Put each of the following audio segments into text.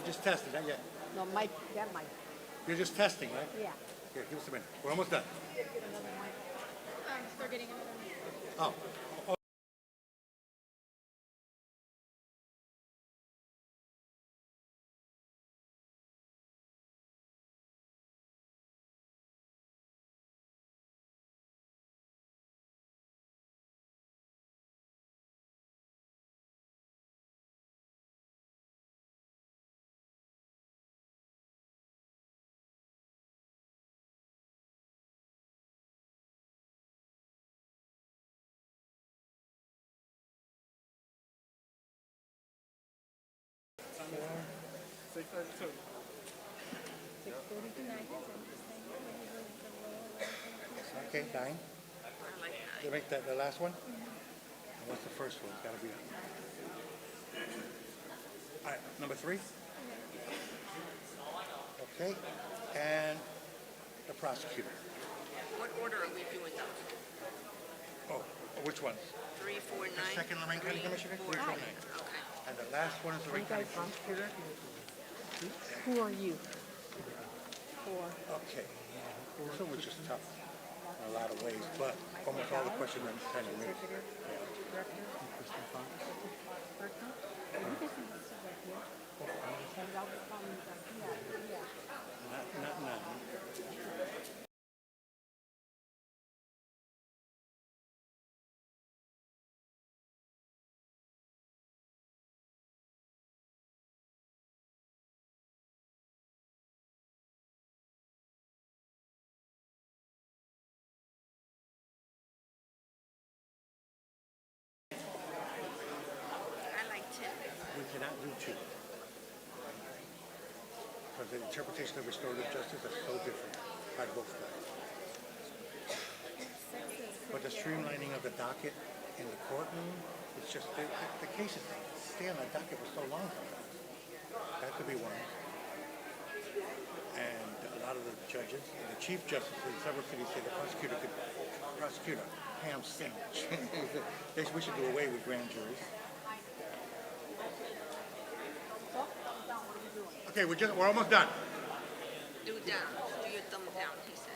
Just testing, not yet. No, Mike, that Mike. You're just testing, right? Yeah. Here, give us a minute. We're almost done. They're getting another Oh. Oh. Okay, 9. You make that the last one? And what's the first one? It's got to be. All right, number 3. Okay, and the prosecutor. What order are we doing those? Oh, which one? 3, 4, 9. The second Lorain County Commissioner? 3, 4, 9. 9. Okay. And the last one is Lorain County Prosecutor? Who are you? For Okay. So which is tough in a lot of ways, but almost all the questions are kind of new. Not none. I like 10. We cannot do 2. Because the interpretation of restorative justice is so different by both sides. But the streamlining of the docket in the courtroom, it's just, the cases stay on the docket for so long sometimes. That could be one. And a lot of the judges, and the chief justice in several cities say the prosecutor could prosecute a ham sandwich. We should do away with grand juries. Okay, we're almost done. Do down. Do your thumb down, he said.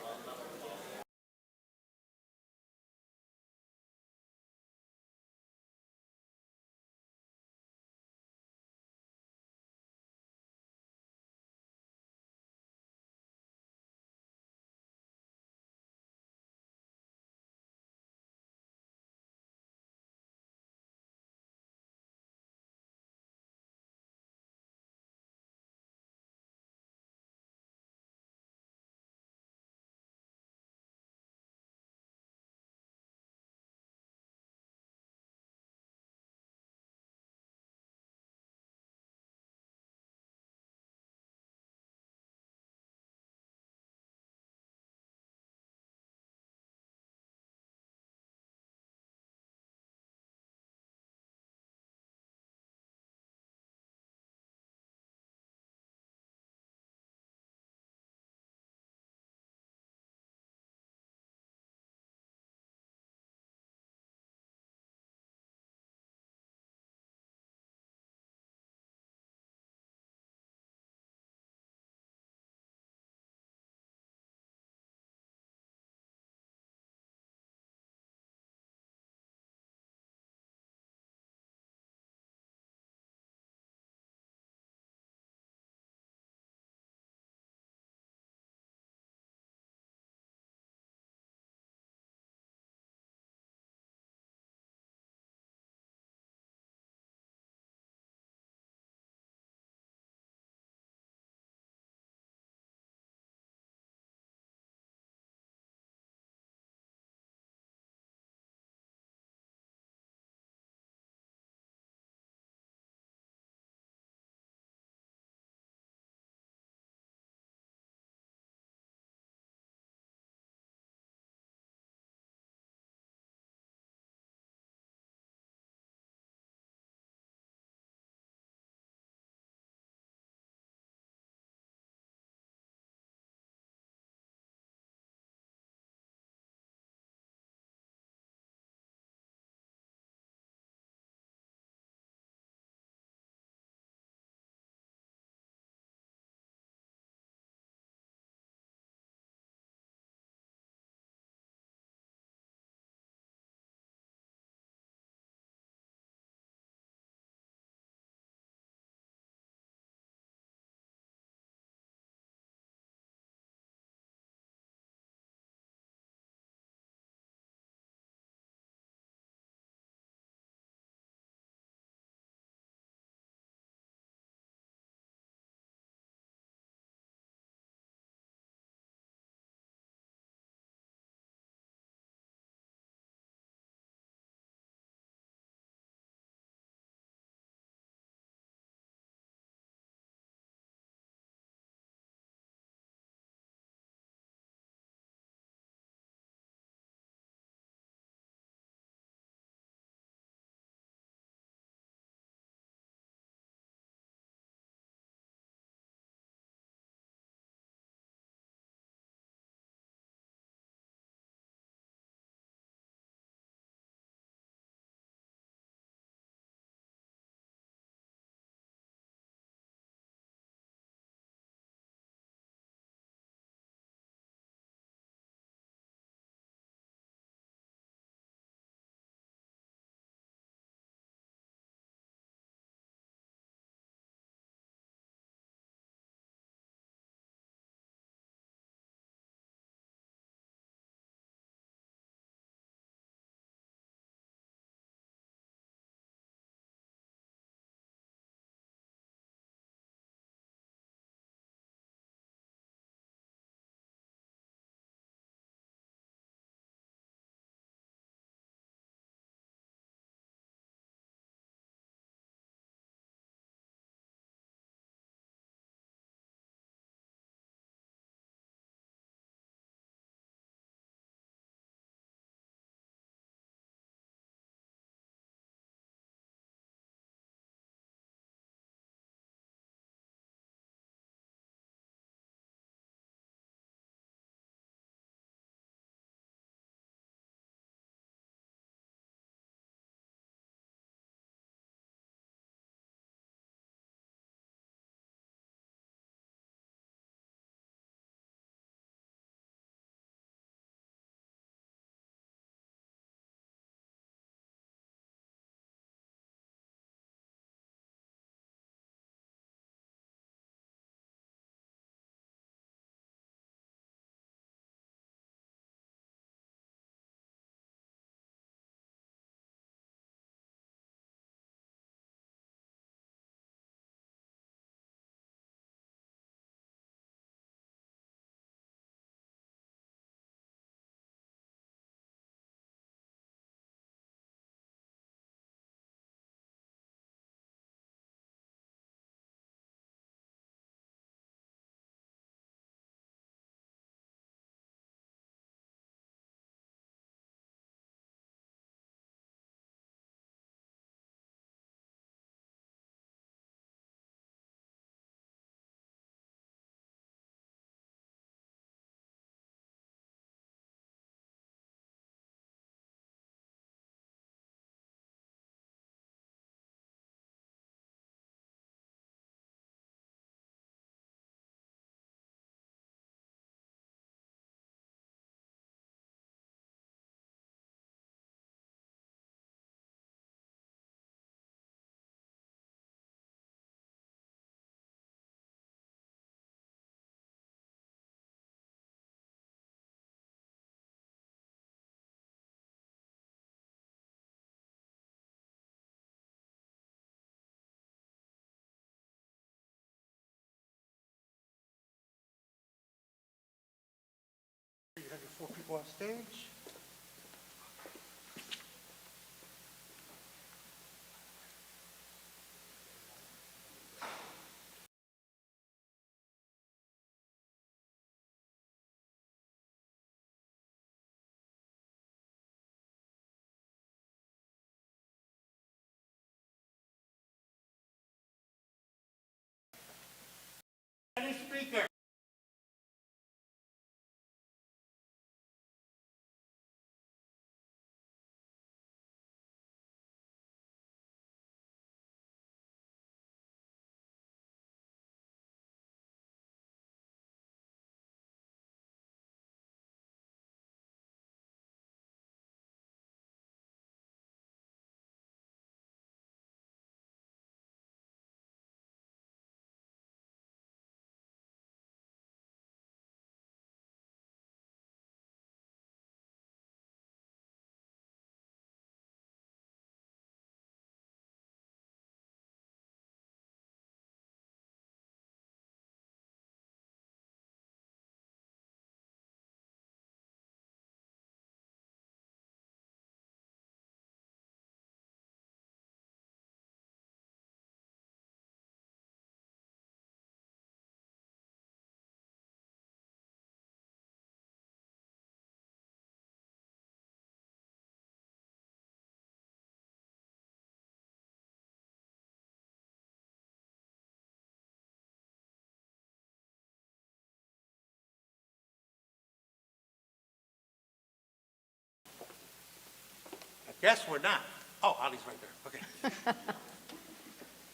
4 people on stage. Any speaker? Yes, we're not. Oh, Ollie's right there. Okay.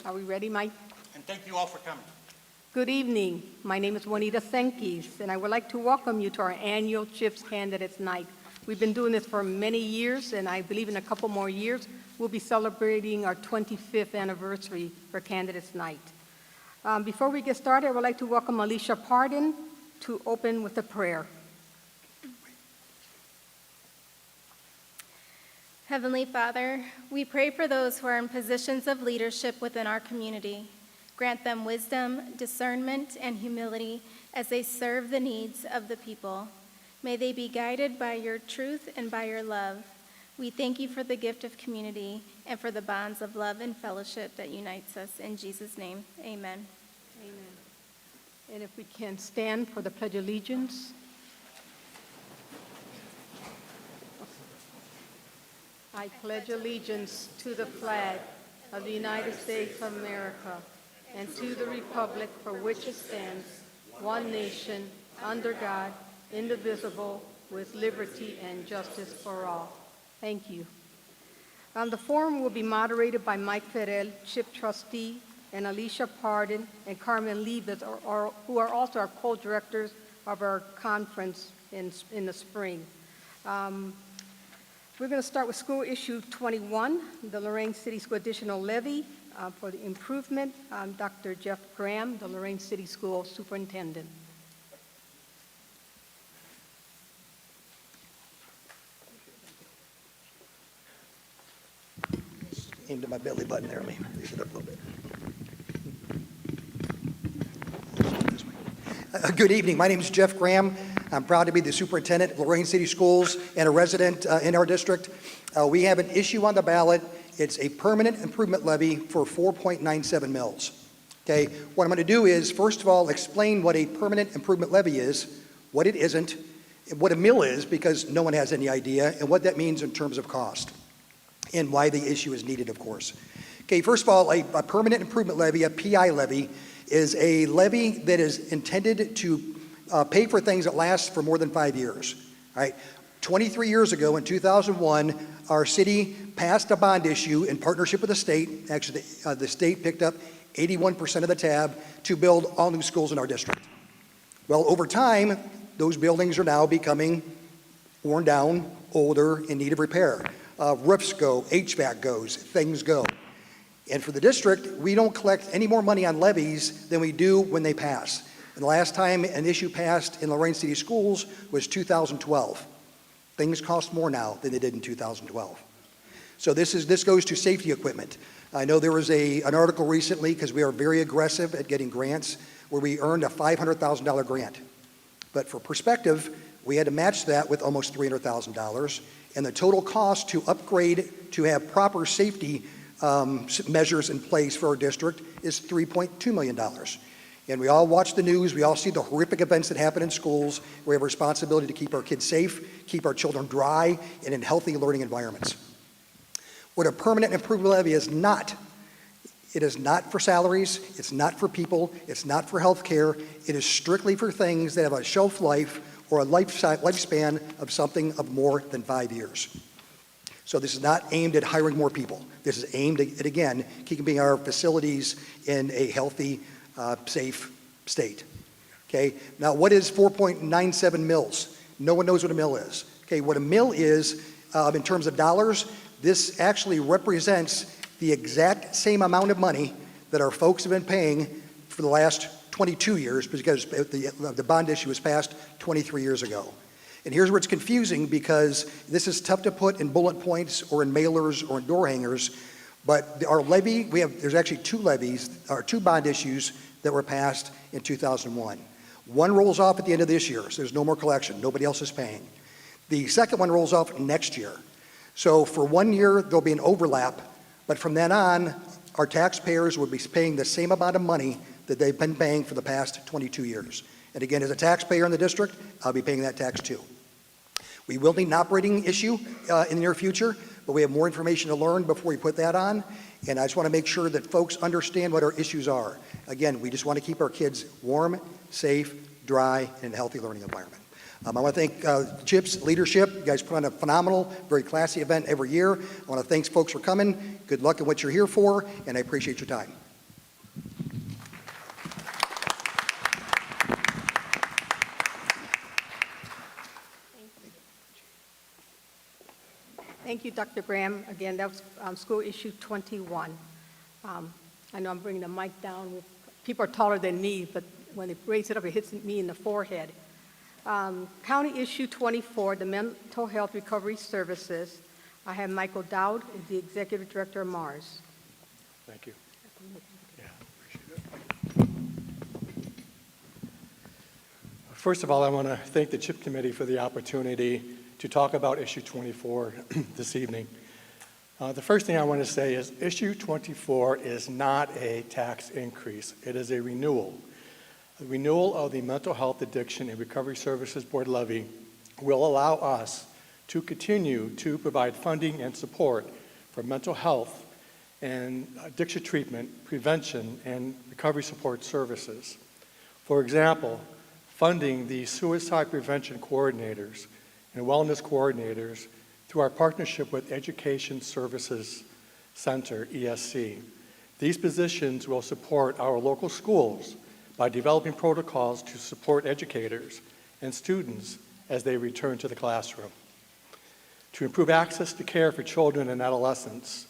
Are we ready, Mike? And thank you all for coming. Good evening. My name is Juanita Senkis, and I would like to welcome you to our annual CHIPS Candidates Night. We've been doing this for many years, and I believe in a couple more years, we'll be celebrating our 25th anniversary for Candidates Night. Before we get started, I would like to welcome Alicia Pardon to open with a prayer. Heavenly Father, we pray for those who are in positions of leadership within our community. Grant them wisdom, discernment, and humility as they serve the needs of the people. May they be guided by your truth and by your love. We thank you for the gift of community and for the bonds of love and fellowship that unites us. In Jesus' name, amen. Amen. And if we can stand for the Pledge of Allegiance. I pledge allegiance to the flag of the United States of America and to the republic for which it stands, one nation, under God, indivisible, with liberty and justice for all. Thank you. The forum will be moderated by Mike Ferrell, CHIP trustee, and Alicia Pardon and Carmen Levis, who are also our co-directors of our conference in the spring. We're going to start with school issue 21, the Lorain City School additional levy for the improvement. Dr. Jeff Graham, the Lorain City School superintendent. Aimed at my belly button there. Let me raise it up a little bit. Good evening. My name is Jeff Graham. I'm proud to be the superintendent of Lorain City Schools and a resident in our district. We have an issue on the ballot. It's a permanent improvement levy for 4.97 mills. Okay, what I'm going to do is, first of all, explain what a permanent improvement levy is, what it isn't, what a mill is, because no one has any idea, and what that means in terms of cost, and why the issue is needed, of course. Okay, first of all, a permanent improvement levy, a PI levy, is a levy that is intended to pay for things that last for more than 5 years. All right, 23 years ago, in 2001, our city passed a bond issue in partnership with the state. Actually, the state picked up 81% of the tab to build all new schools in our district. Well, over time, those buildings are now becoming worn down, older, in need of repair. Roofs go, HVAC goes, things go. And for the district, we don't collect any more money on levies than we do when they pass. And the last time an issue passed in Lorain City Schools was 2012. Things cost more now than they did in 2012. So this goes to safety equipment. I know there was an article recently, because we are very aggressive at getting grants, where we earned a $500,000 grant. But for perspective, We had to match that with almost $300,000, and the total cost to upgrade to have proper safety measures in place for our district is $3.2 million. And we all watch the news, we all see the horrific events that happen in schools. We have a responsibility to keep our kids safe, keep our children dry, and in healthy learning environments. What a permanent improvement levy is not, it is not for salaries, it's not for people, it's not for health care, it is strictly for things that have a shelf life or a lifespan of something of more than 5 years. So this is not aimed at hiring more people. This is aimed at, again, keeping our facilities in a healthy, safe state. Okay, now what is 4.97 mils? No one knows what a mill is. Okay, what a mill is, in terms of dollars, this actually represents the exact same amount of money that our folks have been paying for the last 22 years, because the bond issue was passed 23 years ago. And here's where it's confusing, because this is tough to put in bullet points or in mailers or in door hangers, but our levy, there's actually two levies, or two bond issues that were passed in 2001. One rolls off at the end of this year, so there's no more collection, nobody else is paying. The second one rolls off next year. So for 1 year, there'll be an overlap, but from then on, our taxpayers will be paying the same amount of money that they've been paying for the past 22 years. And again, as a taxpayer in the district, I'll be paying that tax too. We will need an operating issue in the near future, but we have more information to learn before we put that on. And I just want to make sure that folks understand what our issues are. Again, we just want to keep our kids warm, safe, dry, and in a healthy learning environment. I want to thank CHIP's leadership. You guys put on a phenomenal, very classy event every year. I want to thank folks for coming. Good luck in what you're here for, and I appreciate your time. Thank you, Dr. Graham. Again, that was school issue 21. I know I'm bringing the mic down. People are taller than me, but when they raise it up, it hits me in the forehead. County issue 24, the Mental Health Recovery Services. I have Michael Dowd, the Executive Director of MARS. Thank you. Yeah, appreciate it. First of all, I want to thank the CHIP Committee for the opportunity to talk about issue 24 this evening. The first thing I want to say is issue 24 is not a tax increase. It is a renewal. The renewal of the Mental Health Addiction and Recovery Services Board levy will allow us to continue to provide funding and support for mental health and addiction treatment, prevention, and recovery support services. For example, funding the suicide prevention coordinators and wellness coordinators through our partnership with Education Services Center, ESC. These positions will support our local schools by developing protocols to support educators and students as they return to the classroom. To improve access to care for children and adolescents,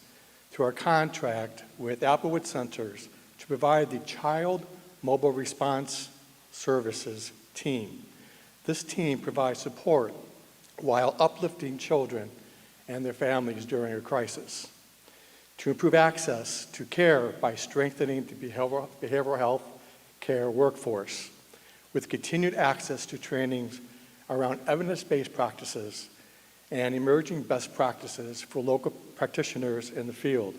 through our contract with Applewood Centers to provide the Child Mobile Response Services team. This team provides support while uplifting children and their families during a crisis. To improve access to care by strengthening the behavioral health care workforce with continued access to trainings around evidence-based practices and emerging best practices for local practitioners in the field.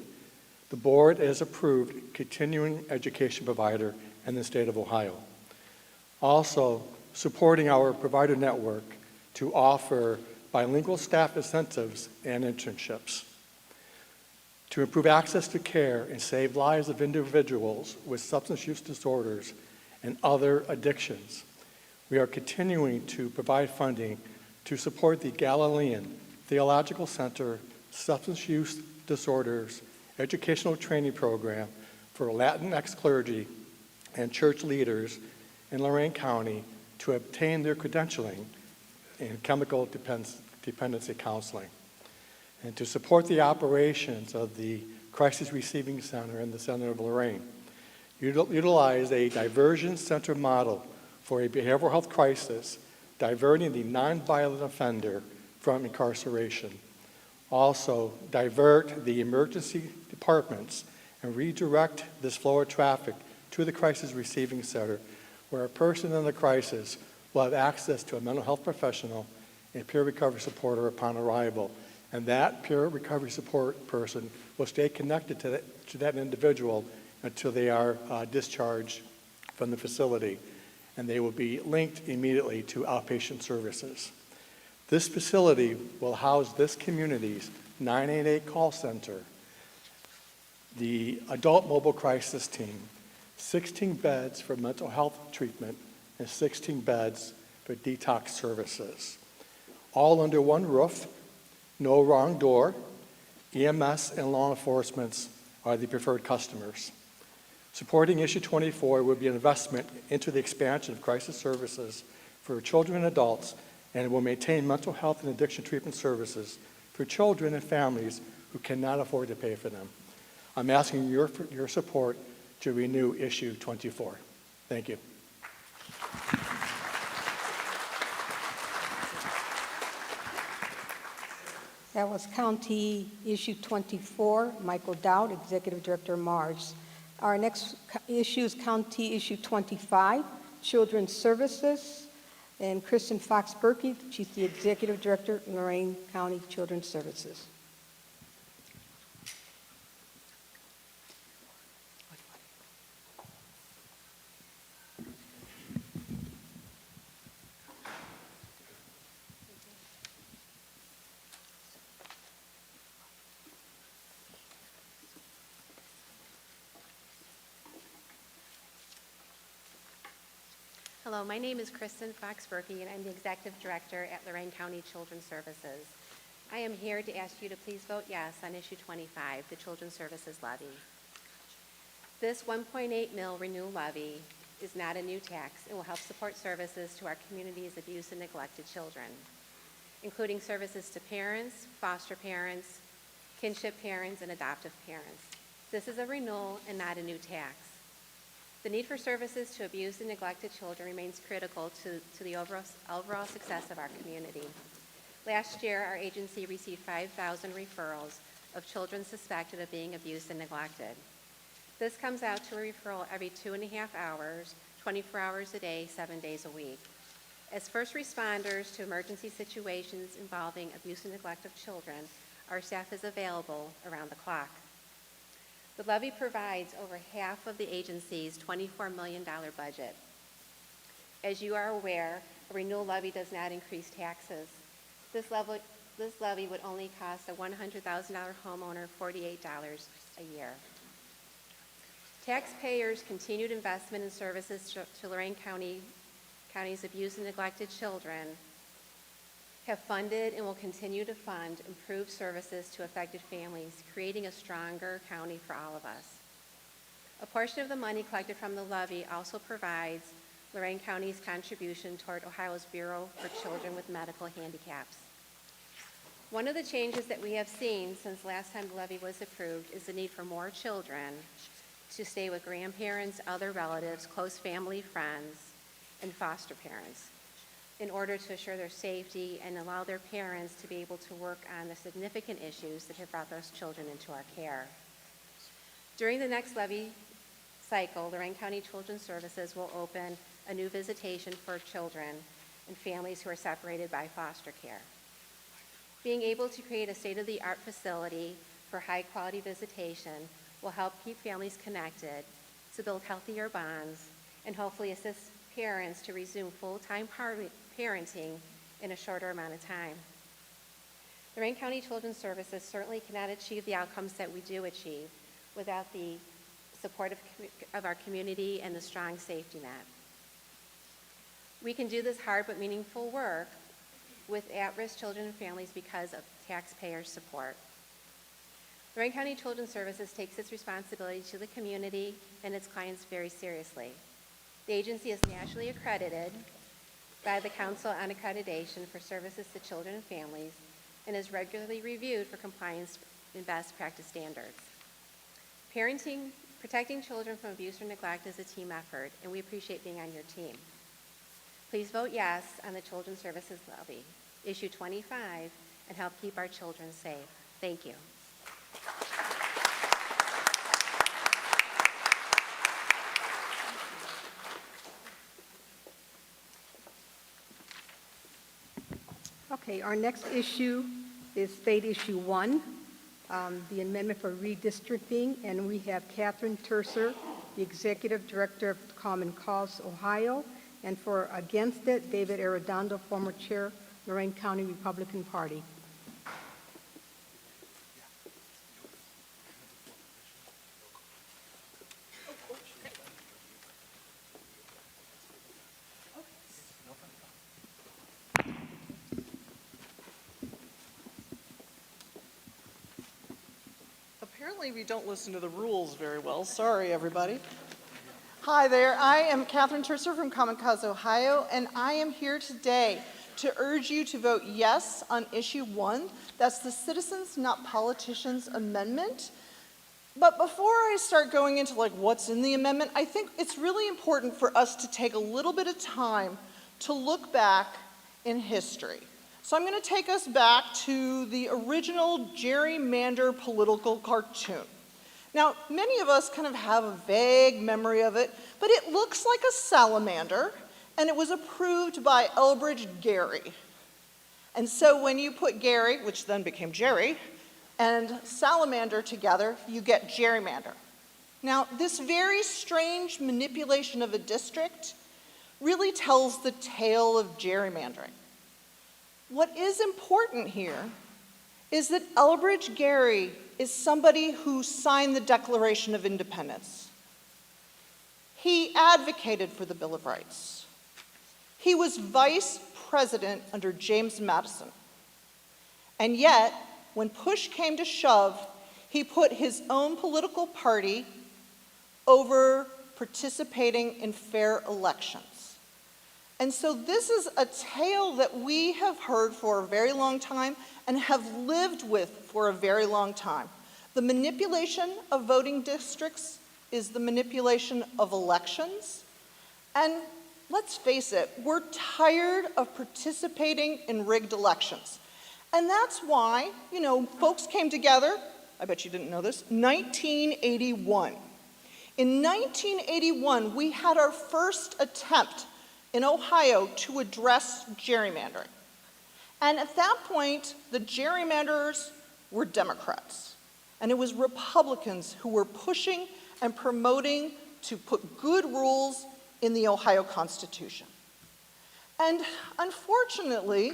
The board has approved continuing education provider in the state of Ohio. Also, supporting our provider network to offer bilingual staff incentives and internships. To improve access to care and save lives of individuals with substance use disorders and other addictions, we are continuing to provide funding to support the Galilean Theological Center Substance Use Disorders Educational Training Program for Latinx clergy and church leaders in Lorain County to obtain their credentialing in chemical dependency counseling, and to support the operations of the Crisis Receiving Center in the center of Lorain. Utilize a diversion center model for a behavioral health crisis, diverting the nonviolent offender from incarceration. Also, divert the emergency departments and redirect this flow of traffic to the Crisis Receiving Center, where a person in the crisis will have access to a mental health professional and peer recovery supporter upon arrival. And that peer recovery support person will stay connected to that individual until they are discharged from the facility. And they will be linked immediately to outpatient services. This facility will house this community's 988 call center, the adult mobile crisis team, 16 beds for mental health treatment, and 16 beds for detox services. All under one roof, no wrong door. EMS and law enforcement are the preferred customers. Supporting Issue 24 would be an investment into the expansion of crisis services for children and adults, and it will maintain mental health and addiction treatment services for children and families who cannot afford to pay for them. I'm asking your support to renew Issue 24. Thank you. That was County Issue 24, Michael Dowd, Executive Director, Mars. Our next issue is County Issue 25, Children's Services, and Kristen Fox Berkey, she's the Executive Director, Lorain County Children's Services. Hello, my name is Kristen Fox Berkey, and I'm the Executive Director at Lorain County Children's Services. I am here to ask you to please vote yes on Issue 25, the Children's Services Levy. This 1.8 mil renewal levy is not a new tax and will help support services to our community's abused and neglected children, including services to parents, foster parents, kinship parents, and adoptive parents. This is a renewal and not a new tax. The need for services to abused and neglected children remains critical to the overall success of our community. Last year, our agency received 5,000 referrals of children suspected of being abused and neglected. This comes out to a referral every 2.5 hours, 24 hours a day, 7 days a week. As first responders to emergency situations involving abuse and neglect of children, our staff is available around the clock. The levy provides over half of the agency's $24 million budget. As you are aware, a renewal levy does not increase taxes. This levy would only cost a $100,000 homeowner $48 a year. Taxpayers' continued investment in services to Lorain County's abused and neglected children have funded and will continue to fund improved services to affected families, creating a stronger county for all of us. A portion of the money collected from the levy also provides Lorain County's contribution toward Ohio's Bureau for Children with Medical Handicaps. One of the changes that we have seen since last time the levy was approved is the need for more children to stay with grandparents, other relatives, close family, friends, and foster parents, in order to assure their safety and allow their parents to be able to work on the significant issues that have brought those children into our care. During the next levy cycle, Lorain County Children's Services will open a new visitation for children and families who are separated by foster care. Being able to create a state-of-the-art facility for high-quality visitation will help keep families connected, to build healthier bonds, and hopefully assist parents to resume full-time parenting in a shorter amount of time. Lorain County Children's Services certainly cannot achieve the outcomes that we do achieve without the support of our community and the strong safety net. We can do this hard but meaningful work with at-risk children and families because of taxpayer support. Lorain County Children's Services takes its responsibility to the community and its clients very seriously. The agency is nationally accredited by the Council on Accreditation for Services to Children and Families and is regularly reviewed for compliance and best practice standards. Protecting children from abuse or neglect is a team effort, and we appreciate being on your team. Please vote yes on the Children's Services Levy, Issue 25, and help keep our children safe. Thank you. Okay, our next issue is State Issue 1, the amendment for redistricting, and we have Catherine Terser, the Executive Director of Common Cause, Ohio, and for against it, David Arredondo, former Chair, Lorain County Republican Party. Apparently, we don't listen to the rules very well. Sorry, everybody. Hi there. I am Catherine Terser from Common Cause, Ohio, and I am here today to urge you to vote yes on Issue 1. That's the Citizens Not Politicians Amendment. But before I start going into what's in the amendment, I think it's really important for us to take a little bit of time to look back in history. So I'm going to take us back to the original gerrymander political cartoon. Now, many of us kind of have a vague memory of it, but it looks like a salamander, and it was approved by Elbridge Gerry. And so when you put Gerry, which then became Jerry, and salamander together, you get gerrymander. Now, this very strange manipulation of a district really tells the tale of gerrymandering. What is important here is that Elbridge Gerry is somebody who signed the Declaration of Independence. He advocated for the Bill of Rights. He was vice president under James Madison. And yet, when push came to shove, he put his own political party over participating in fair elections. And so this is a tale that we have heard for a very long time and have lived with for a very long time. The manipulation of voting districts is the manipulation of elections. And let's face it, we're tired of participating in rigged elections. And that's why, folks came together, I bet you didn't know this, 1981. In 1981, we had our first attempt in Ohio to address gerrymandering. And at that point, the gerrymanderers were Democrats. And it was Republicans who were pushing and promoting to put good rules in the Ohio Constitution. And unfortunately,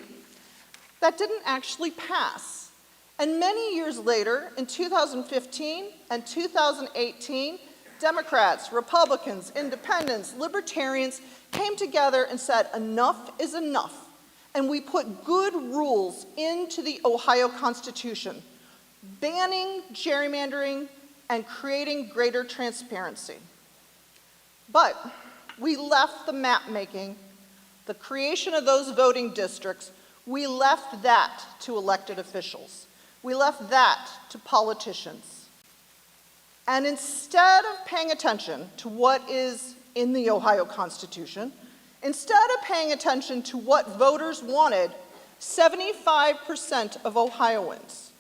that didn't actually pass. And many years later, in 2015 and 2018, Democrats, Republicans, independents, libertarians came together and said, enough is enough. And we put good rules into the Ohio Constitution, banning gerrymandering and creating greater transparency. But we left the map making, the creation of those voting districts, we left that to elected officials. We left that to politicians. And instead of paying attention to what is in the Ohio Constitution, instead of paying attention to what voters wanted, 75% of Ohioans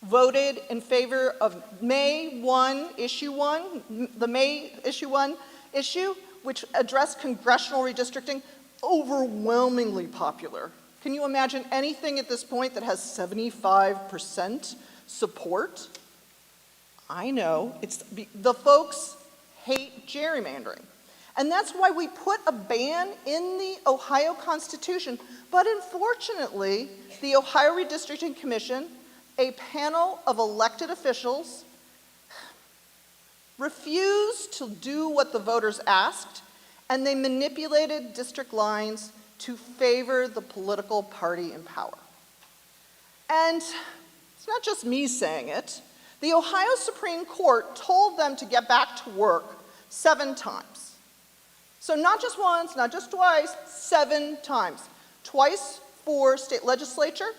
voted in favor of May 1, Issue 1, the May Issue 1 issue, which addressed congressional redistricting, overwhelmingly popular. Can you imagine anything at this point that has 75% support? I know, the folks hate gerrymandering. And that's why we put a ban in the Ohio Constitution. But unfortunately, the Ohio Redistricting Commission, a panel of elected officials, refused to do what the voters asked, and they manipulated district lines to favor the political party in power. And it's not just me saying it. The Ohio Supreme Court told them to get back to work 7 times. So not just once, not just twice, 7 times. Twice for state legislature,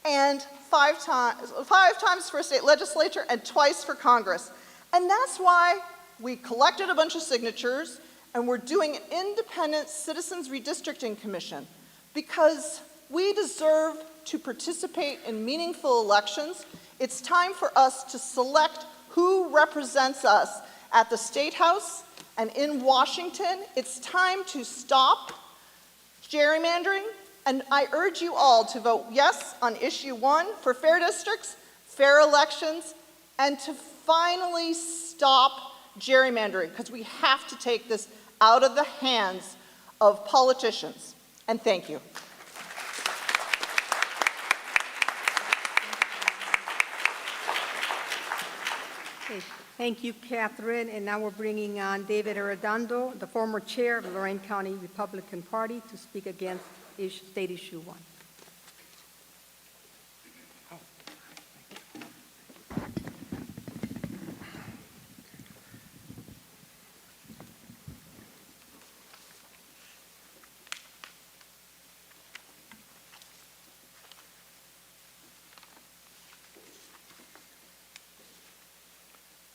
and 5 times for state legislature, and twice for Congress. And that's why we collected a bunch of signatures, and we're doing an independent Citizens Redistricting Commission, because we deserve to participate in meaningful elections. It's time for us to select who represents us at the State House and in Washington. It's time to stop gerrymandering And I urge you all to vote yes on issue 1 for fair districts, fair elections, and to finally stop gerrymandering, because we have to take this out of the hands of politicians. And thank you. Okay, thank you, Catherine. And now we're bringing on David Arredondo, the former chair of the Lorain County Republican Party, to speak against State Issue 1.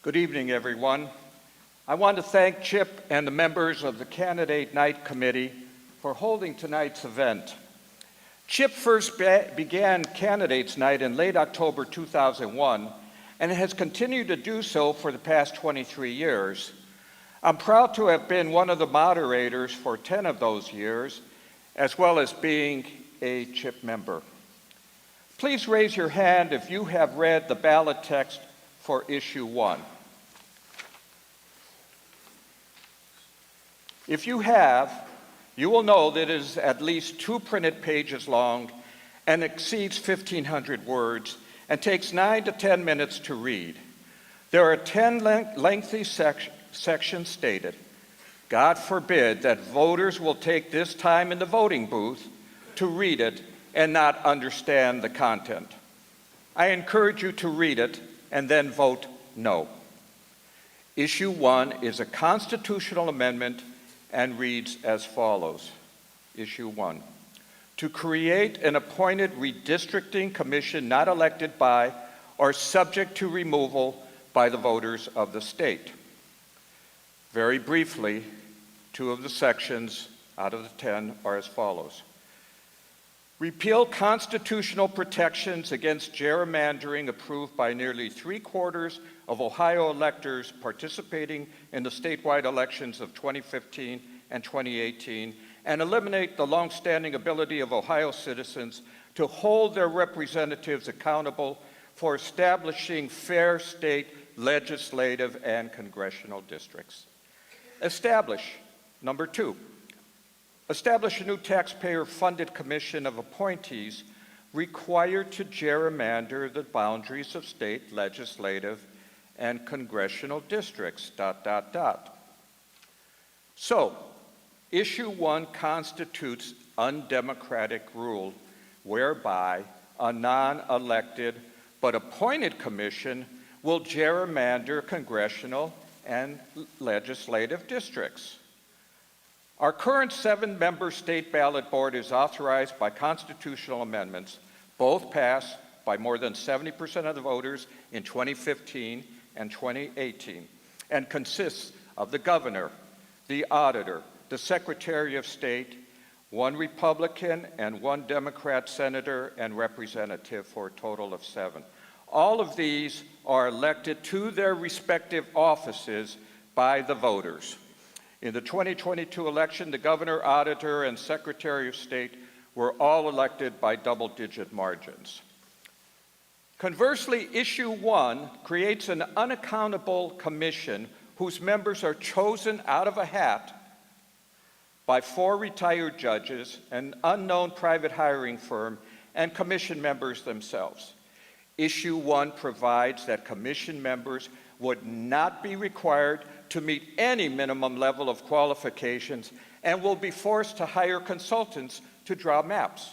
Good evening, everyone. I want to thank Chip and the members of the Candidate Night Committee for holding tonight's event. Chip first began Candidates Night in late October 2001 and has continued to do so for the past 23 years. I'm proud to have been one of the moderators for 10 of those years, as well as being a Chip member. Please raise your hand if you have read the ballot text for Issue 1. If you have, you will know that it is at least 2 printed pages long and exceeds 1,500 words and takes 9 to 10 minutes to read. There are 10 lengthy sections stated. God forbid that voters will take this time in the voting booth to read it and not understand the content. I encourage you to read it and then vote no. Issue 1 is a constitutional amendment and reads as follows. Issue 1, to create an appointed redistricting commission not elected by or subject to removal by the voters of the state. Very briefly, 2 of the sections out of the 10 are as follows. Repeal constitutional protections against gerrymandering approved by nearly 3/4 of Ohio electors participating in the statewide elections of 2015 and 2018, and eliminate the longstanding ability of Ohio citizens to hold their representatives accountable for establishing fair state legislative and congressional districts. Number 2, establish a new taxpayer-funded commission of appointees required to gerrymander the boundaries of state legislative and congressional districts, ... So, Issue 1 constitutes undemocratic rule whereby a non-elected but appointed commission will gerrymander congressional and legislative districts. Our current 7-member state ballot board is authorized by constitutional amendments, both passed by more than 70% of the voters in 2015 and 2018, and consists of the governor, the auditor, the Secretary of State, 1 Republican and 1 Democrat senator and representative for a total of 7. All of these are elected to their respective offices by the voters. In the 2022 election, the governor, auditor, and Secretary of State were all elected by double-digit margins. Conversely, Issue 1 creates an unaccountable commission whose members are chosen out of a hat by 4 retired judges, an unknown private hiring firm, and commission members themselves. Issue 1 provides that commission members would not be required to meet any minimum level of qualifications and will be forced to hire consultants to draw maps.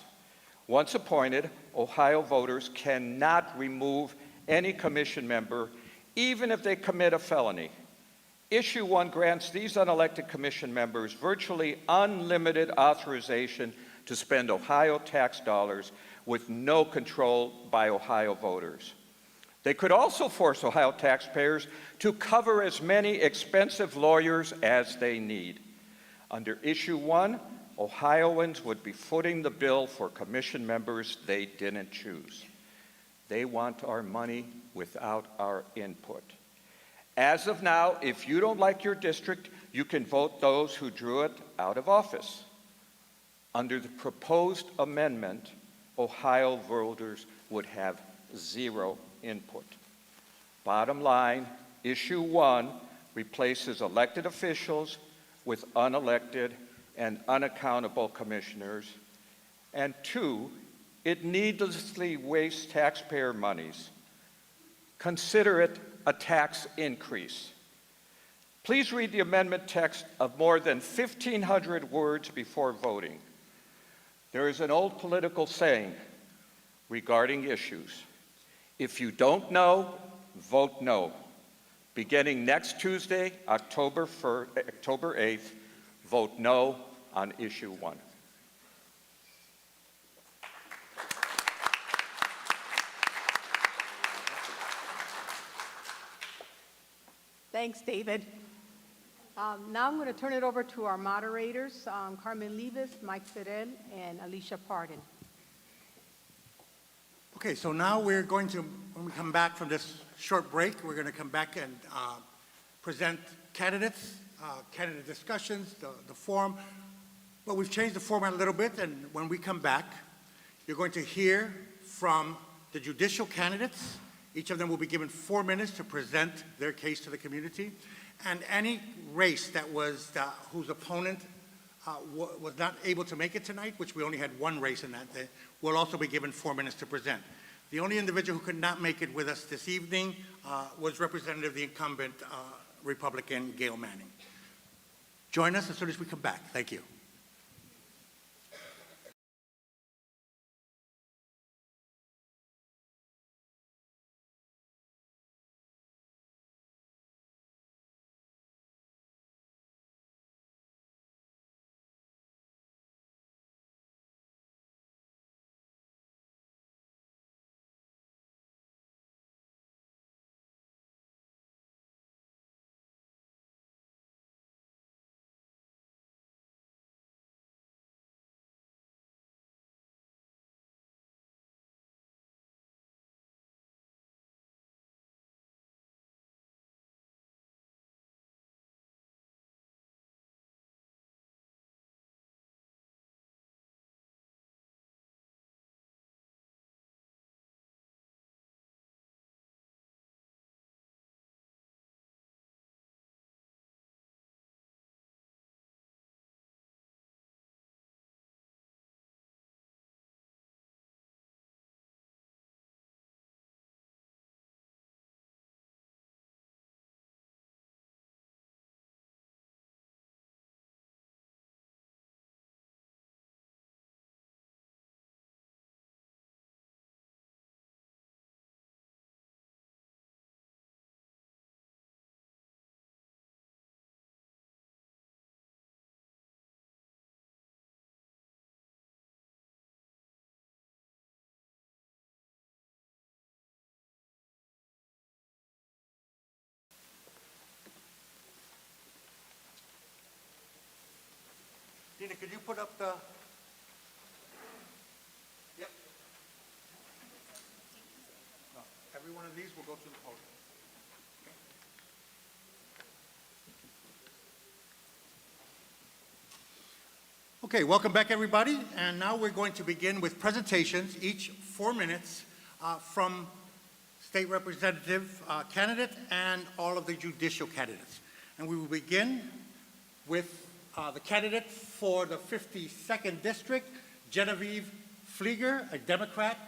Once appointed, Ohio voters cannot remove any commission member, even if they commit a felony. Issue 1 grants these unelected commission members virtually unlimited authorization to spend Ohio tax dollars with no control by Ohio voters. They could also force Ohio taxpayers to cover as many expensive lawyers as they need. Under Issue 1, Ohioans would be footing the bill for commission members they didn't choose. They want our money without our input. As of now, if you don't like your district, you can vote those who drew it out of office. Under the proposed amendment, Ohio voters would have 0 input. Bottom line, issue 1 replaces elected officials with unelected and unaccountable commissioners. And 2, it needlessly wastes taxpayer monies. Consider it a tax increase. Please read the amendment text of more than 1,500 words before voting. There is an old political saying regarding issues. If you don't know, vote no. Beginning next Tuesday, October 8th, vote no on issue 1. Thanks, David. Now I'm going to turn it over to our moderators, Carmen Levis, Mike Fidel, and Alicia Pardon. Okay, so now we're going to, when we come back from this short break, we're going to come back and present candidates, candidate discussions, the forum. But we've changed the format a little bit, and when we come back, you're going to hear from the judicial candidates. Each of them will be given 4 minutes to present their case to the community. And any race that was, whose opponent was not able to make it tonight, which we only had 1 race in that, will also be given 4 minutes to present. The only individual who could not make it with us this evening was Representative of the incumbent Republican Gail Manning. Join us as soon as we come back. Thank you. Dina, could you put up the... Yep. No, every one of these will go to the podium. Okay, welcome back, everybody. And now we're going to begin with presentations, each 4 minutes, from state representative candidate and all of the judicial candidates. And we will begin with the candidate for the 52nd District, Genevieve Flieger, a Democrat,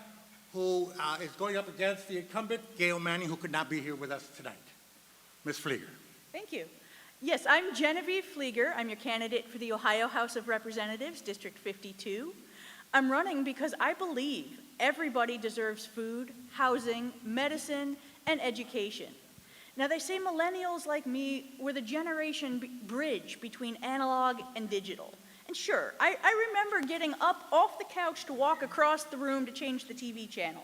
who is going up against the incumbent, Gail Manning, who could not be here with us tonight. Ms. Flieger. Thank you. Yes, I'm Genevieve Flieger. I'm your candidate for the Ohio House of Representatives, District 52. I'm running because I believe everybody deserves food, housing, medicine, and education. Now, they say millennials like me were the generation bridge between analog and digital. And sure, I remember getting up off the couch to walk across the room to change the TV channel.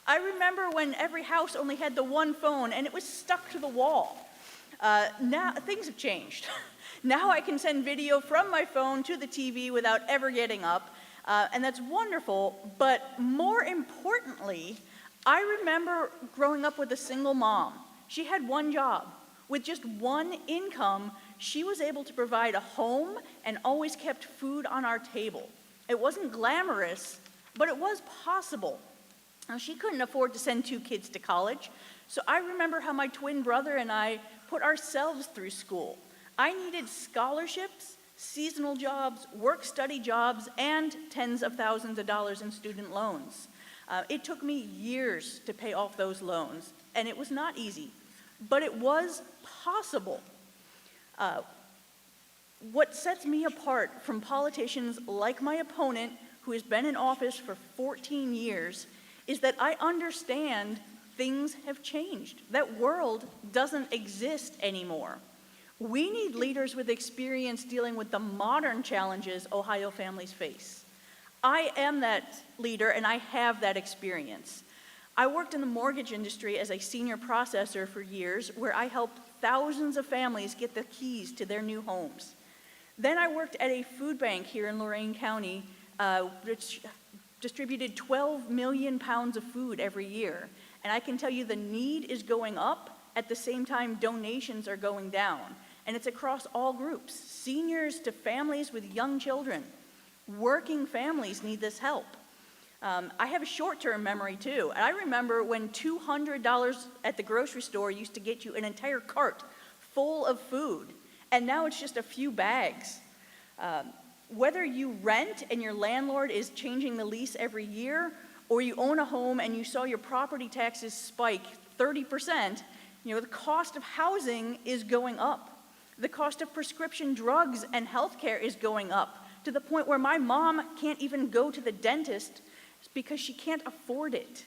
I remember when every house only had the one phone and it was stuck to the wall. Now, things have changed. Now I can send video from my phone to the TV without ever getting up, and that's wonderful. But more importantly, I remember growing up with a single mom. She had one job. With just one income, she was able to provide a home and always kept food on our table. It wasn't glamorous, but it was possible. Now, she couldn't afford to send 2 kids to college, so I remember how my twin brother and I put ourselves through school. I needed scholarships, seasonal jobs, work-study jobs, and tens of thousands of dollars in student loans. It took me years to pay off those loans, and it was not easy, but it was possible. What sets me apart from politicians like my opponent, who has been in office for 14 years, is that I understand things have changed. That world doesn't exist anymore. We need leaders with experience dealing with the modern challenges Ohio families face. I am that leader, and I have that experience. I worked in the mortgage industry as a senior processor for years, where I helped thousands of families get the keys to their new homes. Then I worked at a food bank here in Lorain County, which distributed 12 million pounds of food every year. And I can tell you the need is going up. At the same time, donations are going down. And it's across all groups, seniors to families with young children. Working families need this help. I have a short-term memory too. And I remember when $200 at the grocery store used to get you an entire cart full of food. And now it's just a few bags. Whether you rent and your landlord is changing the lease every year, or you own a home and you saw your property taxes spike 30%, the cost of housing is going up. The cost of prescription drugs and health care is going up to the point where my mom can't even go to the dentist because she can't afford it.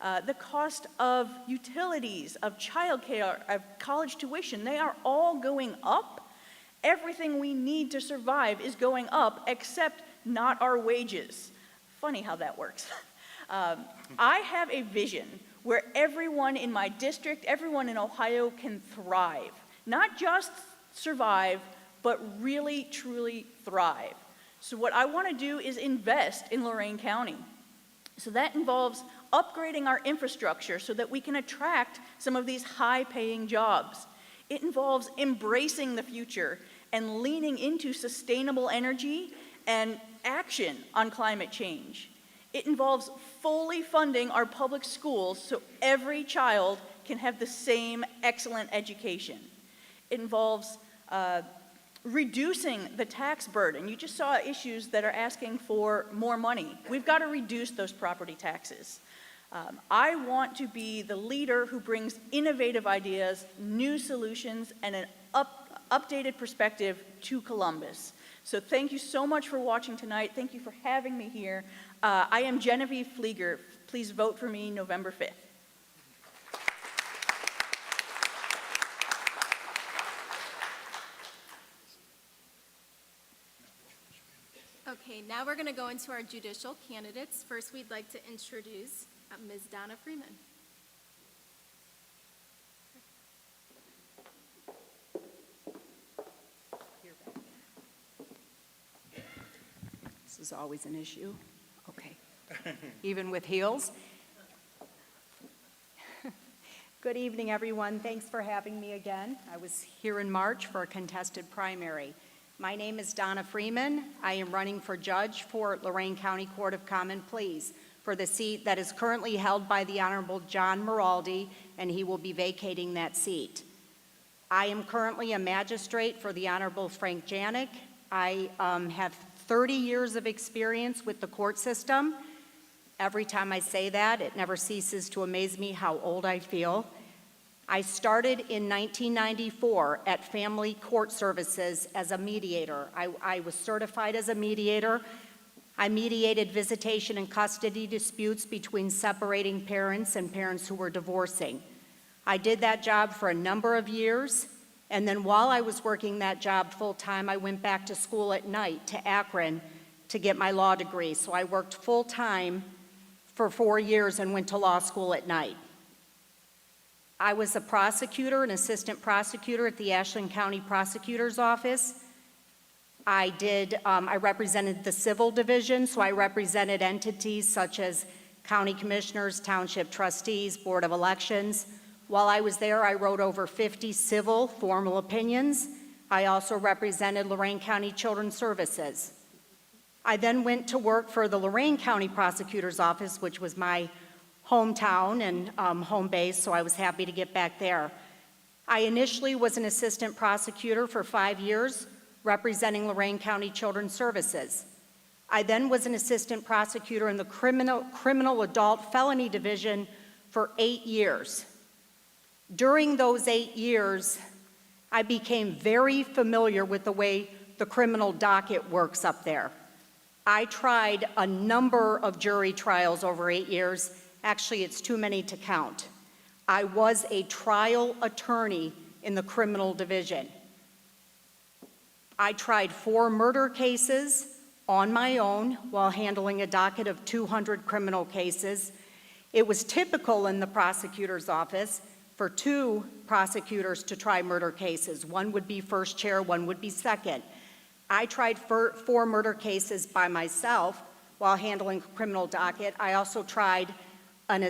The cost of utilities, of childcare, of college tuition, they are all going up. Everything we need to survive is going up, except not our wages. Funny how that works. I have a vision where everyone in my district, everyone in Ohio can thrive. Not just survive, but really, truly thrive. So what I want to do is invest in Lorain County. So that involves upgrading our infrastructure so that we can attract some of these high-paying jobs. It involves embracing the future and leaning into sustainable energy and action on climate change. It involves fully funding our public schools so every child can have the same excellent education. It involves reducing the tax burden. You just saw issues that are asking for more money. We've got to reduce those property taxes. I want to be the leader who brings innovative ideas, new solutions, and an updated perspective to Columbus. So thank you so much for watching tonight. Thank you for having me here. I am Genevieve Flieger. Please vote for me November 5th. Okay, now we're going to go into our judicial candidates. First, we'd like to introduce Ms. Donna Freeman. This is always an issue. Okay. Even with heels. Good evening, everyone. Thanks for having me again. I was here in March for a contested primary. My name is Donna Freeman. I am running for judge for Lorain County Court of Common Pleas for the seat that is currently held by the Honorable John Maraldi, and he will be vacating that seat. I am currently a magistrate for the Honorable Frank Janik. I have 30 years of experience with the court system. Every time I say that, it never ceases to amaze me how old I feel. I started in 1994 at Family Court Services as a mediator. I was certified as a mediator. I mediated visitation and custody disputes between separating parents and parents who were divorcing. I did that job for a number of years, and then while I was working that job full-time, I went back to school at night to Akron to get my law degree. So I worked full-time for 4 years and went to law school at night. I was a prosecutor, an assistant prosecutor at the Ashland County Prosecutor's Office. I represented the civil division, so I represented entities such as county commissioners, township trustees, board of elections. While I was there, I wrote over 50 civil formal opinions. I also represented Lorain County Children's Services. I then went to work for the Lorain County Prosecutor's Office, which was my hometown and home base, so I was happy to get back there. I initially was an assistant prosecutor for 5 years, representing Lorain County Children's Services. I then was an assistant prosecutor in the criminal adult felony division for 8 years. During those 8 years, I became very familiar with the way the criminal docket works up there. I tried a number of jury trials over 8 years. Actually, it's too many to count. I was a trial attorney in the criminal division. I tried 4 murder cases on my own while handling a docket of 200 criminal cases. It was typical in the prosecutor's office for 2 prosecutors to try murder cases. One would be first chair, one would be second. I tried 4 murder cases by myself while handling a criminal docket. I also tried an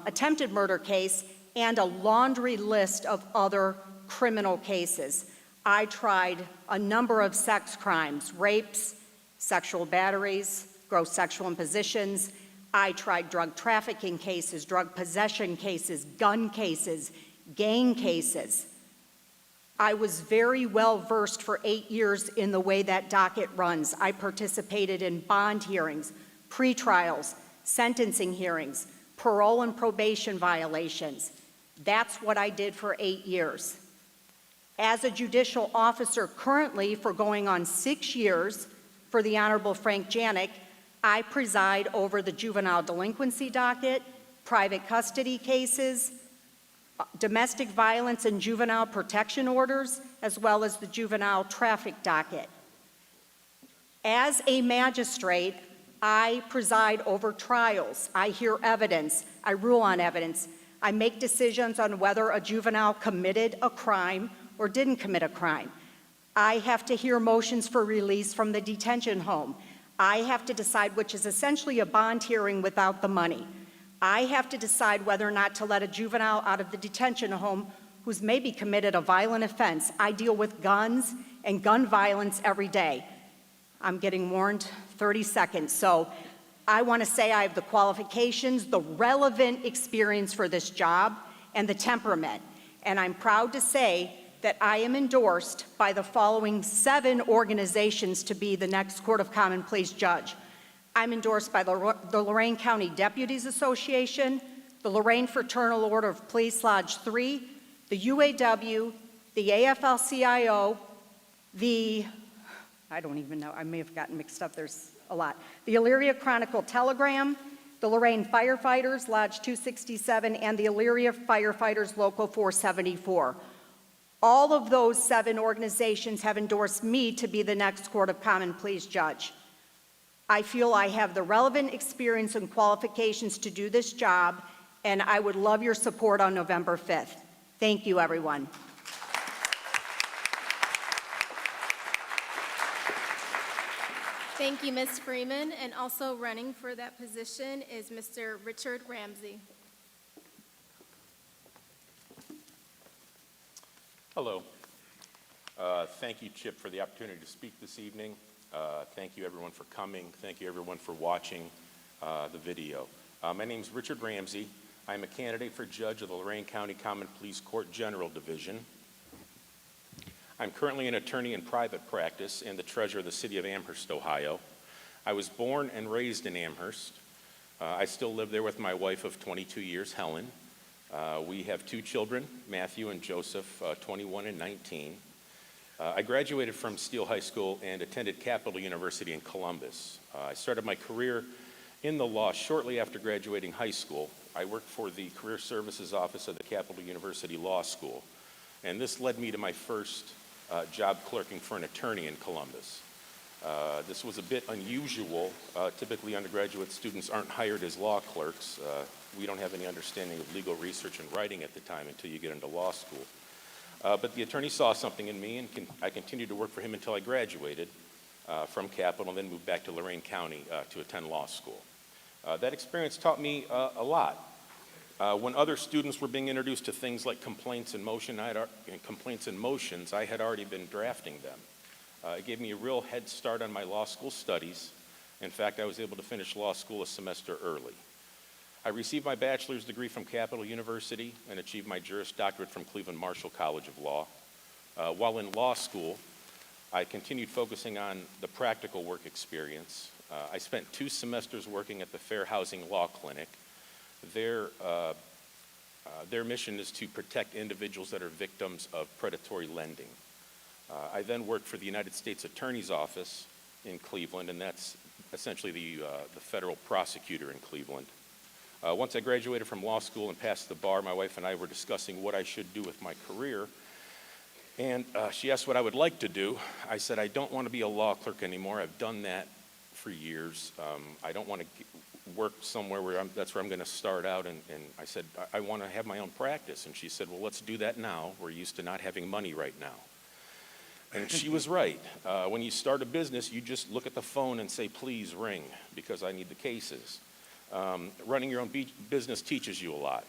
attempted murder case and a laundry list of other criminal cases. I tried a number of sex crimes, rapes, sexual batteries, gross sexual impositions. I tried drug trafficking cases, drug possession cases, gun cases, gang cases. I was very well versed for 8 years in the way that docket runs. I participated in bond hearings, pretrials, sentencing hearings, parole and probation violations. That's what I did for 8 years. As a judicial officer currently for going on 6 years for the Honorable Frank Janik, I preside over the juvenile delinquency docket, private custody cases, domestic violence and juvenile protection orders, as well as the juvenile traffic docket. As a magistrate, I preside over trials. I hear evidence. I rule on evidence. I make decisions on whether a juvenile committed a crime or didn't commit a crime. I have to hear motions for release from the detention home. I have to decide, which is essentially a bond hearing without the money. I have to decide whether or not to let a juvenile out of the detention home who's maybe committed a violent offense. I deal with guns and gun violence every day. I'm getting warned, 30 seconds. So I want to say I have the qualifications, the relevant experience for this job, and the temperament. And I'm proud to say that I am endorsed by the following 7 organizations to be the next Court of Common Pleas judge. I'm endorsed by the Lorain County Deputies Association, the Lorain Fraternal Order of Police Lodge 3, the UAW, the AFL-CIO, I don't even know, I may have gotten mixed up, there's a lot. The Elyria Chronicle Telegram, the Lorain Firefighters, Lodge 267, and the Elyria Firefighters Local 474. All of those 7 organizations have endorsed me to be the next Court of Common Pleas judge. I feel I have the relevant experience and qualifications to do this job, and I would love your support on November 5th. Thank you, everyone. Thank you, Ms. Freeman. And also running for that position is Mr. Richard Ramsey. Hello. Thank you, Chip, for the opportunity to speak this evening. Thank you, everyone, for coming. Thank you, everyone, for watching the video. My name is Richard Ramsey. I'm a candidate for judge of the Lorain County Common Pleas Court General Division. I'm currently an attorney in private practice and the treasurer of the city of Amherst, Ohio. I was born and raised in Amherst. I still live there with my wife of 22 years, Helen. We have 2 children, Matthew and Joseph, 21 and 19. I graduated from Steele High School and attended Capital University in Columbus. I started my career in the law shortly after graduating high school. I worked for the Career Services Office of the Capital University Law School, and this led me to my first job clerking for an attorney in Columbus. This was a bit unusual. Typically, undergraduate students aren't hired as law clerks. We don't have any understanding of legal research and writing at the time until you get into law school. But the attorney saw something in me, and I continued to work for him until I graduated from Capital and then moved back to Lorain County to attend law school. That experience taught me a lot. When other students were being introduced to things like complaints in motions, I had already been drafting them. It gave me a real head start on my law school studies, In fact, I was able to finish law school a semester early. I received my bachelor's degree from Capital University and achieved my Juris Doctorate from Cleveland Marshall College of Law. While in law school, I continued focusing on the practical work experience. I spent 2 semesters working at the Fair Housing Law Clinic. Their mission is to protect individuals that are victims of predatory lending. I then worked for the United States Attorney's Office in Cleveland, and that's essentially the federal prosecutor in Cleveland. Once I graduated from law school and passed the bar, my wife and I were discussing what I should do with my career. And she asked what I would like to do. I said, I don't want to be a law clerk anymore. I've done that for years. I don't want to work somewhere where that's where I'm going to start out. And I said, I want to have my own practice. And she said, well, let's do that now. We're used to not having money right now. And she was right. When you start a business, you just look at the phone and say, please ring, because I need the cases. Running your own business teaches you a lot.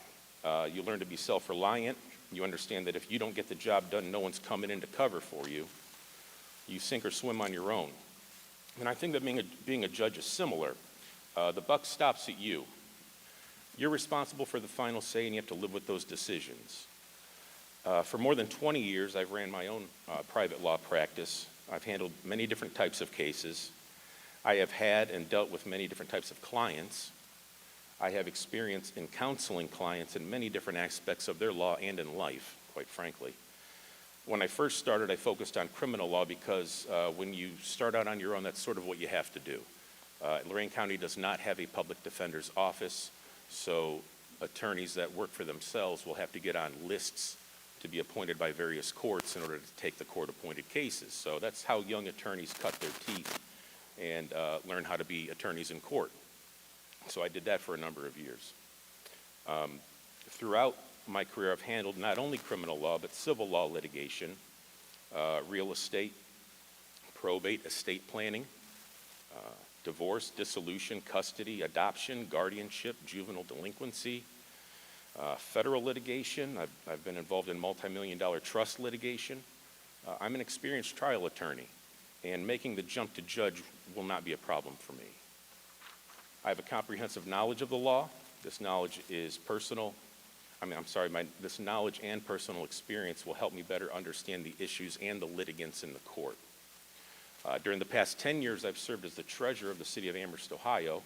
You learn to be self-reliant. You understand that if you don't get the job done, no one's coming in to cover for you. You sink or swim on your own. And I think that being a judge is similar. The buck stops at you. You're responsible for the final say, and you have to live with those decisions. For more than 20 years, I've ran my own private law practice. I've handled many different types of cases. I have had and dealt with many different types of clients. I have experience in counseling clients in many different aspects of their law and in life, quite frankly. When I first started, I focused on criminal law because when you start out on your own, that's sort of what you have to do. Lorain County does not have a public defender's office, so attorneys that work for themselves will have to get on lists to be appointed by various courts in order to take the court-appointed cases. So that's how young attorneys cut their teeth and learn how to be attorneys in court. So I did that for a number of years. Throughout my career, I've handled not only criminal law, but civil law litigation, real estate, probate, estate planning, divorce, dissolution, custody, adoption, guardianship, juvenile delinquency, federal litigation. I've been involved in multi-million-dollar trust litigation. I'm an experienced trial attorney, and making the jump to judge will not be a problem for me. I have a comprehensive knowledge of the law. This knowledge is personal. This knowledge and personal experience will help me better understand the issues and the litigants in the court. During the past 10 years, I've served as the treasurer of the city of Amherst, Ohio.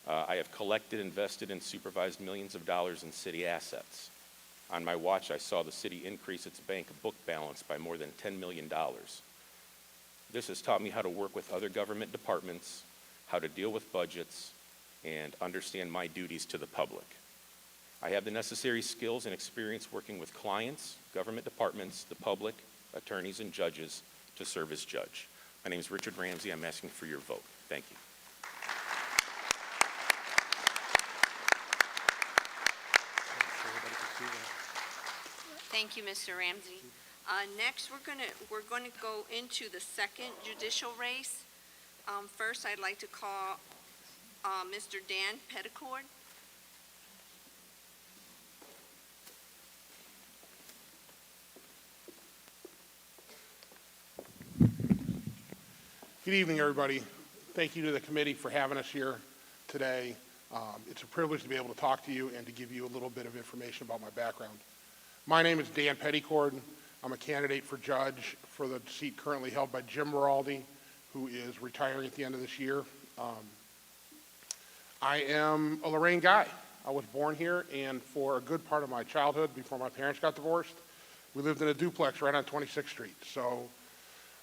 I have collected, invested, and supervised millions of dollars in city assets. On my watch, I saw the city increase its bank book balance by more than $10 million. This has taught me how to work with other government departments, how to deal with budgets, and understand my duties to the public. I have the necessary skills and experience working with clients, government departments, the public, attorneys, and judges to serve as judge. My name is Richard Ramsey. I'm asking for your vote. Thank you. Thank you, Mr. Ramsey. Next, we're going to go into the second judicial race. First, I'd like to call Mr. Dan Petticord. Good evening, everybody. Thank you to the committee for having us here today. It's a privilege to be able to talk to you and to give you a little bit of information about my background. My name is Dan Petticord. I'm a candidate for judge for the seat currently held by Jim Maraldi, who is retiring at the end of this year. I am a Lorain guy. I was born here, and for a good part of my childhood, before my parents got divorced, we lived in a duplex right on 26th Street. So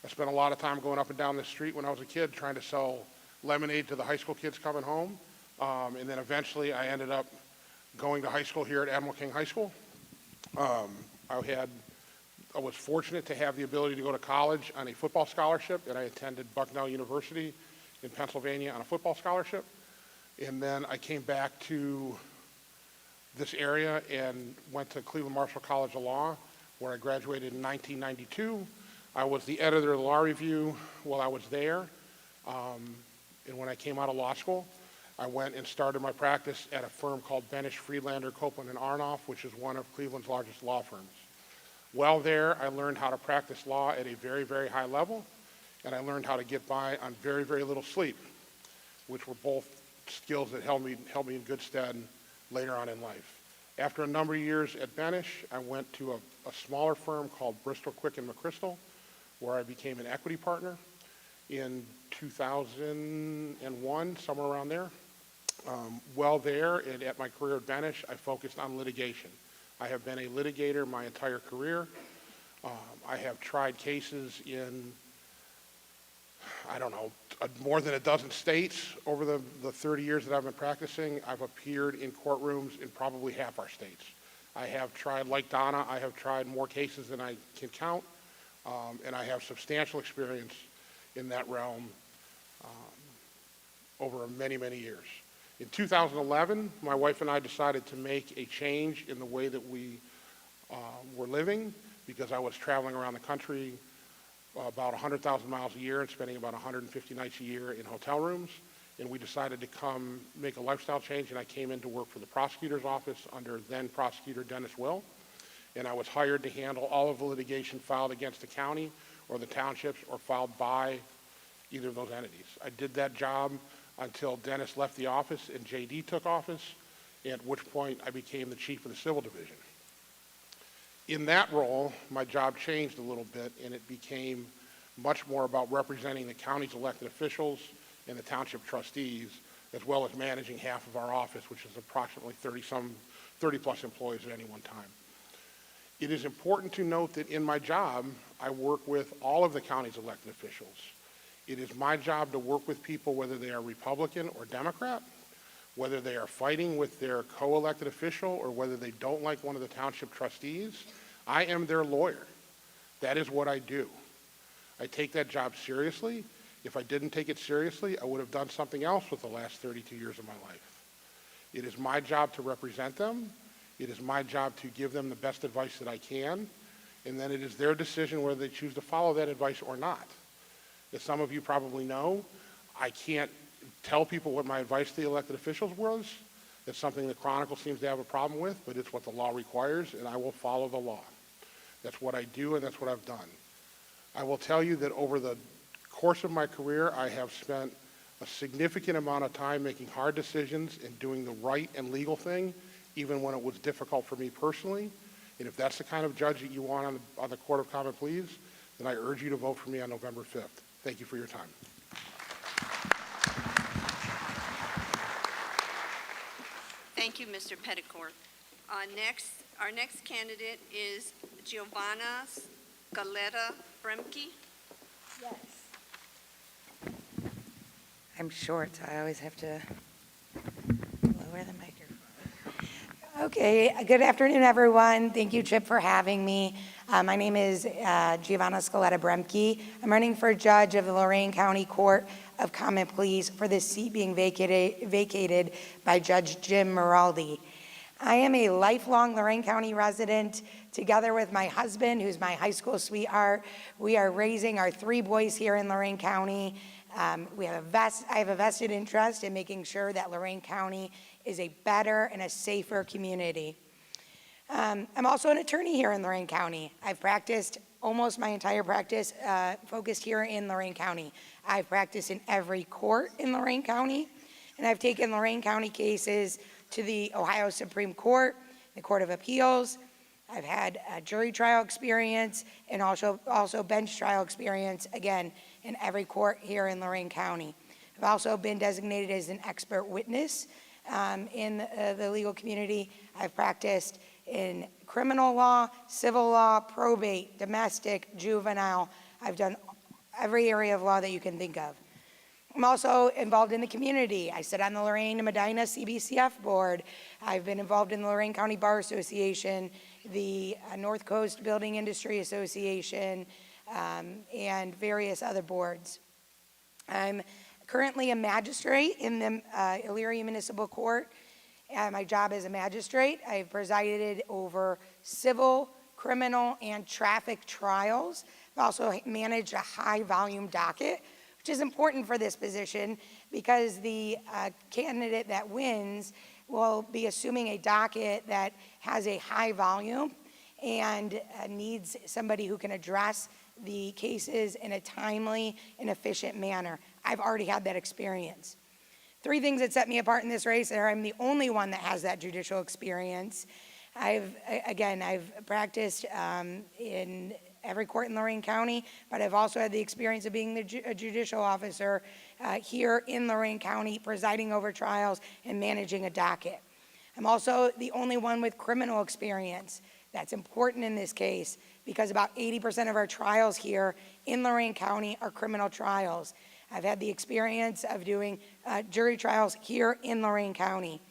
I spent a lot of time going up and down this street when I was a kid trying to sell lemonade to the high school kids coming home. And then eventually I ended up going to high school here at Admiral King High School. I was fortunate to have the ability to go to college on a football scholarship, and I attended Bucknell University in Pennsylvania on a football scholarship. And then I came back to this area and went to Cleveland Marshall College of Law, where I graduated in 1992. I was the editor of the Law Review while I was there. And when I came out of law school, I went and started my practice at a firm called Benish, Friedlander, Copeland & Arnoff, which is one of Cleveland's largest law firms. While there, I learned how to practice law at a very, very high level, and I learned how to get by on very, very little sleep. which were both skills that held me in good stead later on in life. After a number of years at Benish, I went to a smaller firm called Bristol Quick and McChrystal, where I became an equity partner in 2001, somewhere around there. While there and at my career at Benish, I focused on litigation. I have been a litigator my entire career. I have tried cases in, I don't know, more than a dozen states over the 30 years that I've been practicing. I've appeared in courtrooms in probably half our states. I have tried, like Donna, I have tried more cases than I can count, and I have substantial experience in that realm over many, many years. In 2011, my wife and I decided to make a change in the way that we were living, because I was traveling around the country about 100,000 miles a year and spending about 150 nights a year in hotel rooms. And we decided to come make a lifestyle change, and I came in to work for the prosecutor's office under then prosecutor Dennis Will. And I was hired to handle all of the litigation filed against the county or the townships or filed by either of those entities. I did that job until Dennis left the office and JD took office, at which point I became the chief of the civil division. In that role, my job changed a little bit, and it became much more about representing the county's elected officials and the township trustees, as well as managing half of our office, which is approximately 30 plus employees at any one time. It is important to note that in my job, I work with all of the county's elected officials. It is my job to work with people, whether they are Republican or Democrat, whether they are fighting with their co-elected official or whether they don't like one of the township trustees. I am their lawyer. That is what I do. I take that job seriously. If I didn't take it seriously, I would have done something else with the last 32 years of my life. It is my job to represent them. It is my job to give them the best advice that I can, and then it is their decision whether they choose to follow that advice or not. As some of you probably know, I can't tell people what my advice to the elected officials was. It's something the Chronicle seems to have a problem with, but it's what the law requires, and I will follow the law. That's what I do, and that's what I've done. I will tell you that over the course of my career, I have spent a significant amount of time making hard decisions and doing the right and legal thing, even when it was difficult for me personally. And if that's the kind of judge that you want on the Court of Common Pleas, then I urge you to vote for me on November 5th. Thank you for your time. Thank you, Mr. Petticourt. Our next candidate is Giovanna Scaletta Bremke. Yes. I'm short, so I always have to lower the microphone. Okay, good afternoon, everyone. Thank you, Chip, for having me. My name is Giovanna Scaletta Bremke. I'm running for judge of the Lorain County Court of Common Pleas for this seat being vacated by Judge Jim Maraldi. I am a lifelong Lorain County resident. Together with my husband, who's my high school sweetheart, we are raising our 3 boys here in Lorain County. I have a vested interest in making sure that Lorain County is a better and a safer community. I'm also an attorney here in Lorain County. I've practiced almost my entire practice focused here in Lorain County. I've practiced in every court in Lorain County, and I've taken Lorain County cases to the Ohio Supreme Court, the Court of Appeals. I've had a jury trial experience and also bench trial experience, again, in every court here in Lorain County. I've also been designated as an expert witness in the legal community. I've practiced in criminal law, civil law, probate, domestic, juvenile. I've done every area of law that you can think of. I'm also involved in the community. I sit on the Lorain and Medina CBCF board. I've been involved in the Lorain County Bar Association, the North Coast Building Industry Association, and various other boards. I'm currently a magistrate in the Elyria Municipal Court. My job as a magistrate, I've presided over civil, criminal, and traffic trials. I've also managed a high-volume docket, which is important for this position because the candidate that wins will be assuming a docket that has a high volume and needs somebody who can address the cases in a timely and efficient manner. I've already had that experience. Three things that set me apart in this race are I'm the only one that has that judicial experience. I've practiced in every court in Lorain County, but I've also had the experience of being a judicial officer here in Lorain County, presiding over trials and managing a docket. I'm also the only one with criminal experience. That's important in this case because about 80% of our trials here in Lorain County are criminal trials. I've had the experience of doing jury trials here in Lorain County.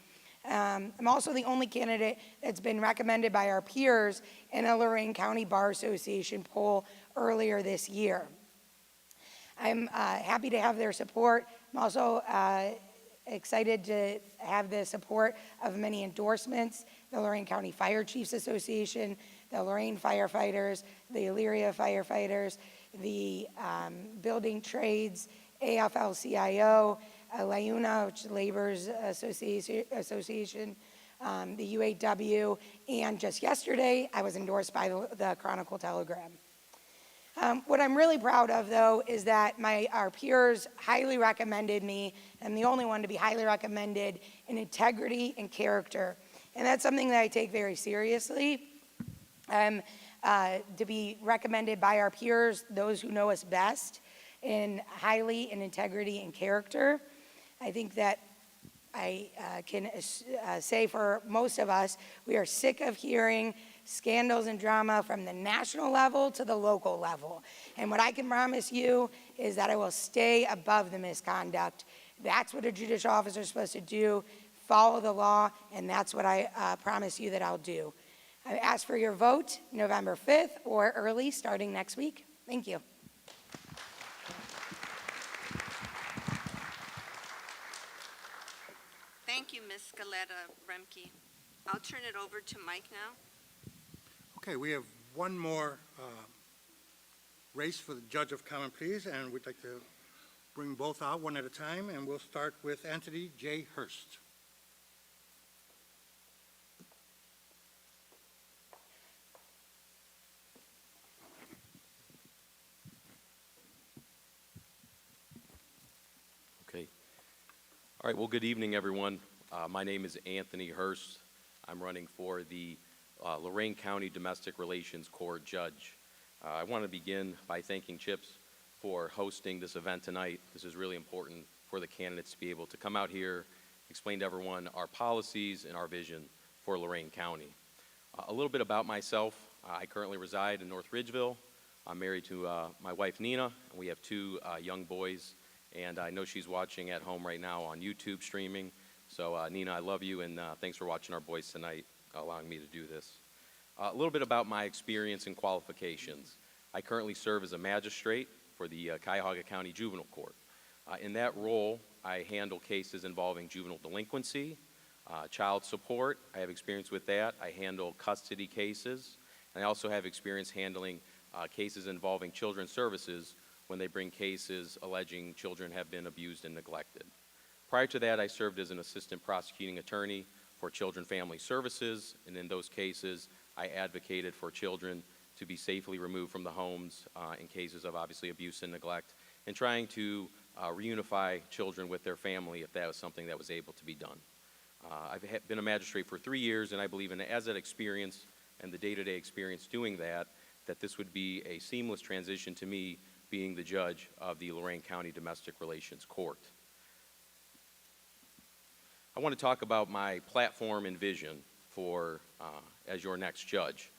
I'm also the only candidate that's been recommended by our peers in a Lorain County Bar Association poll earlier this year. I'm happy to have their support. I'm also excited to have the support of many endorsements, the Lorain County Fire Chiefs Association, the Lorain firefighters, the Elyria firefighters, the building trades, AFL-CIO, LAUNA, which is Labor's Association, the UAW, and just yesterday, I was endorsed by the Chronicle Telegram. What I'm really proud of, though, is that our peers highly recommended me. I'm the only one to be highly recommended in integrity and character, and that's something that I take very seriously. To be recommended by our peers, those who know us best, highly in integrity and character. I think that I can say for most of us, we are sick of hearing scandals and drama from the national level to the local level. And what I can promise you is that I will stay above the misconduct. That's what a judicial officer is supposed to do, follow the law, and that's what I promise you that I'll do. I ask for your vote November 5th or early, starting next week. Thank you. Thank you, Ms. Scaletta-Remke. I'll turn it over to Mike now. Okay, we have one more race for the Judge of Common Pleas, and we'd like to bring both out one at a time, and we'll start with Anthony J. Hurst. Okay. All right, well, good evening, everyone. My name is Anthony Hurst. I'm running for the Lorain County Domestic Relations Court Judge. I want to begin by thanking CHIPS for hosting this event tonight. This is really important for the candidates to be able to come out here, explain to everyone our policies and our vision for Lorain County. A little bit about myself. I currently reside in North Ridgeville. I'm married to my wife, Nina, and we have two young boys. And I know she's watching at home right now on YouTube streaming. So Nina, I love you, and thanks for watching our boys tonight, allowing me to do this. A little bit about my experience and qualifications. I currently serve as a magistrate for the Cuyahoga County Juvenile Court. In that role, I handle cases involving juvenile delinquency, child support. I have experience with that. I handle custody cases. And I also have experience handling cases involving children's services when they bring cases alleging children have been abused and neglected. Prior to that, I served as an assistant prosecuting attorney for Children Family Services, and in those cases, I advocated for children to be safely removed from the homes in cases of obviously abuse and neglect, and trying to reunify children with their family if that was something that was able to be done. I've been a magistrate for 3 years, and I believe as that experience and the day-to-day experience doing that this would be a seamless transition to me being the judge of the Lorain County Domestic Relations Court. I want to talk about my platform and vision for as your next judge.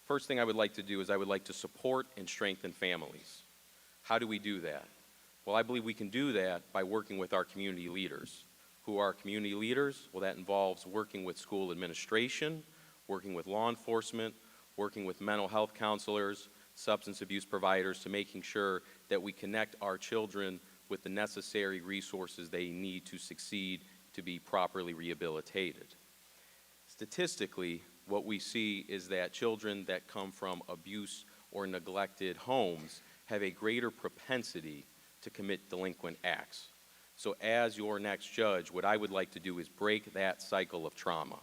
First thing I would like to do is I would like to support and strengthen families. How do we do that? Well, I believe we can do that by working with our community leaders. Who are community leaders? Well, that involves working with school administration, working with law enforcement, working with mental health counselors, substance abuse providers, to making sure that we connect our children with the necessary resources they need to succeed to be properly rehabilitated. Statistically, what we see is that children that come from abuse or neglected homes have a greater propensity to commit delinquent acts. So as your next judge, what I would like to do is break that cycle of trauma.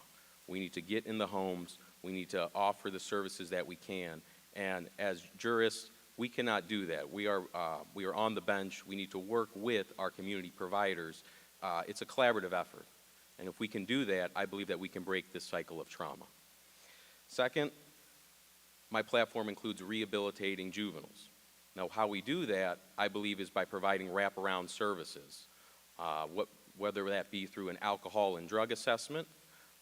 We need to get in the homes, we need to offer the services that we can, and as jurists, we cannot do that. We are on the bench. We need to work with our community providers it's a collaborative effort. And if we can do that, I believe that we can break this cycle of trauma. Second, my platform includes rehabilitating juveniles. Now, how we do that, I believe, is by providing wraparound services, whether that be through an alcohol and drug assessment,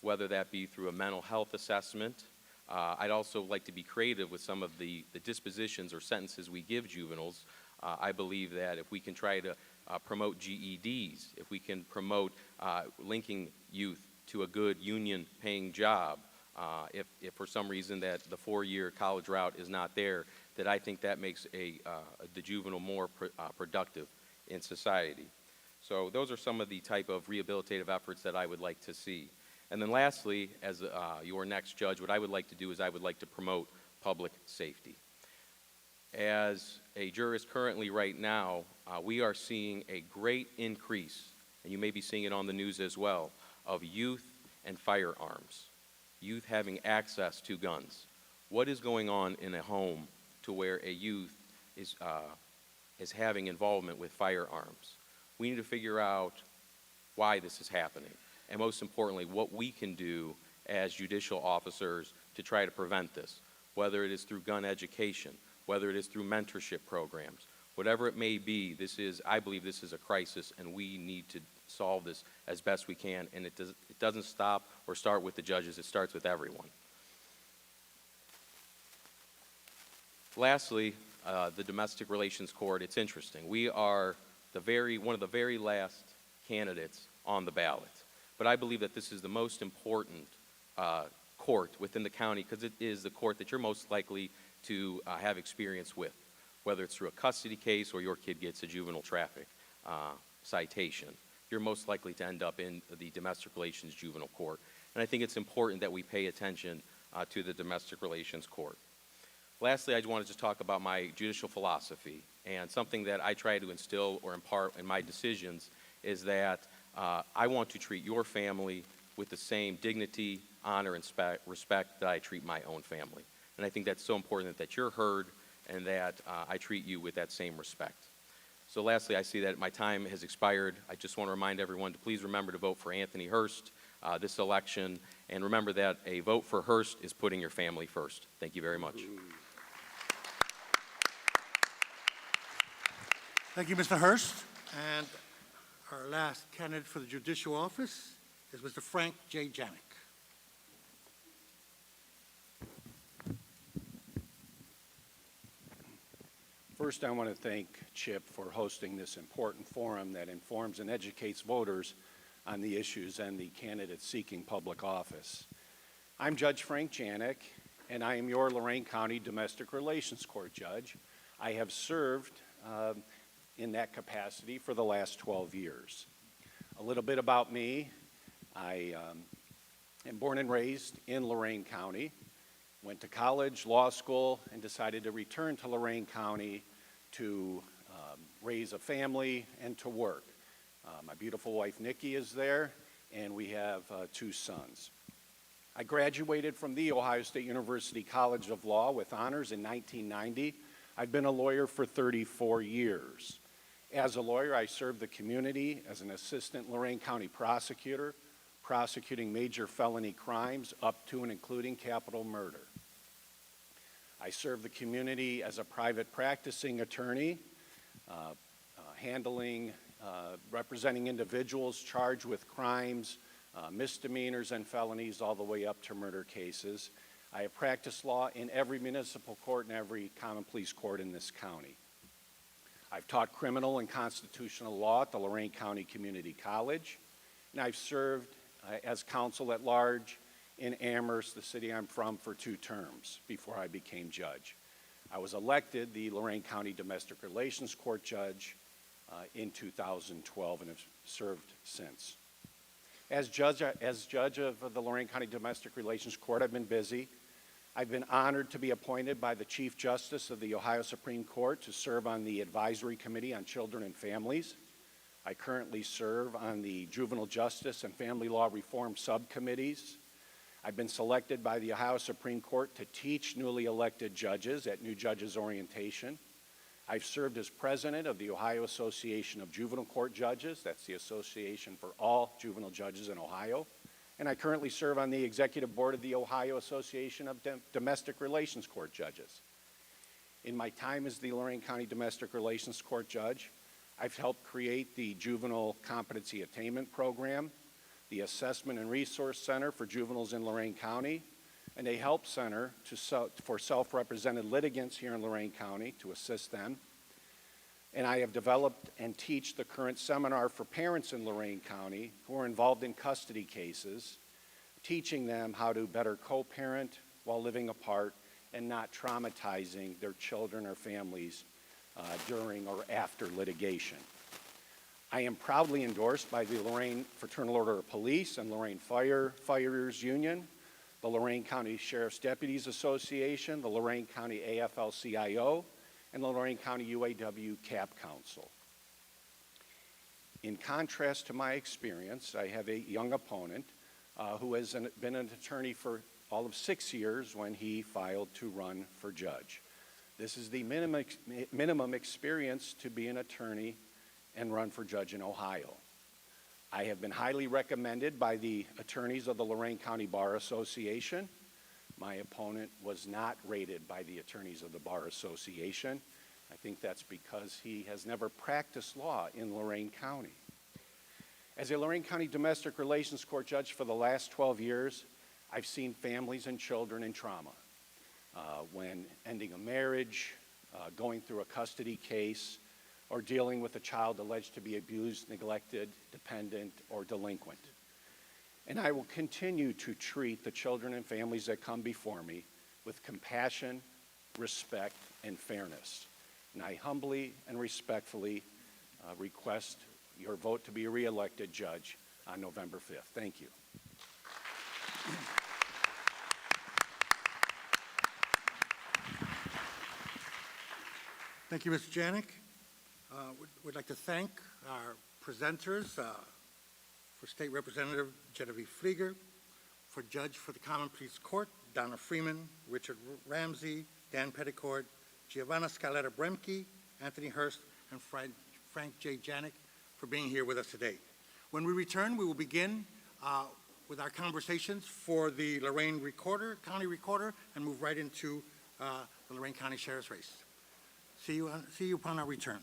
whether that be through a mental health assessment. I'd also like to be creative with some of the dispositions or sentences we give juveniles. I believe that if we can try to promote GEDs, if we can promote linking youth to a good union-paying job, if for some reason that the four-year college route is not there, that I think that makes the juvenile more productive in society. So those are some of the type of rehabilitative efforts that I would like to see. And then lastly, as your next judge, what I would like to do is I would like to promote public safety. As a jurist currently right now, we are seeing a great increase, and you may be seeing it on the news as well, of youth and firearms, youth having access to guns. What is going on in a home to where a youth is having involvement with firearms? We need to figure out why this is happening, and most importantly, what we can do as judicial officers to try to prevent this, whether it is through gun education, whether it is through mentorship programs, whatever it may be. I believe this is a crisis, and we need to solve this as best we can, and it doesn't stop or start with the judges, it starts with everyone. Lastly, the Domestic Relations Court, it's interesting. We are one of the very last candidates on the ballot, but I believe that this is the most important court within the county because it is the court that you're most likely to have experience with, whether it's through a custody case or your kid gets a juvenile traffic citation. You're most likely to end up in the Domestic Relations Juvenile Court. And I think it's important that we pay attention to the Domestic Relations Court. Lastly, I just wanted to talk about my judicial philosophy, and something that I try to instill or impart in my decisions is that I want to treat your family with the same dignity, honor, and respect that I treat my own family. And I think that's so important that you're heard and that I treat you with that same respect. So lastly, I see that my time has expired. I just want to remind everyone to please remember to vote for Anthony Hurst this election, and remember that a vote for Hurst is putting your family first. Thank you very much. Thank you, Mr. Hurst. And our last candidate for the judicial office is Mr. Frank J. Janik. First, I want to thank Chip for hosting this important forum that informs and educates voters on the issues and the candidates seeking public office. I'm Judge Frank Janik, and I am your Lorain County Domestic Relations Court judge. I have served in that capacity for the last 12 years. A little bit about me. I am born and raised in Lorain County, went to college, law school, and decided to return to Lorain County to raise a family and to work. My beautiful wife, Nikki, is there, and we have 2 sons. I graduated from the Ohio State University College of Law with honors in 1990. I've been a lawyer for 34 years. As a lawyer, I served the community as an assistant Lorain County prosecutor, prosecuting major felony crimes up to and including capital murder. I serve the community as a private practicing attorney, representing individuals charged with crimes, misdemeanors and felonies, all the way up to murder cases. I have practiced law in every municipal court and every common pleas court in this county. I've taught criminal and constitutional law at the Lorain County Community College, and I've served as counsel at large in Amherst, the city I'm from, for 2 terms before I became judge. I was elected the Lorain County Domestic Relations Court judge in 2012 and have served since. As judge of the Lorain County Domestic Relations Court, I've been busy. I've been honored to be appointed by the Chief Justice of the Ohio Supreme Court to serve on the Advisory Committee on Children and Families. I currently serve on the Juvenile Justice and Family Law Reform subcommittees. I've been selected by the Ohio Supreme Court to teach newly elected judges at New Judges Orientation. I've served as president of the Ohio Association of Juvenile Court Judges. That's the association for all juvenile judges in Ohio. And I currently serve on the executive board of the Ohio Association of Domestic Relations Court Judges. In my time as the Lorain County Domestic Relations Court Judge, I've helped create the Juvenile Competency Attainment Program, the Assessment and Resource Center for Juveniles in Lorain County, and a help center for self-represented litigants here in Lorain County to assist them. And I have developed and teach the current seminar for parents in Lorain County who are involved in custody cases, teaching them how to better co-parent while living apart and not traumatizing their children or families during or after litigation. I am proudly endorsed by the Lorain Fraternal Order of Police and Lorain Firefighters Union, the Lorain County Sheriff's Deputies Association, the Lorain County AFL-CIO, and the Lorain County UAW CAP Council. In contrast to my experience, I have a young opponent who has been an attorney for all of 6 years when he filed to run for judge. This is the minimum experience to be an attorney and run for judge in Ohio. I have been highly recommended by the attorneys of the Lorain County Bar Association. My opponent was not rated by the attorneys of the Bar Association. I think that's because he has never practiced law in Lorain County. As a Lorain County Domestic Relations Court Judge for the last 12 years, I've seen families and children in trauma. When ending a marriage, going through a custody case, or dealing with a child alleged to be abused, neglected, dependent, or delinquent. And I will continue to treat the children and families that come before me with compassion, respect, and fairness. And I humbly and respectfully request your vote to be a re-elected judge on November 5th. Thank you. Thank you, Mr. Janik. We'd like to thank our presenters, for State Representative Genevieve Flieger, for Judge for the Common Pleas Court, Donna Freeman, Richard Ramsey, Dan Petticord, Giovanna Scaletta Bremke, Anthony Hurst, and Frank J. Janik for being here with us today. When we return, we will begin with our conversations for the Lorain County Recorder, and move right into the Lorain County Sheriff's race. See you upon our return.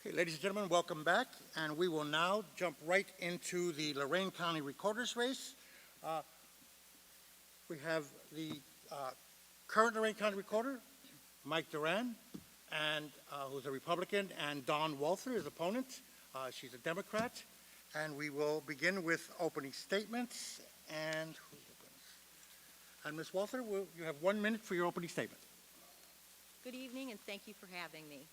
Okay, ladies and gentlemen, welcome back, and we will now jump right into the Lorain County Recorder's race. We have the current Lorain County Recorder, Mike Duran, and who's a Republican, and Dawn Walther, his opponent. She's a Democrat, and we will begin with opening statements. And Ms. Walther, you have 1 minute for your opening statement. Good evening, and thank you for having me.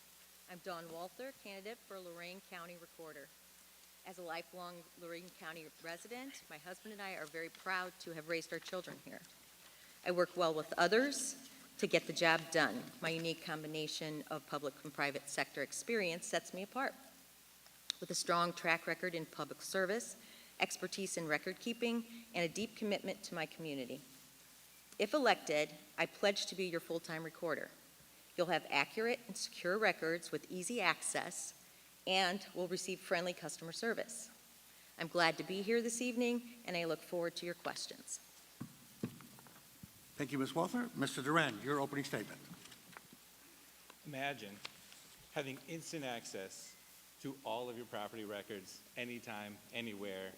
I'm Dawn Walther, candidate for Lorain County Recorder. As a lifelong Lorain County resident, my husband and I are very proud to have raised our children here. I work well with others to get the job done. My unique combination of public and private sector experience sets me apart. With a strong track record in public service, expertise in record keeping, and a deep commitment to my community. If elected, I pledge to be your full-time recorder. You'll have accurate and secure records with easy access and will receive friendly customer service. I'm glad to be here this evening, and I look forward to your questions. Thank you, Ms. Walther. Mr. Duran, your opening statement. Imagine having instant access to all of your property records anytime, anywhere,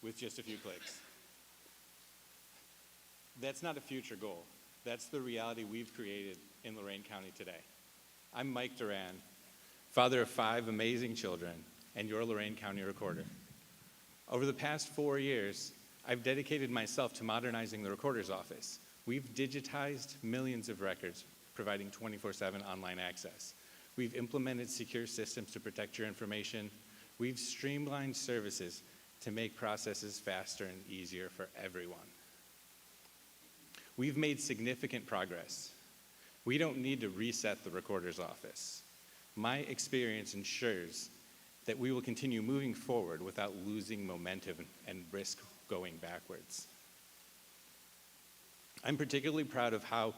with just a few clicks. That's not a future goal. That's the reality we've created in Lorain County today. I'm Mike Duran, father of 5 amazing children, and your Lorain County recorder. Over the past 4 years, I've dedicated myself to modernizing the recorder's office. We've digitized millions of records, providing 24/7 online access. We've implemented secure systems to protect your information. We've streamlined services to make processes faster and easier for everyone. We've made significant progress. We don't need to reset the recorder's office. My experience ensures that we will continue moving forward without losing momentum and risk going backwards. I'm particularly proud of how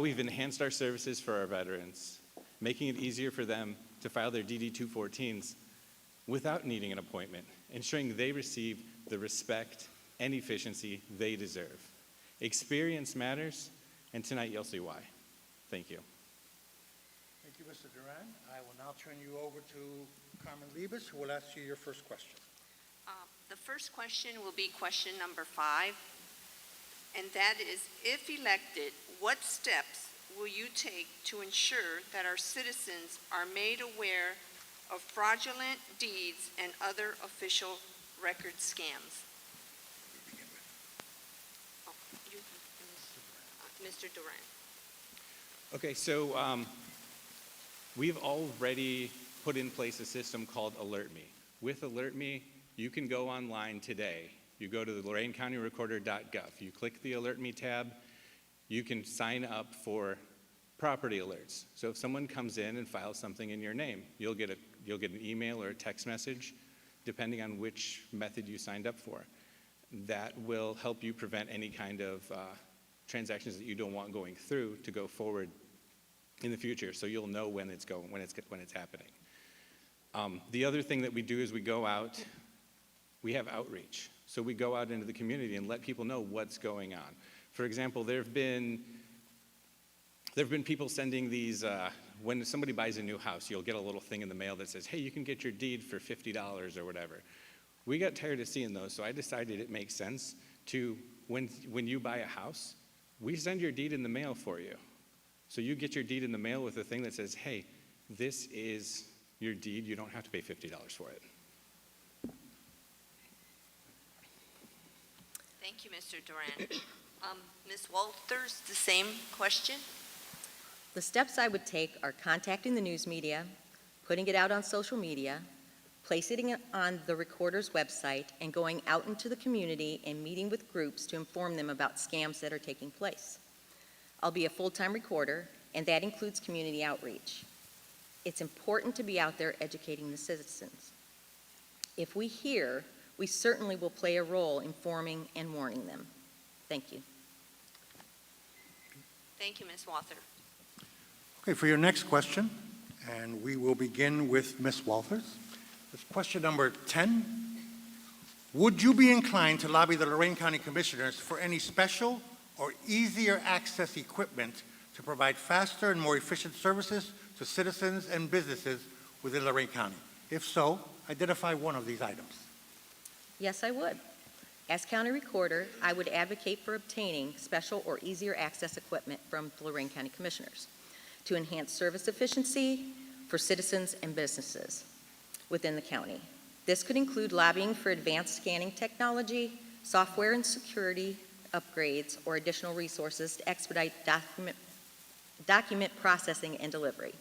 we've enhanced our services for our veterans, making it easier for them to file their DD-214s without needing an appointment, ensuring they receive the respect and efficiency they deserve. Experience matters, and tonight you'll see why. Thank you. Thank you, Mr. Duran. I will now turn you over to Carmen Libas, who will ask you your first question. The first question will be question number 5, and that is, if elected, what steps will you take to ensure that our citizens are made aware of fraudulent deeds and other official record scams? Mr. Duran. Okay, so we've already put in place a system called Alert Me. With Alert Me, you can go online today. You go to the LorainCountyRecorder.gov. You click the Alert Me tab. You can sign up for property alerts. So if someone comes in and files something in your name, you'll get an email or a text message, depending on which method you signed up for. That will help you prevent any kind of transactions that you don't want going through to go forward in the future, so you'll know when it's happening. The other thing that we do is we go out, we have outreach. So we go out into the community and let people know what's going on. For example, there have been people sending these, when somebody buys a new house, you'll get a little thing in the mail that says, hey, you can get your deed for $50 or whatever. We got tired of seeing those, so I decided it makes sense to, when you buy a house, we send your deed in the mail for you. So you get your deed in the mail with a thing that says, hey, this is your deed, you don't have to pay $50 for it. Thank you, Mr. Duran. Ms. Walters, the same question? The steps I would take are contacting the news media, putting it out on social media, placing it on the recorder's website, and going out into the community and meeting with groups to inform them about scams that are taking place. I'll be a full-time recorder, and that includes community outreach. It's important to be out there educating the citizens. If we hear, we certainly will play a role informing and warning them. Thank you. Thank you, Ms. Walther. Okay, for your next question, and we will begin with Ms. Walters. It's question number 10. Would you be inclined to lobby the Lorain County Commissioners for any special or easier access equipment to provide faster and more efficient services to citizens and businesses within Lorain County? If so, identify one of these items. Yes, I would. As county recorder, I would advocate for obtaining special or easier access equipment from the Lorain County Commissioners to enhance service efficiency for citizens and businesses within the county. This could include lobbying for advanced scanning technology, software and security upgrades, or additional resources to expedite document processing and delivery.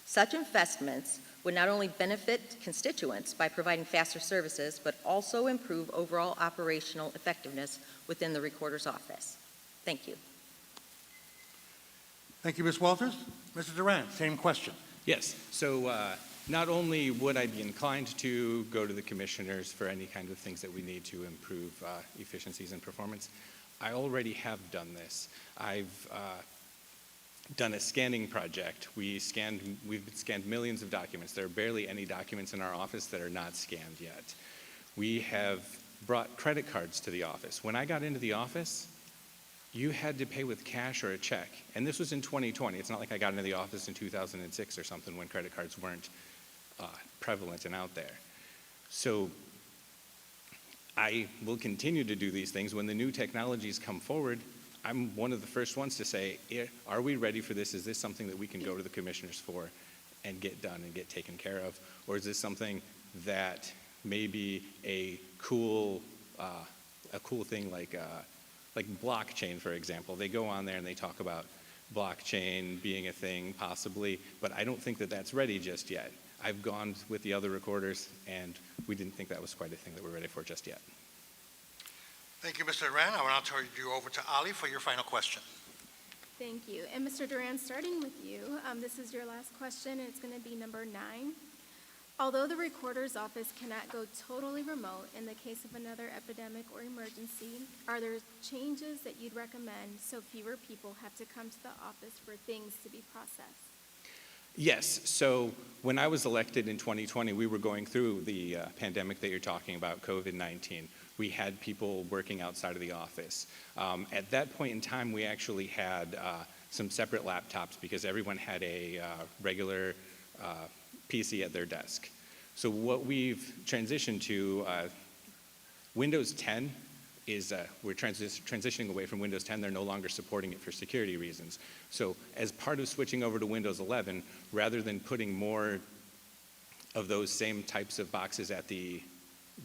Such investments would not only benefit constituents by providing faster services, but also improve overall operational effectiveness within the Recorder's Office. Thank you. Thank you, Ms. Walters. Mr. Duran, same question. Yes, so not only would I be inclined to go to the commissioners for any kind of things that we need to improve efficiencies and performance, I already have done this. I've done a scanning project. We've scanned millions of documents. There are barely any documents in our office that are not scanned yet. We have brought credit cards to the office. When I got into the office, you had to pay with cash or a check. And this was in 2020. It's not like I got into the office in 2006 or something when credit cards weren't prevalent and out there. So I will continue to do these things. When the new technologies come forward, I'm one of the first ones to say, are we ready for this? Is this something that we can go to the commissioners for and get done and get taken care of? Or is this something that may be a cool thing like blockchain, for example? They go on there and they talk about blockchain being a thing possibly, but I don't think that that's ready just yet. I've gone with the other recorders and we didn't think that was quite a thing that we're ready for just yet. Thank you, Mr. Duran. I will now turn you over to Ali for your final question. Thank you. And Mr. Duran, starting with you, this is your last question, and it's going to be number 9. Although the Recorder's Office cannot go totally remote in the case of another epidemic or emergency, are there changes that you'd recommend so fewer people have to come to the office for things to be processed? Yes, so when I was elected in 2020, we were going through the pandemic that you're talking about, COVID-19. We had people working outside of the office. At that point in time, we actually had some separate laptops because everyone had a regular PC at their desk. So what we've transitioned to, Windows 10 is, we're transitioning away from Windows 10. They're no longer supporting it for security reasons. So as part of switching over to Windows 11, rather than putting more of those same types of boxes at the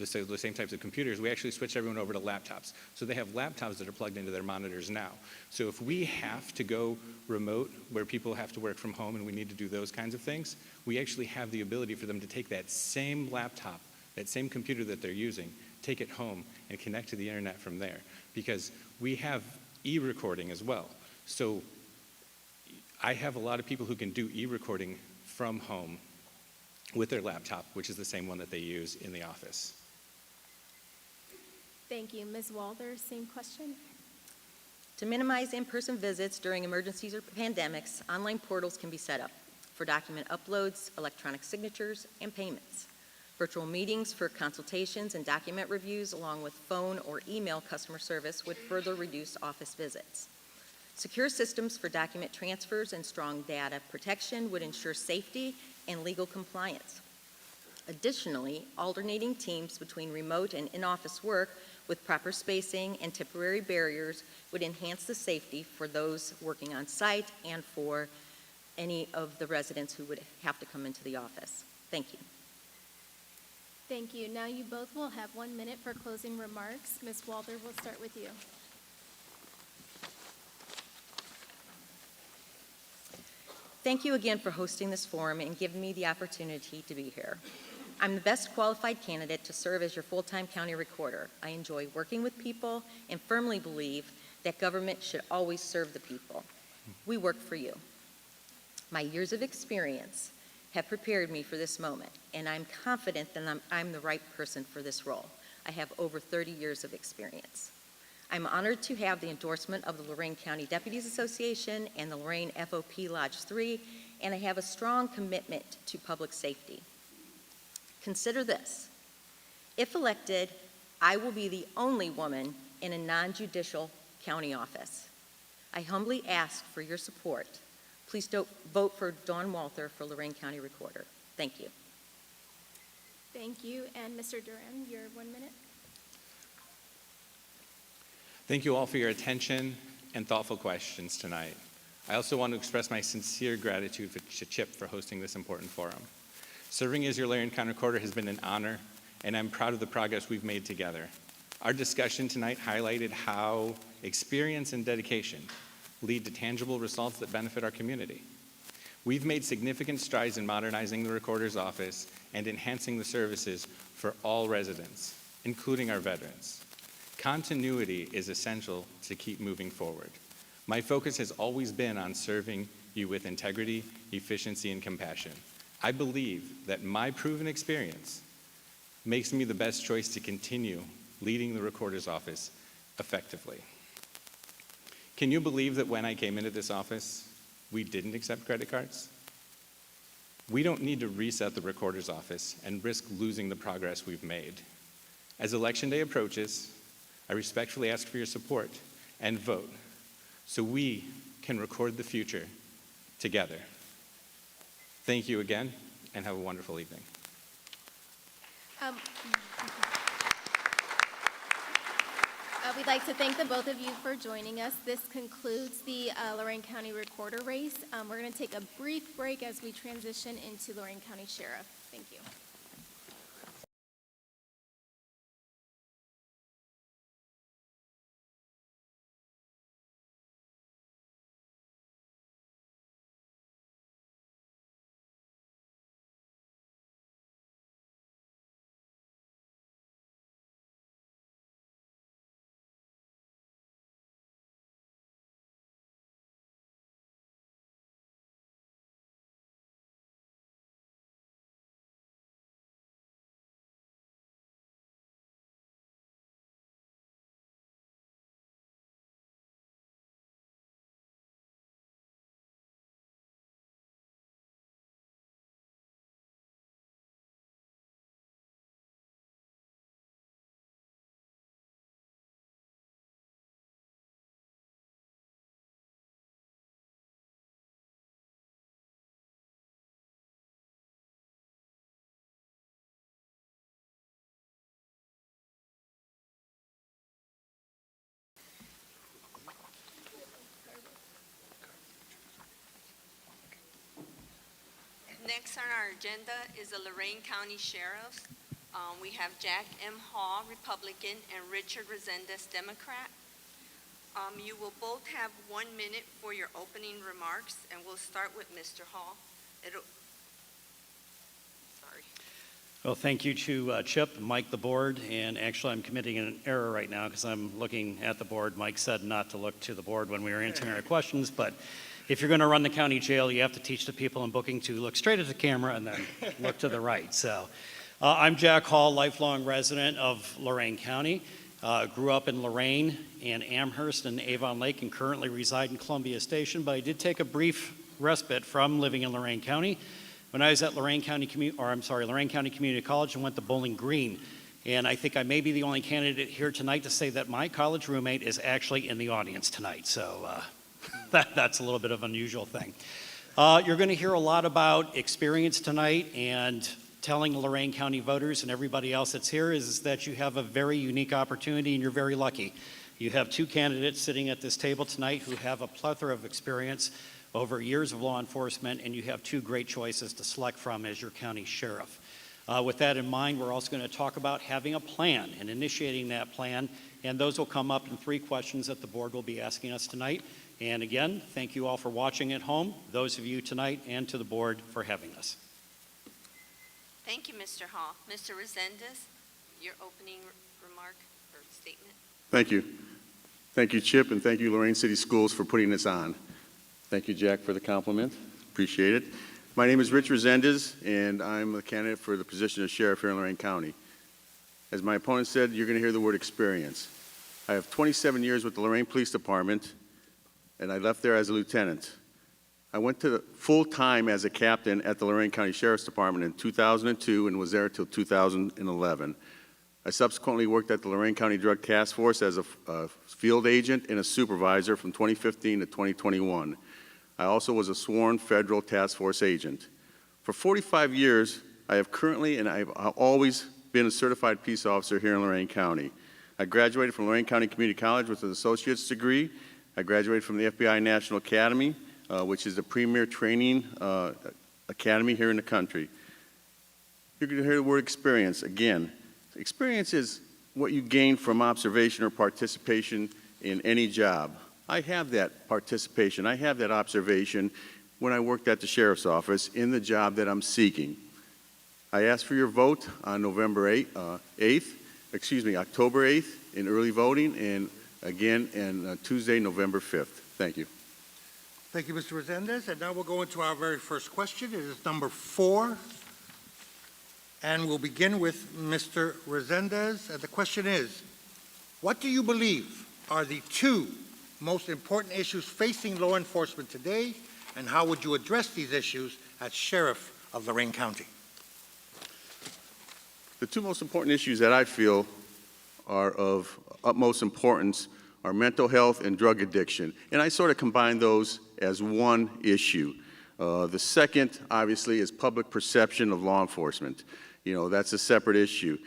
same types of computers, we actually switched everyone over to laptops. So they have laptops that are plugged into their monitors now. So if we have to go remote, where people have to work from home and we need to do those kinds of things, we actually have the ability for them to take that same laptop, that same computer that they're using, take it home and connect to the internet from there. Because we have e-recording as well. So I have a lot of people who can do e-recording from home with their laptop, which is the same one that they use in the office. Thank you. Ms. Walters, same question. To minimize in-person visits during emergencies or pandemics, online portals can be set up for document uploads, electronic signatures, and payments. Virtual meetings for consultations and document reviews, along with phone or email customer service, would further reduce office visits. Secure systems for document transfers and strong data protection would ensure safety and legal compliance. Additionally, alternating teams between remote and in-office work with proper spacing and temporary barriers would enhance the safety for those working on site and for any of the residents who would have to come into the office. Thank you. Thank you. Now you both will have 1 minute for closing remarks. Ms. Walter, we'll start with you. Thank you again for hosting this forum and giving me the opportunity to be here. I'm the best qualified candidate to serve as your full-time county recorder. I enjoy working with people and firmly believe that government should always serve the people. We work for you. My years of experience have prepared me for this moment, and I'm confident that I'm the right person for this role. I have over 30 years of experience. I'm honored to have the endorsement of the Lorain County Deputies Association and the Lorain FOP Lodge 3, and I have a strong commitment to public safety. Consider this. If elected, I will be the only woman in a non-judicial county office. I humbly ask for your support. Please don't vote for Dawn Walther for Lorain County Recorder. Thank you. Thank you. And Mr. Duran, your 1 minute. Thank you all for your attention and thoughtful questions tonight. I also want to express my sincere gratitude to Chip for hosting this important forum. Serving as your Lorain County Recorder has been an honor, and I'm proud of the progress we've made together. Our discussion tonight highlighted how experience and dedication lead to tangible results that benefit our community. We've made significant strides in modernizing the Recorder's Office and enhancing the services for all residents, including our veterans. Continuity is essential to keep moving forward. My focus has always been on serving you with integrity, efficiency, and compassion. I believe that my proven experience makes me the best choice to continue leading the Recorder's Office effectively. Can you believe that when I came into this office, we didn't accept credit cards? We don't need to reset the Recorder's Office and risk losing the progress we've made. As Election Day approaches, I respectfully ask for your support and vote so we can record the future together. Thank you again, and have a wonderful evening. We'd like to thank the both of you for joining us. This concludes the Lorain County Recorder race. We're going to take a brief break as we transition into Lorain County Sheriff. Thank you. Next on our agenda is the Lorain County Sheriff. We have Jack M. Hall, Republican, and Richard Resendez, Democrat. You will both have 1 minute for your opening remarks, and we'll start with Mr. Hall. Sorry. Well, thank you to Chip and Mike, the board, and actually I'm committing an error right now because I'm looking at the board. Mike said not to look to the board when we were answering our questions, but if you're going to run the county jail, you have to teach the people in booking to look straight at the camera and then look to the right. So I'm Jack Hall, lifelong resident of Lorain County. Grew up in Lorain and Amherst and Avon Lake and currently reside in Columbia Station, but I did take a brief respite from living in Lorain County when I was at Lorain County Community College and went to Bowling Green. And I think I may be the only candidate here tonight to say that my college roommate is actually in the audience tonight. So that's a little bit of an unusual thing. You're going to hear a lot about experience tonight, and telling Lorain County voters and everybody else that's here is that you have a very unique opportunity and you're very lucky. You have two candidates sitting at this table tonight who have a plethora of experience over years of law enforcement, and you have two great choices to select from as your county sheriff. With that in mind, we're also going to talk about having a plan and initiating that plan, and those will come up in 3 questions that the board will be asking us tonight. And again, thank you all for watching at home, those of you tonight, and to the board for having us. Thank you, Mr. Hall. Mr. Resendez, your opening remark or statement. Thank you. Thank you, Chip, and thank you, Lorain City Schools, for putting this on. Thank you, Jack, for the compliment. Appreciate it. My name is Rich Resendez, and I'm a candidate for the position of sheriff here in Lorain County. As my opponent said, you're going to hear the word experience. I have 27 years with the Lorain Police Department, and I left there as a lieutenant. I went to full-time as a captain at the Lorain County Sheriff's Department in 2002 and was there until 2011. I subsequently worked at the Lorain County Drug Task Force as a field agent and a supervisor from 2015 to 2021. I also was a sworn federal task force agent. For 45 years, I have currently and I've always been a certified peace officer here in Lorain County. I graduated from Lorain County Community College with an associate's degree. I graduated from the FBI National Academy, which is the premier training academy here in the country. You're going to hear the word experience again. Experience is what you gain from observation or participation in any job. I have that participation, I have that observation, when I worked at the sheriff's office in the job that I'm seeking. I ask for your vote on October 8th in early voting, and again on Tuesday, November 5th. Thank you. Thank you, Mr. Resendez. And now we'll go into our very first question. It is number 4. And we'll begin with Mr. Resendez. And the question is, what do you believe are the 2 most important issues facing law enforcement today, and how would you address these issues as Sheriff of Lorain County? The 2 most important issues that I feel are of utmost importance are mental health and drug addiction. And I sort of combine those as one issue. The second, obviously, is public perception of law enforcement. That's a separate issue.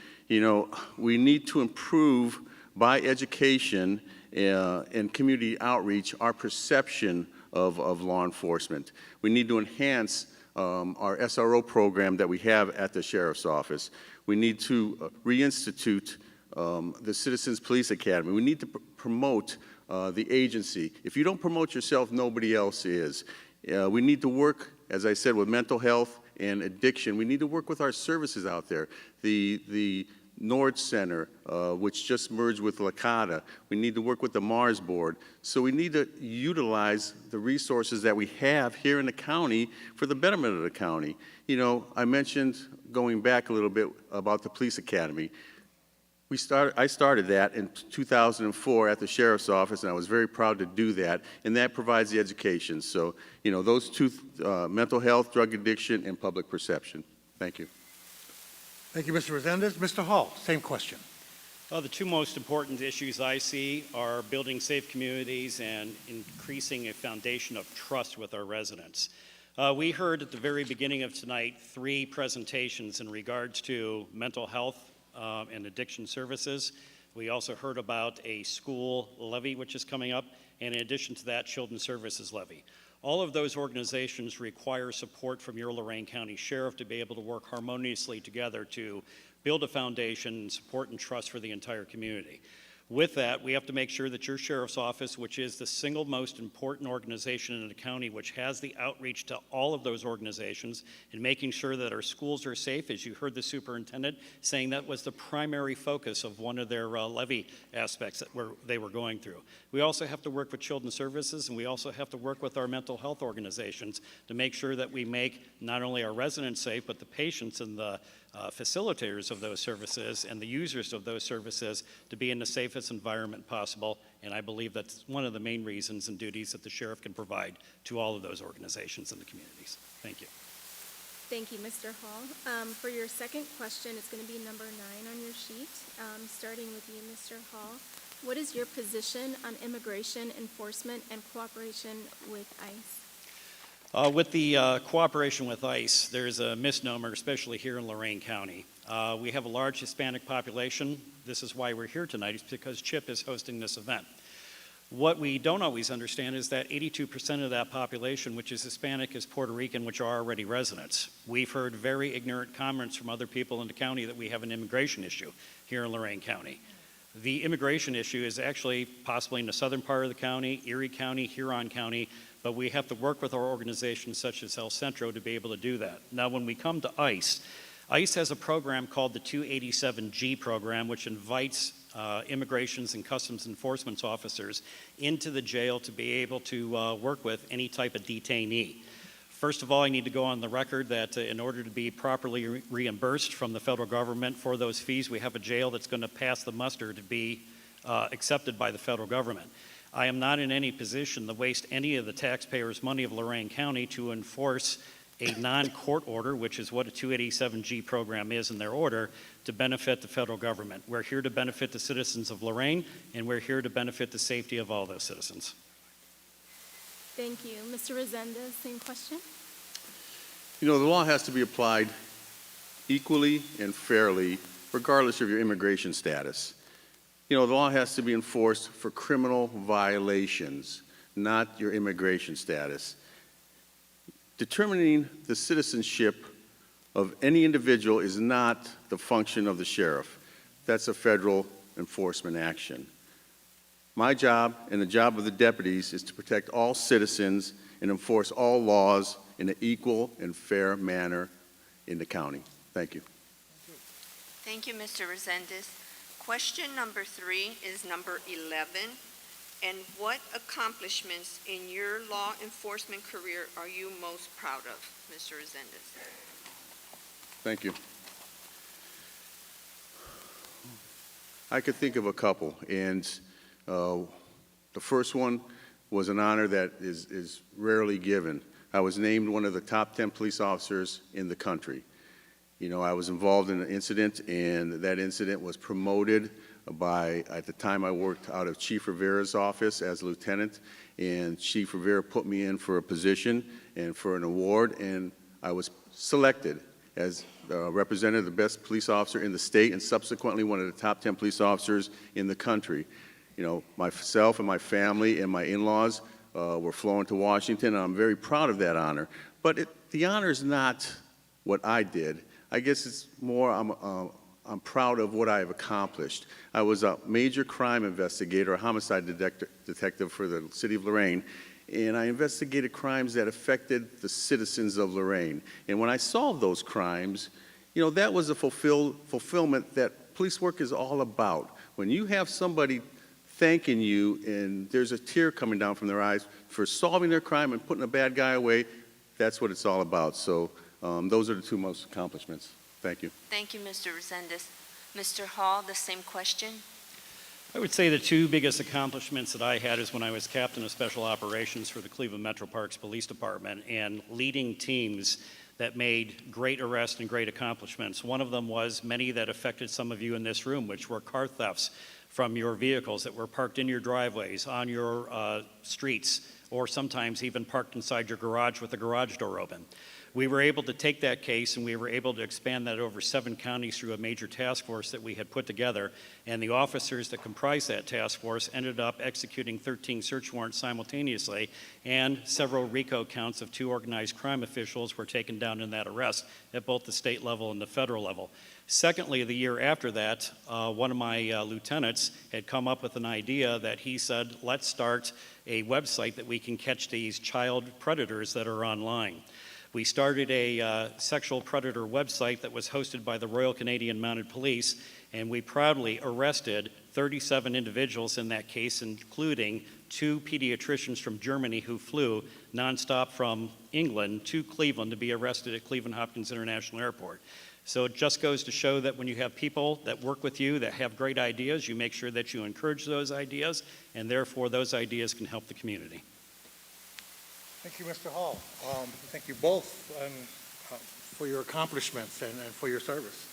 We need to improve by education and community outreach our perception of law enforcement. We need to enhance our SRO program that we have at the Sheriff's Office. We need to reinstitute the Citizens Police Academy. We need to promote the agency. If you don't promote yourself, nobody else is. We need to work, as I said, with mental health and addiction. We need to work with our services out there. The Nord Center, which just merged with Lakata. We need to work with the Mars Board. So we need to utilize the resources that we have here in the county for the betterment of the county. I mentioned, going back a little bit, about the police academy. I started that in 2004 at the Sheriff's Office, and I was very proud to do that, and that provides the education. So, those 2, mental health, drug addiction, and public perception. Thank you. Thank you, Mr. Resendez. Mr. Hall, same question. The 2 most important issues I see are building safe communities and increasing a foundation of trust with our residents. We heard at the very beginning of tonight 3 presentations in regards to mental health and addiction services. We also heard about a school levy which is coming up, and in addition to that, Children's Services levy. All of those organizations require support from your Lorain County Sheriff to be able to work harmoniously together to build a foundation, support, and trust for the entire community. With that, we have to make sure that your Sheriff's Office, which is the single most important organization in the county, which has the outreach to all of those organizations, and making sure that our schools are safe, as you heard the superintendent saying that was the primary focus of one of their levy aspects that they were going through. We also have to work with Children's Services, and we also have to work with our mental health organizations to make sure that we make not only our residents safe, but the patients and the facilitators of those services and the users of those services to be in the safest environment possible, and I believe that's one of the main reasons and duties that the sheriff can provide to all of those organizations and the communities. Thank you. Thank you, Mr. Hall. For your second question, it's going to be number 9 on your sheet. Starting with you, Mr. Hall. What is your position on immigration enforcement and cooperation with ICE? With the cooperation with ICE, there's a misnomer, especially here in Lorain County. We have a large Hispanic population. This is why we're here tonight, is because CHIP is hosting this event. What we don't always understand is that 82% of that population, which is Hispanic, is Puerto Rican, which are already residents. We've heard very ignorant comments from other people in the county that we have an immigration issue here in Lorain County. The immigration issue is actually possibly in the southern part of the county, Erie County, Huron County, but we have to work with our organizations such as El Centro to be able to do that. Now, when we come to ICE, ICE has a program called the 287G program, which invites immigrations and customs enforcement officers into the jail to be able to work with any type of detainee. First of all, I need to go on the record that in order to be properly reimbursed from the federal government for those fees, we have a jail that's going to pass the muster to be accepted by the federal government. I am not in any position to waste any of the taxpayers' money of Lorain County to enforce a non-court order, which is what a 287G program is in their order, to benefit the federal government. We're here to benefit the citizens of Lorain, and we're here to benefit the safety of all those citizens. Thank you. Mr. Resendez, same question. The law has to be applied equally and fairly, regardless of your immigration status. The law has to be enforced for criminal violations, not your immigration status. Determining the citizenship of any individual is not the function of the sheriff. That's a federal enforcement action. My job and the job of the deputies is to protect all citizens and enforce all laws in an equal and fair manner in the county. Thank you. Thank you, Mr. Resendez. Question number 3 is number 11. And what accomplishments in your law enforcement career are you most proud of, Mr. Resendez? Thank you. I could think of a couple, and the first one was an honor that is rarely given. I was named one of the top 10 police officers in the country. You know, I was involved in an incident, and that incident was promoted by, at the time I worked out of Chief Rivera's office as lieutenant, and Chief Rivera put me in for a position and for an award, and I was selected as representative, the best police officer in the state, and subsequently one of the top 10 police officers in the country. You know, myself and my family and my in-laws were flown to Washington, and I'm very proud of that honor. But the honor is not what I did. I guess it's more I'm proud of what I have accomplished. I was a major crime investigator, a homicide detective for the city of Lorain, and I investigated crimes that affected the citizens of Lorain. And when I solved those crimes, you know, that was a fulfillment that police work is all about. When you have somebody thanking you and there's a tear coming down from their eyes for solving their crime and putting a bad guy away, that's what it's all about. So those are the two most accomplishments. Thank you. Thank you, Mr. Resendez. Mr. Hall, the same question. I would say the two biggest accomplishments that I had is when I was captain of special operations for the Cleveland Metro Parks Police Department and leading teams that made great arrests and great accomplishments. One of them was many that affected some of you in this room, which were car thefts from your vehicles that were parked in your driveways, on your streets, or sometimes even parked inside your garage with the garage door open. We were able to take that case and we were able to expand that over 7 counties through a major task force that we had put together, and the officers that comprised that task force ended up executing 13 search warrants simultaneously, and several RICO counts of 2 organized crime officials were taken down in that arrest at both the state level and the federal level. Secondly, the year after that, one of my lieutenants had come up with an idea that he said, let's start a website that we can catch these child predators that are online. We started a sexual predator website that was hosted by the Royal Canadian Mounted Police, and we proudly arrested 37 individuals in that case, including 2 pediatricians from Germany who flew nonstop from England to Cleveland to be arrested at Cleveland Hopkins International Airport. So it just goes to show that when you have people that work with you that have great ideas, you make sure that you encourage those ideas, and therefore those ideas can help the community. Thank you, Mr. Hall. Thank you both for your accomplishments and for your service.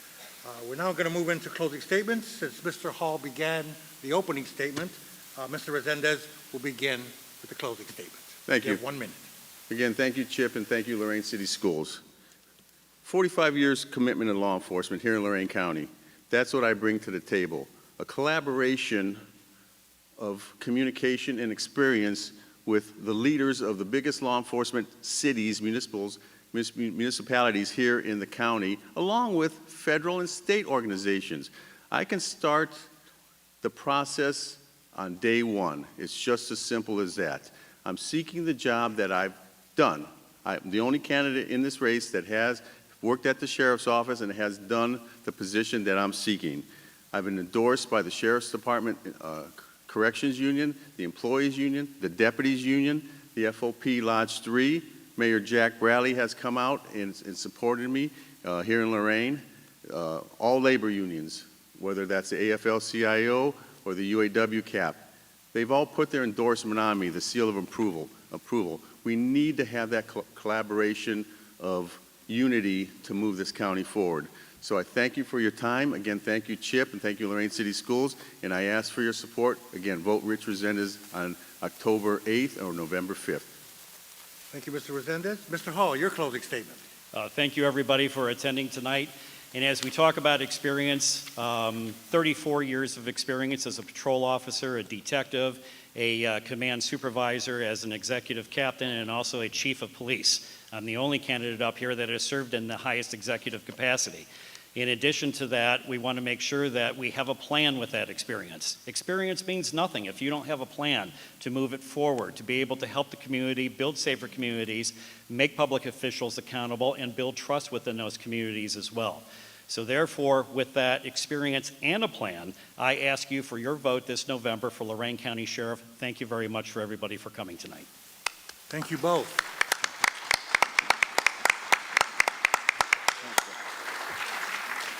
We're now going to move into closing statements. Since Mr. Hall began the opening statement, Mr. Resendez will begin with the closing statement. Thank you. You have 1 minute. Again, thank you, Chip, and thank you, Lorain City Schools. 45 years commitment in law enforcement here in Lorain County. That's what I bring to the table. A collaboration of communication and experience with the leaders of the biggest law enforcement cities, municipalities here in the county, along with federal and state organizations. I can start the process on day one. It's just as simple as that. I'm seeking the job that I've done. I'm the only candidate in this race that has worked at the sheriff's office and has done the position that I'm seeking. I've been endorsed by the Sheriff's Department Corrections Union, the Employees Union, the Deputies Union, the FOP Lodge 3. Mayor Jack Bradley has come out and supported me here in Lorain. All labor unions, whether that's the AFL-CIO or the UAW CAP, they've all put their endorsement on me, the seal of approval. We need to have that collaboration of unity to move this county forward. So I thank you for your time. Again, thank you, Chip, and thank you, Lorain City Schools. And I ask for your support. Again, vote Rich Resendez on October 8th or November 5th. Thank you, Mr. Resendez. Mr. Hall, your closing statement. Thank you, everybody, for attending tonight. And as we talk about experience, 34 years of experience as a patrol officer, a detective, a command supervisor, as an executive captain, and also a chief of police. I'm the only candidate up here that has served in the highest executive capacity. In addition to that, we want to make sure that we have a plan with that experience. Experience means nothing if you don't have a plan to move it forward, to be able to help the community, build safer communities, make public officials accountable, and build trust within those communities as well. So therefore, with that experience and a plan, I ask you for your vote this November for Lorain County Sheriff. Thank you very much for everybody for coming tonight. Thank you both.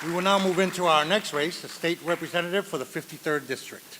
We will now move into our next race, the state representative for the 53rd District.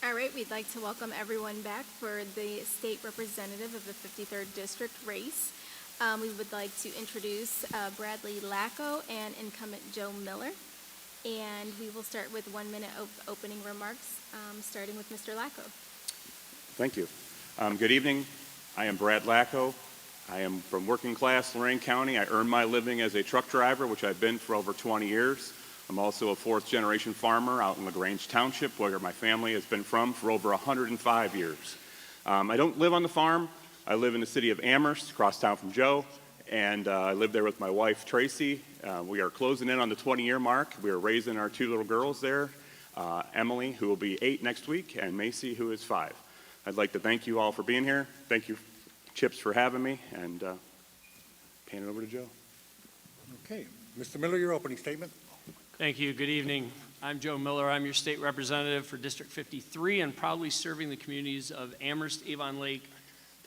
All right, we'd like to welcome everyone back for the state representative of the 53rd District race. We would like to introduce Bradley Lacko and incumbent Joe Miller. And we will start with 1 minute of opening remarks, starting with Mr. Lacko. Thank you. Good evening. I am Brad Lacko. I am from working class Lorain County. I earn my living as a truck driver, which I've been for over 20 years. I'm also a fourth generation farmer out in LaGrange Township, where my family has been from for over 105 years. I don't live on the farm. I live in the city of Amherst, across town from Joe, and I live there with my wife, Tracy. We are closing in on the 20-year mark. We are raising our two little girls there, Emily, who will be 8 next week, and Macy, who is 5. I'd like to thank you all for being here. Thank you, Chips, for having me, and hand it over to Joe. Okay. Mr. Miller, your opening statement. Thank you. Good evening. I'm Joe Miller. I'm your state representative for District 53 and proudly serving the communities of Amherst, Avon Lake,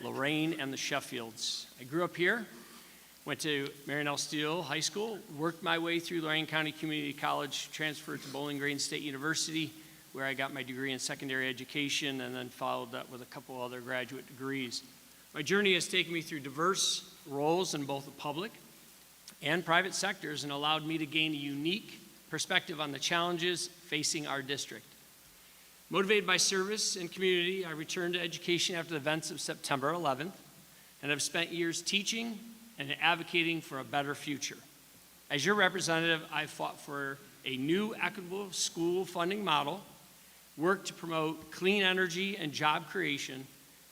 Lorain, and the Sheffields. I grew up here, went to Marion L. Steele High School, worked my way through Lorain County Community College, transferred to Bowling Green State University, where I got my degree in secondary education and then followed that with a couple other graduate degrees. My journey has taken me through diverse roles in both the public and private sectors and allowed me to gain a unique perspective on the challenges facing our district. Motivated by service and community, I returned to education after the events of September 11th and have spent years teaching and advocating for a better future. As your representative, I fought for a new equitable school funding model, worked to promote clean energy and job creation,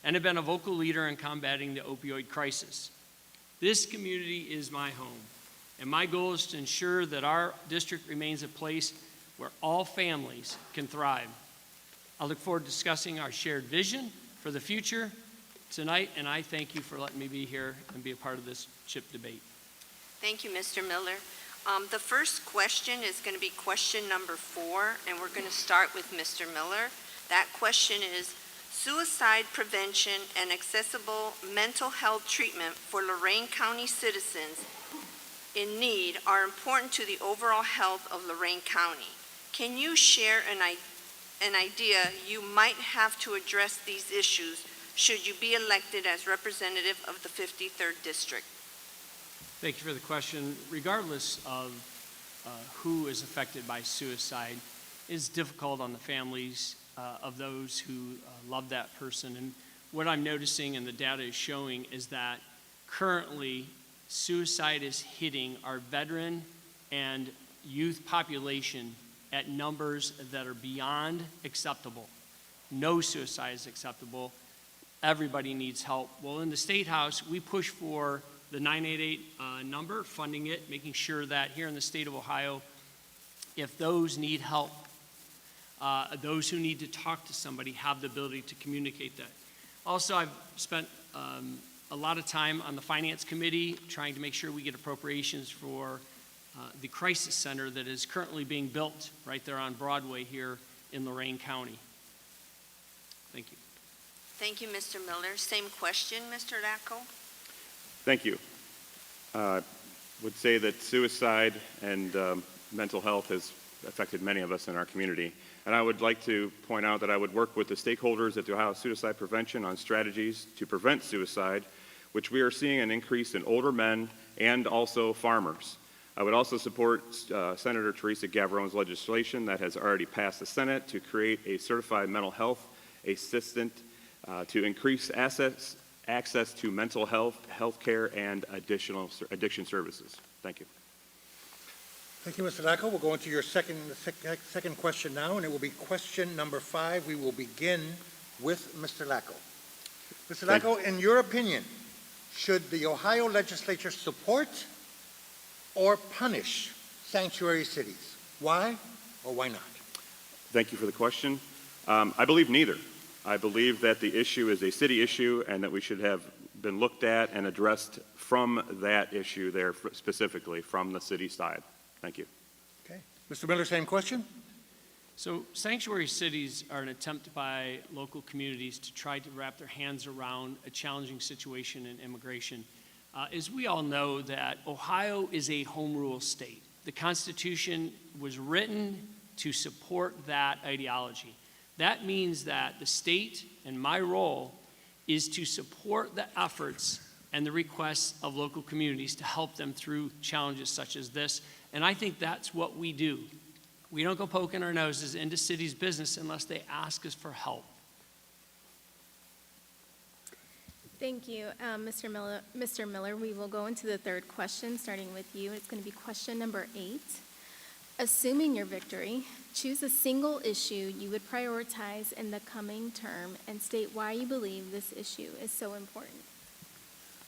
and have been a vocal leader in combating the opioid crisis. This community is my home, and my goal is to ensure that our district remains a place where all families can thrive. I look forward to discussing our shared vision for the future tonight, and I thank you for letting me be here and be a part of this CHIP debate. Thank you, Mr. Miller. The first question is going to be question number 4, and we're going to start with Mr. Miller. That question is, suicide prevention and accessible mental health treatment for Lorain County citizens in need are important to the overall health of Lorain County. Can you share an idea you might have to address these issues should you be elected as representative of the 53rd District? Thank you for the question. Regardless of who is affected by suicide, it is difficult on the families of those who love that person. And what I'm noticing and the data is showing is that currently suicide is hitting our veteran and youth population at numbers that are beyond acceptable. No suicide is acceptable. Everybody needs help. Well, in the State House, we push for the 988 number, funding it, making sure that here in the state of Ohio, if those need help, those who need to talk to somebody have the ability to communicate that. Also, I've spent a lot of time on the Finance Committee trying to make sure we get appropriations for the crisis center that is currently being built right there on Broadway here in Lorain County. Thank you. Thank you, Mr. Miller. Same question, Mr. Lacko? Thank you. Would say that suicide and mental health has affected many of us in our community. And I would like to point out that I would work with the stakeholders at the Ohio Suicide Prevention on strategies to prevent suicide, which we are seeing an increase in older men and also farmers. I would also support Senator Teresa Gavarrone's legislation that has already passed the Senate to create a certified mental health assistant to increase access to mental health care, and addiction services. Thank you. Thank you, Mr. Lacko. We'll go into your second question now, and it will be question number 5. We will begin with Mr. Lacko. Mr. Lacko, in your opinion, should the Ohio legislature support or punish sanctuary cities? Why or why not? Thank you for the question. I believe neither. I believe that the issue is a city issue and that we should have been looked at and addressed from that issue there, specifically from the city side. Thank you. Okay. Mr. Miller, same question? So sanctuary cities are an attempt by local communities to try to wrap their hands around a challenging situation in immigration. As we all know, that Ohio is a home rule state. The Constitution was written to support that ideology. That means that the state and my role is to support the efforts and the requests of local communities to help them through challenges such as this. And I think that's what we do. We don't go poking our noses into cities' business unless they ask us for help. Thank you, Mr. Miller. Mr. Miller, we will go into the third question, starting with you. It's going to be question number 8. Assuming your victory, choose a single issue you would prioritize in the coming term and state why you believe this issue is so important.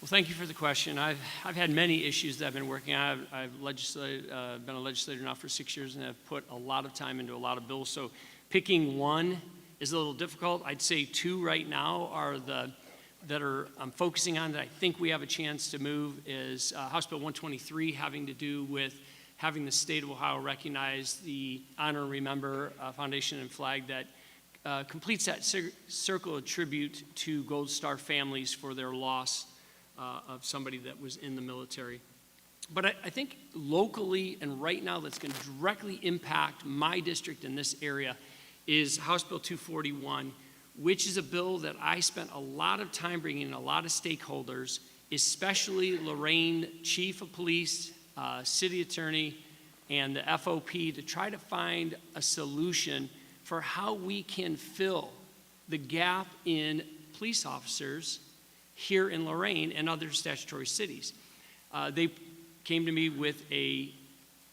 Well, thank you for the question. I've had many issues that I've been working on. I've been a legislator now for 6 years and have put a lot of time into a lot of bills. So picking one is a little difficult. I'd say 2 right now are I'm focusing on that I think we have a chance to move is House Bill 123, having to do with having the state of Ohio recognize the Honor and Remember Foundation and flag that completes that circle of tribute to Gold Star families for their loss of somebody that was in the military. But I think locally and right now that's going to directly impact my district in this area is House Bill 241, which is a bill that I spent a lot of time bringing in a lot of stakeholders, especially Lorain Chief of Police, City Attorney, and the FOP to try to find a solution for how we can fill the gap in police officers here in Lorain and other statutory cities. They came to me with a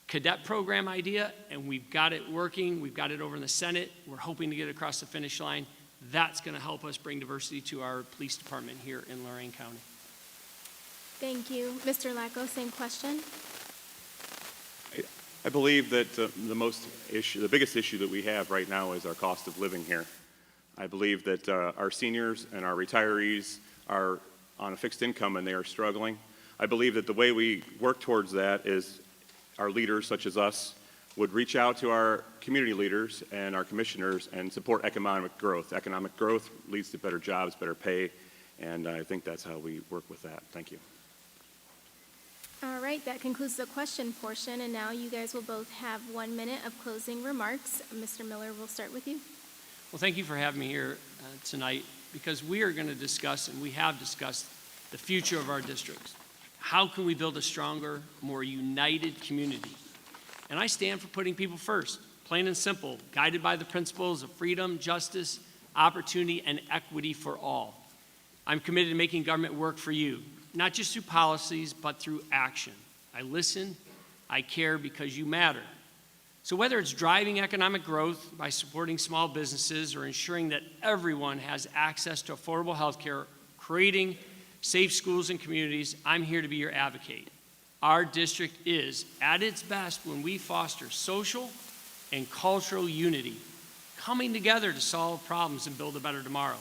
cadet program idea, and we've got it working. We've got it over in the Senate. We're hoping to get it across the finish line. That's going to help us bring diversity to our police department here in Lorain County. Thank you. Mr. Lacko, same question. I believe that the biggest issue that we have right now is our cost of living here. I believe that our seniors and our retirees are on a fixed income and they are struggling. I believe that the way we work towards that is our leaders, such as us, would reach out to our community leaders and our commissioners and support economic growth. Economic growth leads to better jobs, better pay, and I think that's how we work with that. Thank you. All right, that concludes the question portion, and now you guys will both have 1 minute of closing remarks. Mr. Miller, we'll start with you. Well, thank you for having me here tonight, because we are going to discuss, and we have discussed, the future of our districts. How can we build a stronger, more united community? And I stand for putting people first, plain and simple, guided by the principles of freedom, justice, opportunity, and equity for all. I'm committed to making government work for you, not just through policies, but through action. I listen, I care because you matter. So whether it's driving economic growth by supporting small businesses or ensuring that everyone has access to affordable health care, creating safe schools and communities, I'm here to be your advocate. Our district is at its best when we foster social and cultural unity, coming together to solve problems and build a better tomorrow.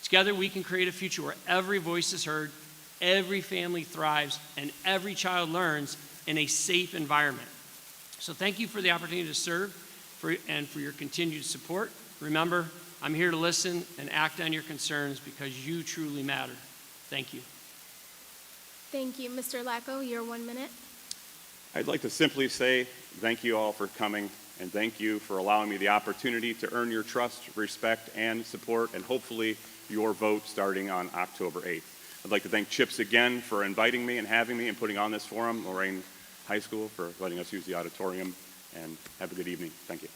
Together we can create a future where every voice is heard, every family thrives and every child learns in a safe environment. So thank you for the opportunity to serve and for your continued support. Remember, I'm here to listen and act on your concerns because you truly matter. Thank you. Thank you. Mr. Lacko, your 1 minute. I'd like to simply say thank you all for coming, and thank you for allowing me the opportunity to earn your trust, respect, and support, and hopefully your vote starting on October 8th. I'd like to thank CHIPS again for inviting me and having me and putting on this forum, Lorain High School for letting us use the auditorium, and have a good evening. Thank you.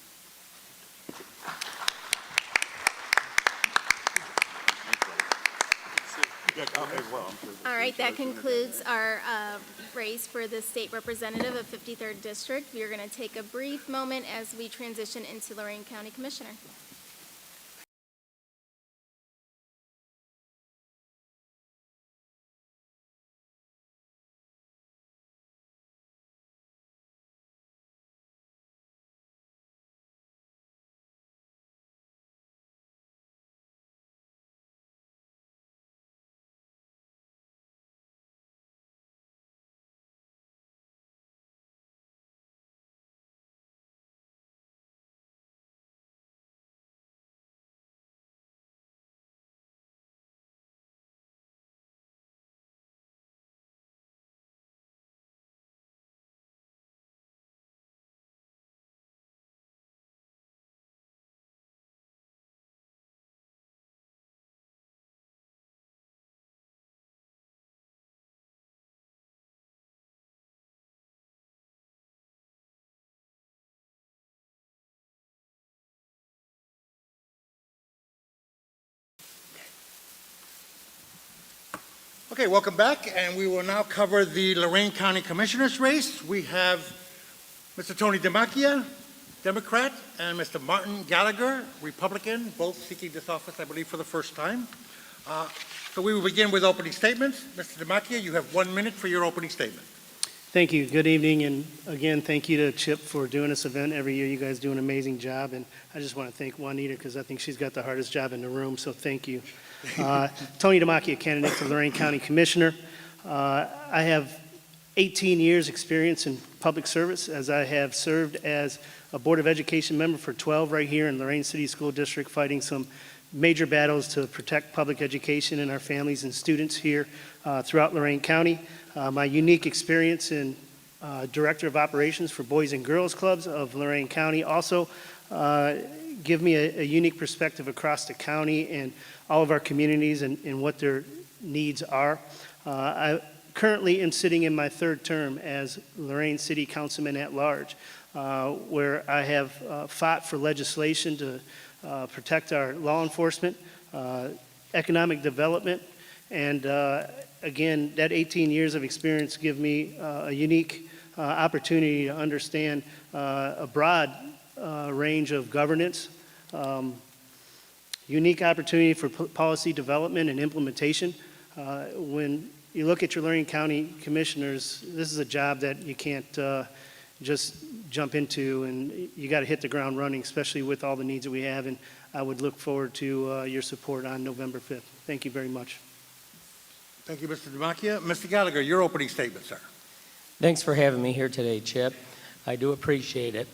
All right, that concludes our race for the state representative of 53rd District. We are going to take a brief moment as we transition into Lorain County Commissioner. Okay, welcome back, and we will now cover the Lorain County Commissioners race. We have Mr. Tony Demakia, Democrat, and Mr. Martin Gallagher, Republican, both seeking this office, I believe, for the first time. So we will begin with opening statements. Mr. Demakia, you have 1 minute for your opening statement. Thank you. Good evening, and again, thank you to Chip for doing this event every year. You guys do an amazing job, and I just want to thank Juanita because I think she's got the hardest job in the room, so thank you. Tony Demakia, candidate for Lorain County Commissioner. I have 18 years experience in public service, as I have served as a Board of Education member for 12 right here in Lorain City School District, fighting some major battles to protect public education and our families and students here throughout Lorain County. My unique experience in Director of Operations for Boys and Girls Clubs of Lorain County also give me a unique perspective across the county and all of our communities and what their needs are. I currently am sitting in my third term as Lorain City Councilman at Large, where I have fought for legislation to protect our law enforcement, economic development, and again, that 18 years of experience give me a unique opportunity to understand a broad range of governance, unique opportunity for policy development and implementation. When you look at your Lorain County commissioners, this is a job that you can't just jump into, and you got to hit the ground running, especially with all the needs that we have, and I would look forward to your support on November 5th. Thank you very much. Thank you, Mr. Demakia. Mr. Gallagher, your opening statement, sir. Thanks for having me here today, Chip. I do appreciate it.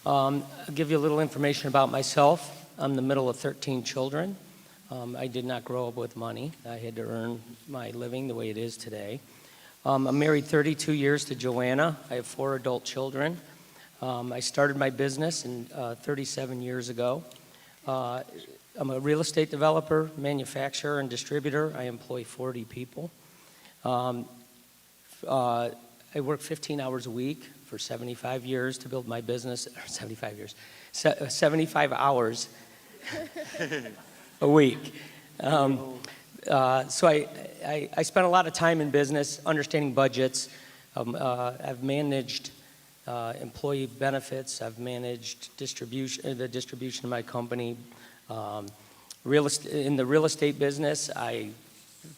I'll give you a little information about myself. I'm the middle of 13 children. I did not grow up with money. I had to earn my living the way it is today. I'm married 32 years to Joanna. I have 4 adult children. I started my business 37 years ago. I'm a real estate developer, manufacturer, and distributor. I employ 40 people. I work 15 hours a week for 75 years to build my business, 75 hours a week. So I spent a lot of time in business understanding budgets. I've managed employee benefits. I've managed the distribution of my company. In the real estate business, I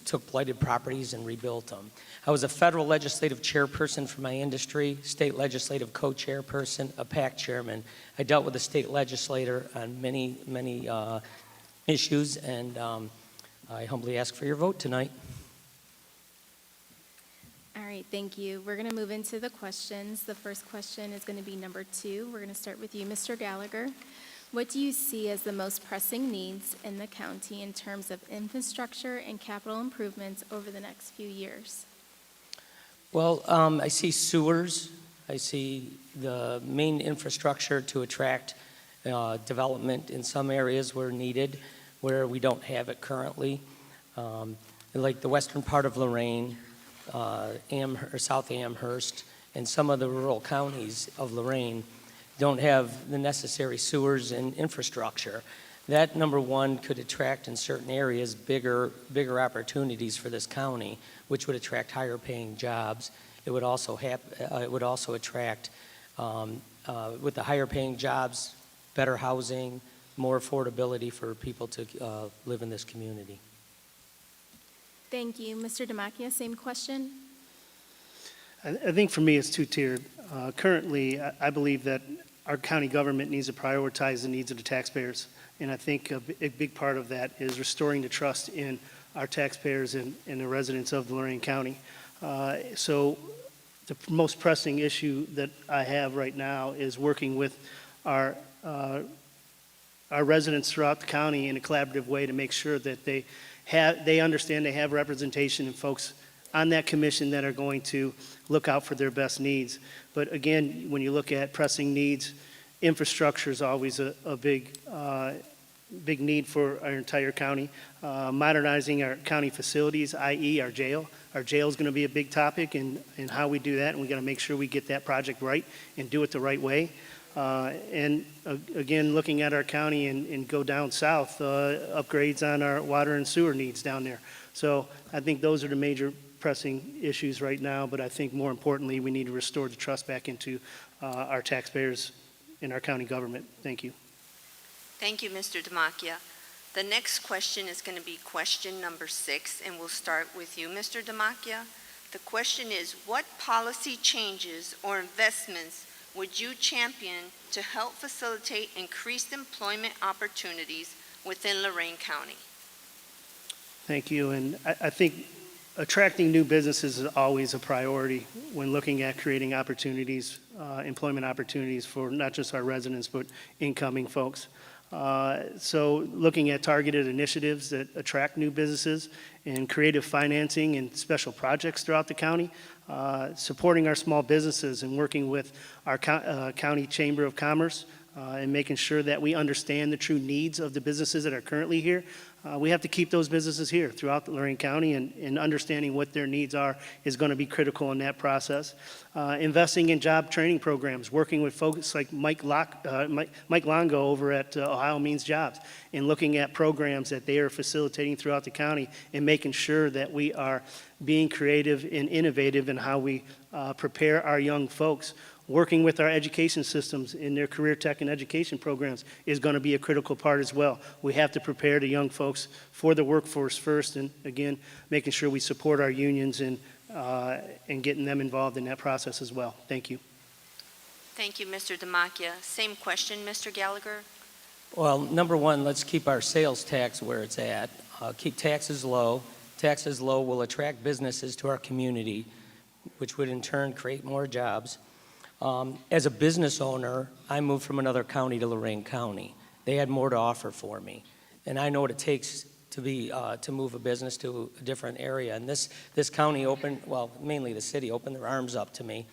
took blighted properties and rebuilt them. I was a federal legislative chairperson for my industry, state legislative co-chairperson, a PAC chairman. I dealt with the state legislator on many issues, and I humbly ask for your vote tonight. Thank you. We're going to move into the questions. The first question is going to be number 2. We're going to start with you, Mr. Gallagher. What do you see as the most pressing needs in the county in terms of infrastructure and capital improvements over the next few years? Well, I see sewers. I see the main infrastructure to attract development in some areas where needed, where we don't have it currently. Like the western part of Lorain, South Amherst, and some of the rural counties of Lorain don't have the necessary sewers and infrastructure. That, number one, could attract in certain areas bigger opportunities for this county, which would attract higher paying jobs. It would also attract, with the higher paying jobs, better housing, more affordability for people to live in this community. Thank you. Mr. Demakia, same question. I think for me it's two-tiered. Currently, I believe that our county government needs to prioritize the needs of the taxpayers. And I think a big part of that is restoring the trust in our taxpayers and the residents of Lorain County. So the most pressing issue that I have right now is working with our residents throughout the county in a collaborative way to make sure that they understand they have representation and folks on that commission that are going to look out for their best needs. But again, when you look at pressing needs, infrastructure is always a big need for our entire county. Modernizing our county facilities, i.e. our jail. Our jail is going to be a big topic in how we do that, and we got to make sure we get that project right and do it the right way. And again, looking at our county and go down south, upgrades on our water and sewer needs down there. So I think those are the major pressing issues right now, but I think more importantly, we need to restore the trust back into our taxpayers in our county government. Thank you. Thank you, Mr. Demakia. The next question is going to be question number 6, and we'll start with you, Mr. Demakia. The question is, what policy changes or investments would you champion to help facilitate increased employment opportunities within Lorain County? Thank you. And I think attracting new businesses is always a priority when looking at creating opportunities, employment opportunities for not just our residents, but incoming folks. So looking at targeted initiatives that attract new businesses and creative financing and special projects throughout the county, supporting our small businesses and working with our county chamber of commerce and making sure that we understand the true needs of the businesses that are currently here. We have to keep those businesses here throughout Lorain County, and understanding what their needs are is going to be critical in that process. Investing in job training programs, working with folks like Mike Longo over at Ohio Means Jobs, and looking at programs that they are facilitating throughout the county and making sure that we are being creative and innovative in how we prepare our young folks. Working with our education systems in their career tech and education programs is going to be a critical part as well. We have to prepare the young folks for the workforce first, and again, making sure we support our unions and getting them involved in that process as well. Thank you. Thank you, Mr. Demakia. Same question, Mr. Gallagher. Well, number one, let's keep our sales tax where it's at. Keep taxes low. Taxes low will attract businesses to our community, which would in turn create more jobs. As a business owner, I moved from another county to Lorain County. They had more to offer for me, and I know what it takes to move a business to a different area. And this county mainly the city, opened their arms up to me.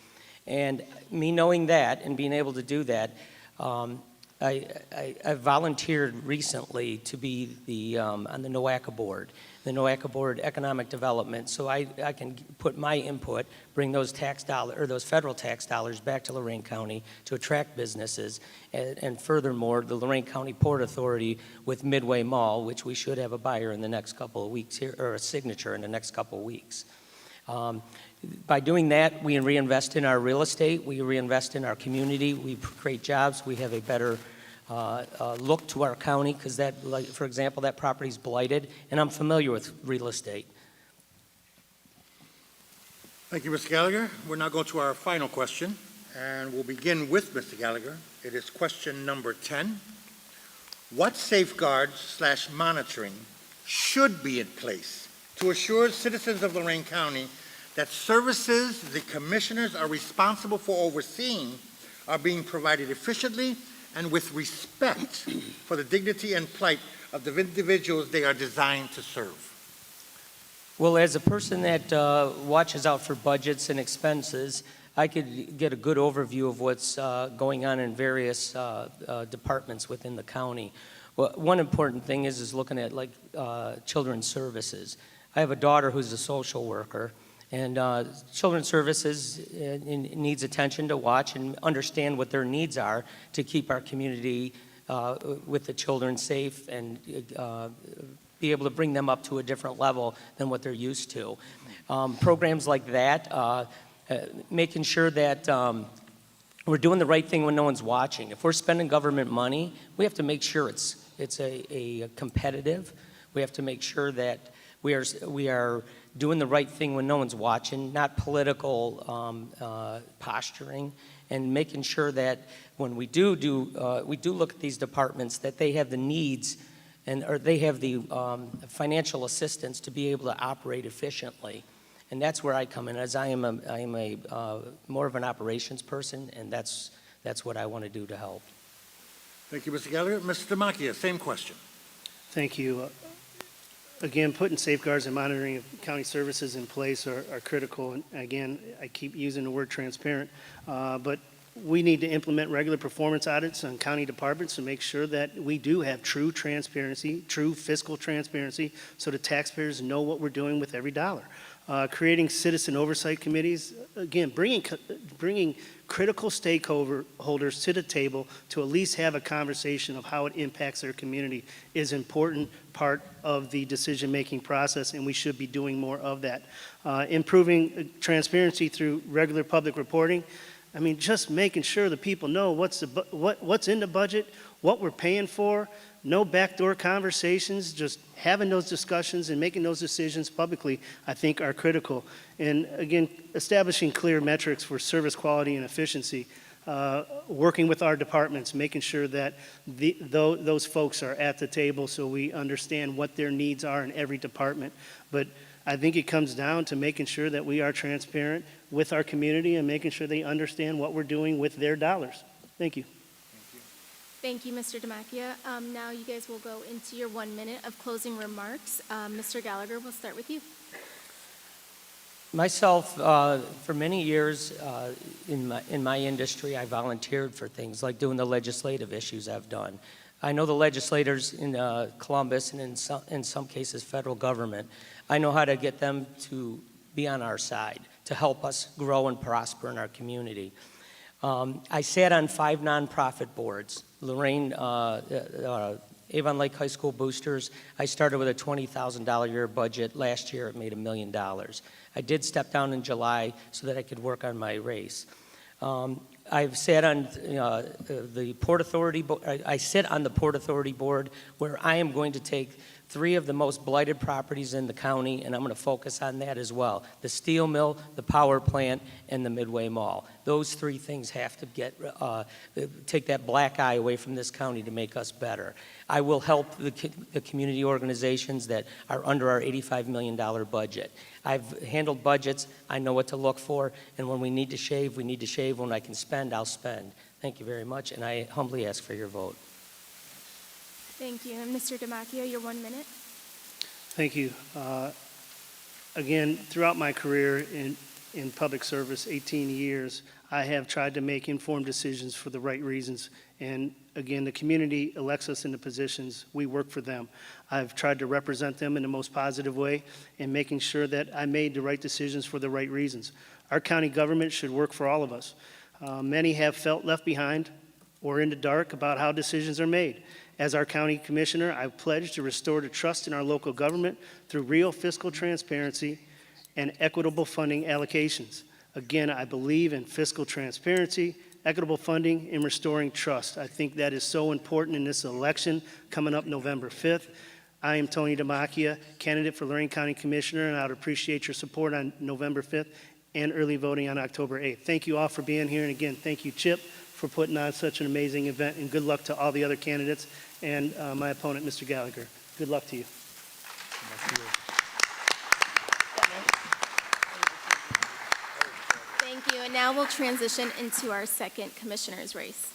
And me knowing that and being able to do that, I volunteered recently to be on the NOACA board, the NOACA board economic development, so I can put my input, bring those those federal tax dollars back to Lorain County to attract businesses, and furthermore, the Lorain County Port Authority with Midway Mall, which we should have a buyer in the next couple of weeks here, or a signature in the next couple of weeks. By doing that, we reinvest in our real estate, we reinvest in our community, we create jobs, we have a better look to our county, because that, like, for example, that property's blighted, and I'm familiar with real estate. Thank you, Mr. Gallagher. We're now going to our final question, and we'll begin with Mr. Gallagher. It is question number 10. What safeguards/monitoring should be in place to assure citizens of Lorain County that services the commissioners are responsible for overseeing are being provided efficiently and with respect for the dignity and plight of the individuals they are designed to serve? Well, as a person that watches out for budgets and expenses, I could get a good overview of what's going on in various departments within the county. Well, one important thing is looking at like children's services. I have a daughter who's a social worker, and children's services needs attention to watch and understand what their needs are to keep our community with the children safe and be able to bring them up to a different level than what they're used to. Programs like that, making sure that we're doing the right thing when no one's watching. If we're spending government money, we have to make sure it's a competitive. We have to make sure that we are doing the right thing when no one's watching, not political posturing, and making sure that when we do look at these departments, that they have the needs or they have the financial assistance to be able to operate efficiently. And that's where I come in, as I am a more of an operations person, and that's what I want to do to help. Thank you, Mr. Gallagher. Mr. Demakia, same question. Thank you. Again, putting safeguards and monitoring of county services in place are critical. And again, I keep using the word transparent, but we need to implement regular performance audits on county departments to make sure that we do have true transparency, true fiscal transparency, so the taxpayers know what we're doing with every dollar. Creating citizen oversight committees, again, bringing critical stakeholders to the table to at least have a conversation of how it impacts their community is an important part of the decision-making process, and we should be doing more of that. Improving transparency through regular public reporting. I mean, just making sure the people know what's in the budget, what we're paying for, no backdoor conversations, just having those discussions and making those decisions publicly, I think are critical. And again, establishing clear metrics for service quality and efficiency, working with our departments, making sure that those folks are at the table so we understand what their needs are in every department. But I think it comes down to making sure that we are transparent with our community and making sure they understand what we're doing with their dollars. Thank you. Thank you, Mr. Demakia. Now you guys will go into your 1 minute of closing remarks. Mr. Gallagher, we'll start with you. Myself, for many years in my industry, I volunteered for things like doing the legislative issues I've done. I know the legislators in Columbus and in some cases federal government. I know how to get them to be on our side, to help us grow and prosper in our community. I sat on 5 nonprofit boards. Lorain, Avon Lake High School Boosters, I started with a $20,000 a year budget. Last year it made $1 million. I did step down in July so that I could work on my race. I've sat on the Port Authority, I sit on the Port Authority board where I am going to take 3 of the most blighted properties in the county, and I'm going to focus on that as well. The steel mill, the power plant, and the Midway Mall. Those 3 things have to take that black eye away from this county to make us better. I will help the community organizations that are under our $85 million budget. I've handled budgets. I know what to look for, and when we need to shave, we need to shave. When I can spend, I'll spend. Thank you very much, and I humbly ask for your vote. Thank you. And Mr. Demakia, your 1 minute. Thank you. Again, throughout my career in public service, 18 years, I have tried to make informed decisions for the right reasons. And again, the community elects us into positions. We work for them. I've tried to represent them in the most positive way and making sure that I made the right decisions for the right reasons. Our county government should work for all of us. Many have felt left behind or in the dark about how decisions are made. As our county commissioner, I pledge to restore the trust in our local government through real fiscal transparency and equitable funding allocations. Again, I believe in fiscal transparency, equitable funding, and restoring trust. I think that is so important in this election coming up November 5th. I am Tony Demakia, candidate for Lorain County Commissioner, and I would appreciate your support on November 5th and early voting on October 8th. Thank you all for being here, and again, thank you, Chip, for putting on such an amazing event, and good luck to all the other candidates and my opponent, Mr. Gallagher. Good luck to you. and now we'll transition into our second commissioner's race.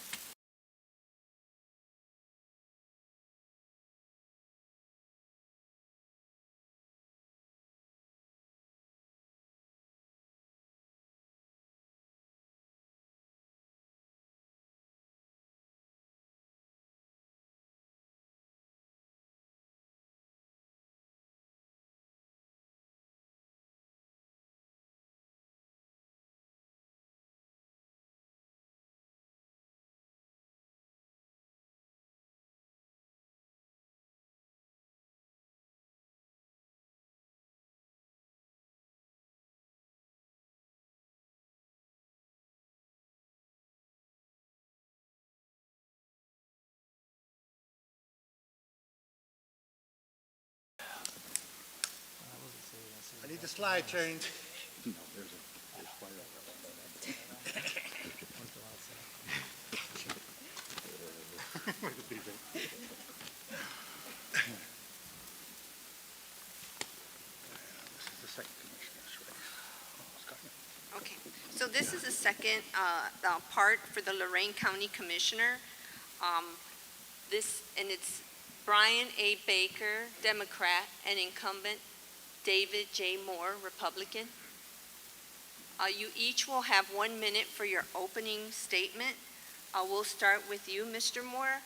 I need the slide changed. Okay, so this is the second part for the Lorain County Commissioner. And it's Brian A. Baker, Democrat, and incumbent David J. Moore, Republican. You each will have 1 minute for your opening statement. We'll start with you, Mr. Moore.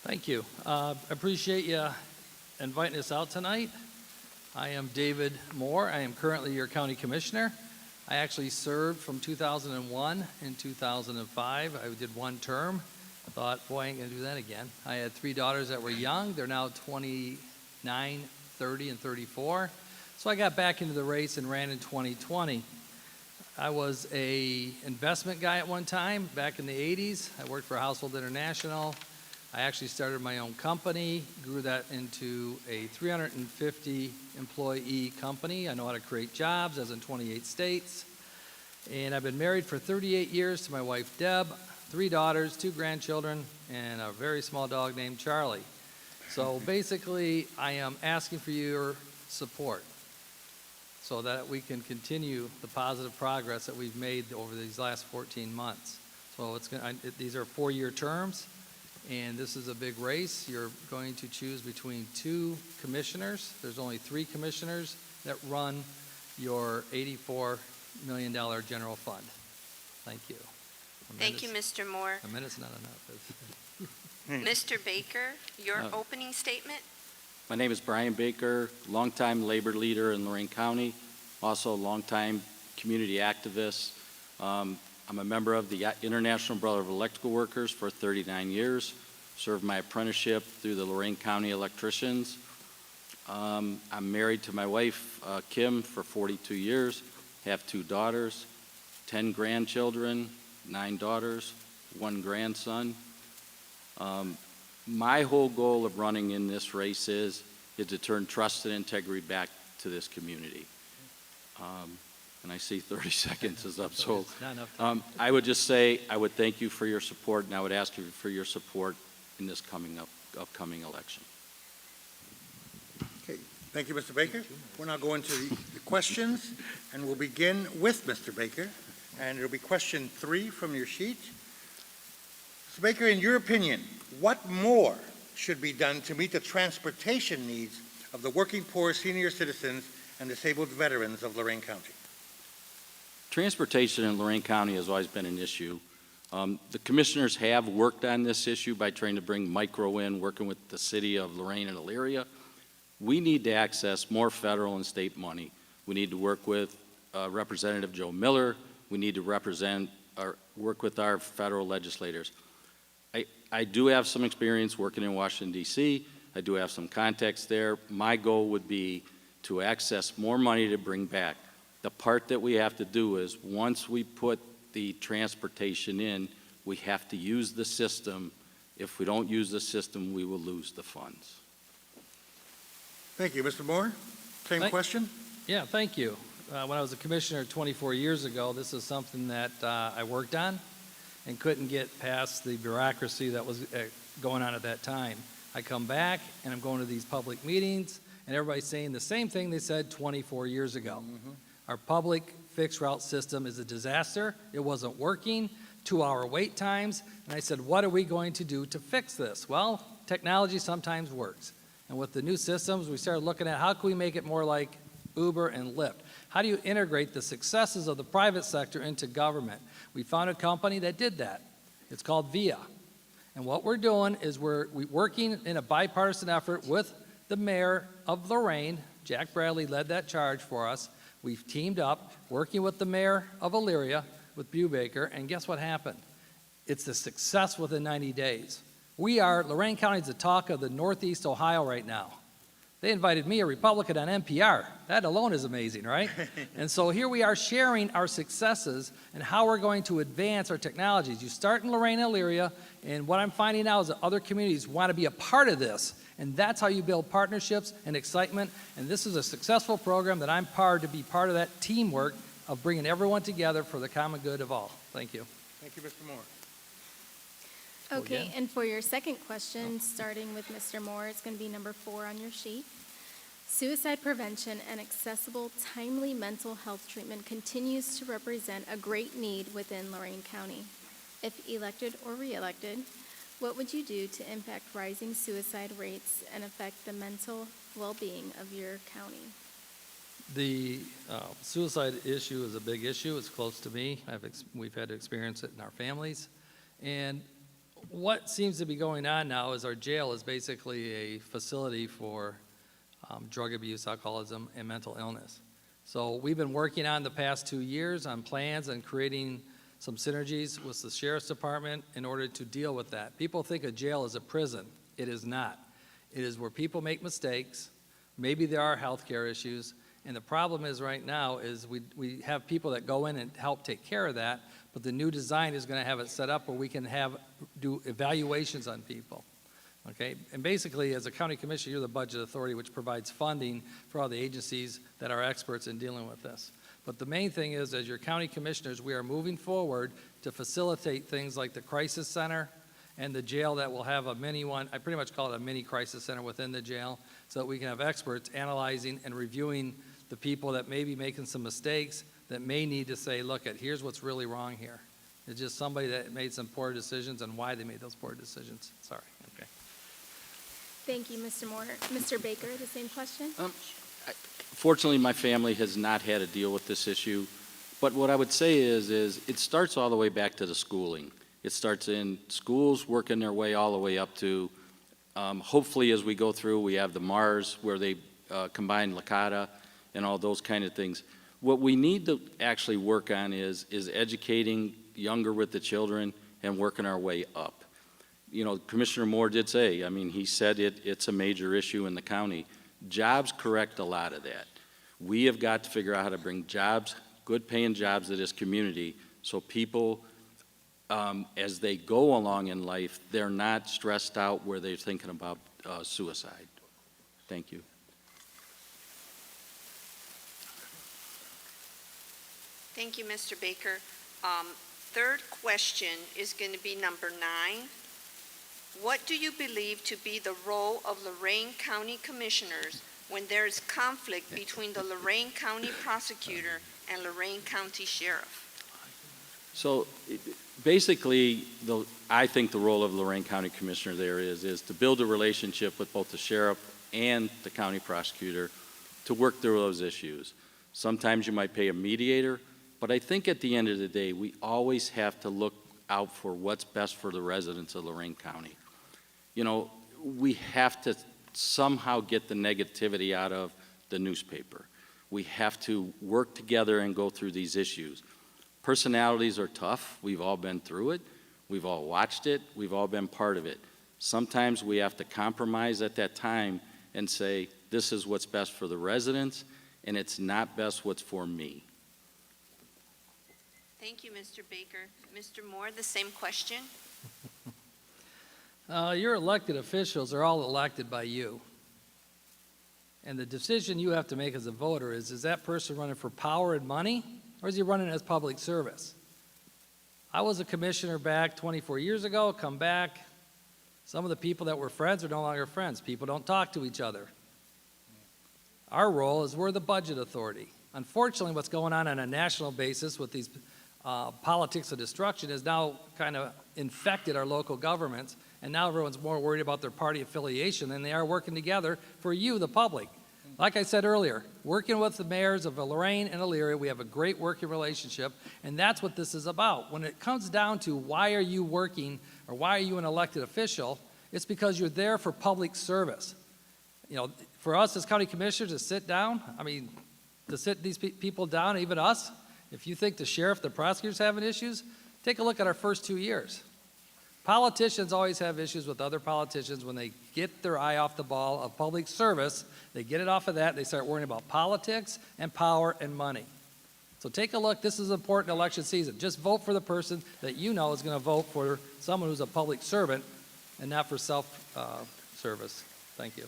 Thank you. I appreciate you inviting us out tonight. I am David Moore. I am currently your county commissioner. I actually served from 2001 and 2005. I did one term. I thought, boy, I ain't going to do that again. I had 3 daughters that were young. They're now 29, 30, and 34. So I got back into the race and ran in 2020. I was a investment guy at one time back in the 80s. I worked for Household International. I actually started my own company, grew that into a 350 employee company. I know how to create jobs, as in 28 states. And I've been married for 38 years to my wife, Deb, 3 daughters, 2 grandchildren, and a very small dog named Charlie. So basically, I am asking for your support so that we can continue the positive progress that we've made over these last 14 months. So these are 4-year terms. And this is a big race. You're going to choose between 2 commissioners. There's only 3 commissioners that run your $84 million general fund. Thank you. Thank you, Mr. Moore. A minute's not enough. Mr. Baker, your opening statement. My name is Brian Baker, longtime labor leader in Lorain County, also a longtime community activist. I'm a member of the International Brotherhood of Electrical Workers for 39 years, served my apprenticeship through the Lorain County Electricians. I'm married to my wife, Kim, for 42 years, have 2 daughters, 10 grandchildren, 9 daughters, 1 grandson. My whole goal of running in this race is to turn trust and integrity back to this community. And I see 30 seconds is up, so I would just say I would thank you for your support, and I would ask you for your support in this upcoming election. Okay, thank you, Mr. Baker. We're now going to the questions, and we'll begin with Mr. Baker, and it'll be question 3 from your sheet. Mr. Baker, in your opinion, what more should be done to meet the transportation needs of the working poor, senior citizens, and disabled veterans of Lorain County? Transportation in Lorain County has always been an issue. The commissioners have worked on this issue by trying to bring micro in, working with the city of Lorain and Elyria. We need to access more federal and state money. We need to work with Representative Joe Miller. We need to work with our federal legislators. I do have some experience working in Washington, D.C. I do have some contacts there. My goal would be to access more money to bring back. The part that we have to do is once we put the transportation in, we have to use the system. If we don't use the system, we will lose the funds. Thank you. Mr. Moore, same question? Yeah, thank you. When I was a commissioner 24 years ago, this is something that I worked on and couldn't get past the bureaucracy that was going on at that time. I come back and I'm going to these public meetings and everybody's saying the same thing they said 24 years ago. Our public fixed route system is a disaster. It wasn't working, 2-hour wait times. And I said, what are we going to do to fix this? Well, technology sometimes works. And with the new systems, we started looking at how can we make it more like Uber and Lyft? How do you integrate the successes of the private sector into government? We found a company that did that. It's called VIA. And what we're doing is we're working in a bipartisan effort with the mayor of Lorain. Jack Bradley led that charge for us. We've teamed up, working with the mayor of Elyria, with Brubaker, and guess what happened? It's a success within 90 days. Lorain County is the talk of the Northeast Ohio right now. They invited me, a Republican, on NPR. That alone is amazing, right? And so here we are sharing our successes and how we're going to advance our technologies. You start in Lorain, Elyria, and what I'm finding now is that other communities want to be a part of this. And that's how you build partnerships and excitement. And this is a successful program that I'm proud to be part of that teamwork of bringing everyone together for the common good of all. Thank you. Thank you, Mr. Moore. Okay, and for your second question, starting with Mr. Moore, it's going to be number 4 on your sheet. Suicide prevention and accessible, timely mental health treatment continues to represent a great need within Lorain County. If elected or reelected, what would you do to impact rising suicide rates and affect the mental well-being of your county? The suicide issue is a big issue. It's close to me. We've had to experience it in our families. And what seems to be going on now is our jail is basically a facility for drug abuse, alcoholism, and mental illness. So we've been working on the past 2 years on plans and creating some synergies with the Sheriff's Department in order to deal with that. People think a jail is a prison. It is not. It is where people make mistakes. Maybe there are health care issues. And the problem is right now is we have people that go in and help take care of that, but the new design is going to have it set up where we can do evaluations on people. Okay? And basically, as a county commissioner, you're the budget authority, which provides funding for all the agencies that are experts in dealing with this. But the main thing is, as your county commissioners, we are moving forward to facilitate things like the crisis center and the jail that will have a mini one. I pretty much call it a mini crisis center within the jail, so that we can have experts analyzing and reviewing the people that may be making some mistakes that may need to say, look, here's what's really wrong here. It's just somebody that made some poor decisions and why they made those poor decisions. Sorry. Okay. Thank you, Mr. Moore. Mr. Baker, the same question? Fortunately, my family has not had to deal with this issue. But what I would say is it starts all the way back to the schooling. It starts in schools, working their way all the way up to, hopefully as we go through, we have the MARS where they combine Lakata and all those kind of things. What we need to actually work on is educating younger with the children and working our way up. You know, Commissioner Moore did say, I mean, he said it's a major issue in the county. Jobs correct a lot of that. We have got to figure out how to bring jobs, good paying jobs to this community so people, as they go along in life, they're not stressed out where they're thinking about suicide. Thank you. Thank you, Mr. Baker. Third question is going to be number 9. What do you believe to be the role of Lorain County Commissioners when there is conflict between the Lorain County Prosecutor and Lorain County Sheriff? So basically, I think the role of Lorain County Commissioner there is to build a relationship with both the sheriff and the county prosecutor to work through those issues. Sometimes you might pay a mediator, but I think at the end of the day, we always have to look out for what's best for the residents of Lorain County. You know, we have to somehow get the negativity out of the newspaper. We have to work together and go through these issues. Personalities are tough. We've all been through it. We've all watched it. We've all been part of it. Sometimes we have to compromise at that time and say, this is what's best for the residents, and it's not best what's for me. Thank you, Mr. Baker. Mr. Moore, the same question. Your elected officials are all elected by you. And the decision you have to make as a voter is that person running for power and money, or is he running as public service? I was a commissioner back 24 years ago, come back. Some of the people that were friends are no longer friends. People don't talk to each other. Our role is we're the budget authority. Unfortunately, what's going on a national basis with these politics of destruction has now kind of infected our local governments, and now everyone's more worried about their party affiliation than they are working together for you, the public. Like I said earlier, working with the mayors of Lorain and Elyria, we have a great working relationship, and that's what this is about. When it comes down to why are you working or why are you an elected official, it's because you're there for public service. You know, for us as county commissioners to sit down, I mean, to sit these people down, even us, if you think the sheriff, the prosecutor's having issues, take a look at our first 2 years. Politicians always have issues with other politicians when they get their eye off the ball of public service. They get it off of that, they start worrying about politics and power and money. So take a look, this is an important election season. Just vote for the person that you know is going to vote for someone who's a public servant and not for self-service. Thank you.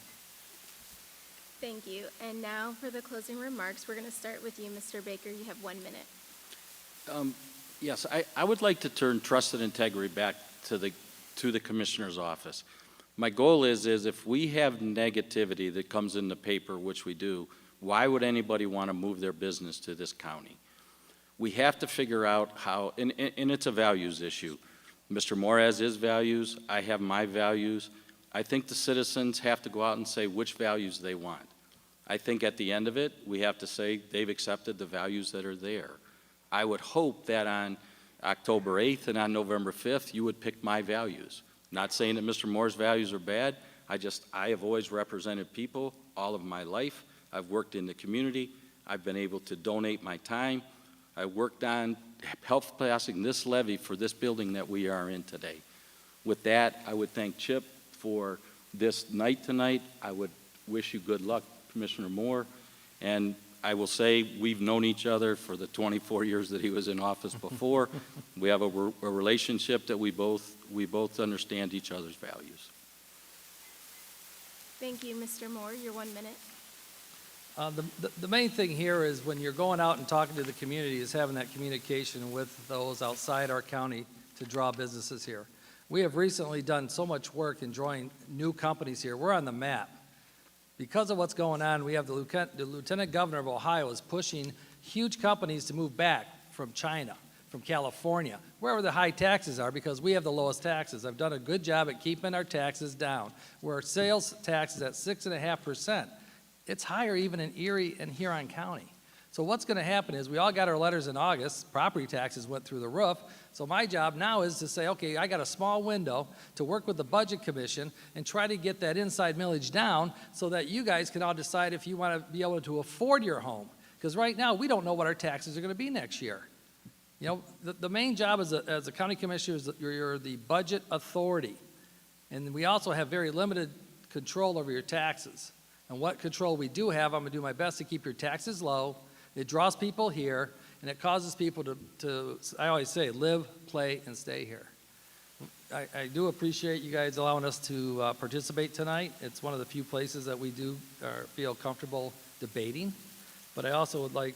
Thank you. And now for the closing remarks, we're going to start with you, Mr. Baker. You have 1 minute. Yes, I would like to turn trust and integrity back to the commissioner's office. My goal is if we have negativity that comes in the paper, which we do, why would anybody want to move their business to this county? We have to figure out how, and it's a values issue. Mr. Moore has his values, I have my values. I think the citizens have to go out and say which values they want. I think at the end of it, we have to say they've accepted the values that are there. I would hope that on October 8th and on November 5th, you would pick my values. Not saying that Mr. Moore's values are bad. I have always represented people all of my life. I've worked in the community. I've been able to donate my time. I worked on help passing this levy for this building that we are in today. With that, I would thank Chip for this night tonight. I would wish you good luck, Commissioner Moore. And I will say we've known each other for the 24 years that he was in office before. We have a relationship that we both understand each other's values. Thank you, Mr. Moore. Your 1 minute. The main thing here is when you're going out and talking to the community is having that communication with those outside our county to draw businesses here. We have recently done so much work in drawing new companies here. We're on the map. Because of what's going on, we have the Lieutenant Governor of Ohio is pushing huge companies to move back from China, from California, wherever the high taxes are, because we have the lowest taxes. I've done a good job at keeping our taxes down. Where our sales tax is at 6.5%. It's higher even in Erie and Huron County. So what's going to happen is we all got our letters in August. Property taxes went through the roof. So my job now is to say, okay, I got a small window to work with the Budget Commission and try to get that inside millage down so that you guys can all decide if you want to be able to afford your home. Because right now, we don't know what our taxes are going to be next year. You know, the main job as a county commissioner is that you're the budget authority. And we also have very limited control over your taxes. And what control we do have, I'm going to do my best to keep your taxes low. It draws people here, and it causes people to I always say, live, play, and stay here. I do appreciate you guys allowing us to participate tonight. It's one of the few places that we do feel comfortable debating. But I also would like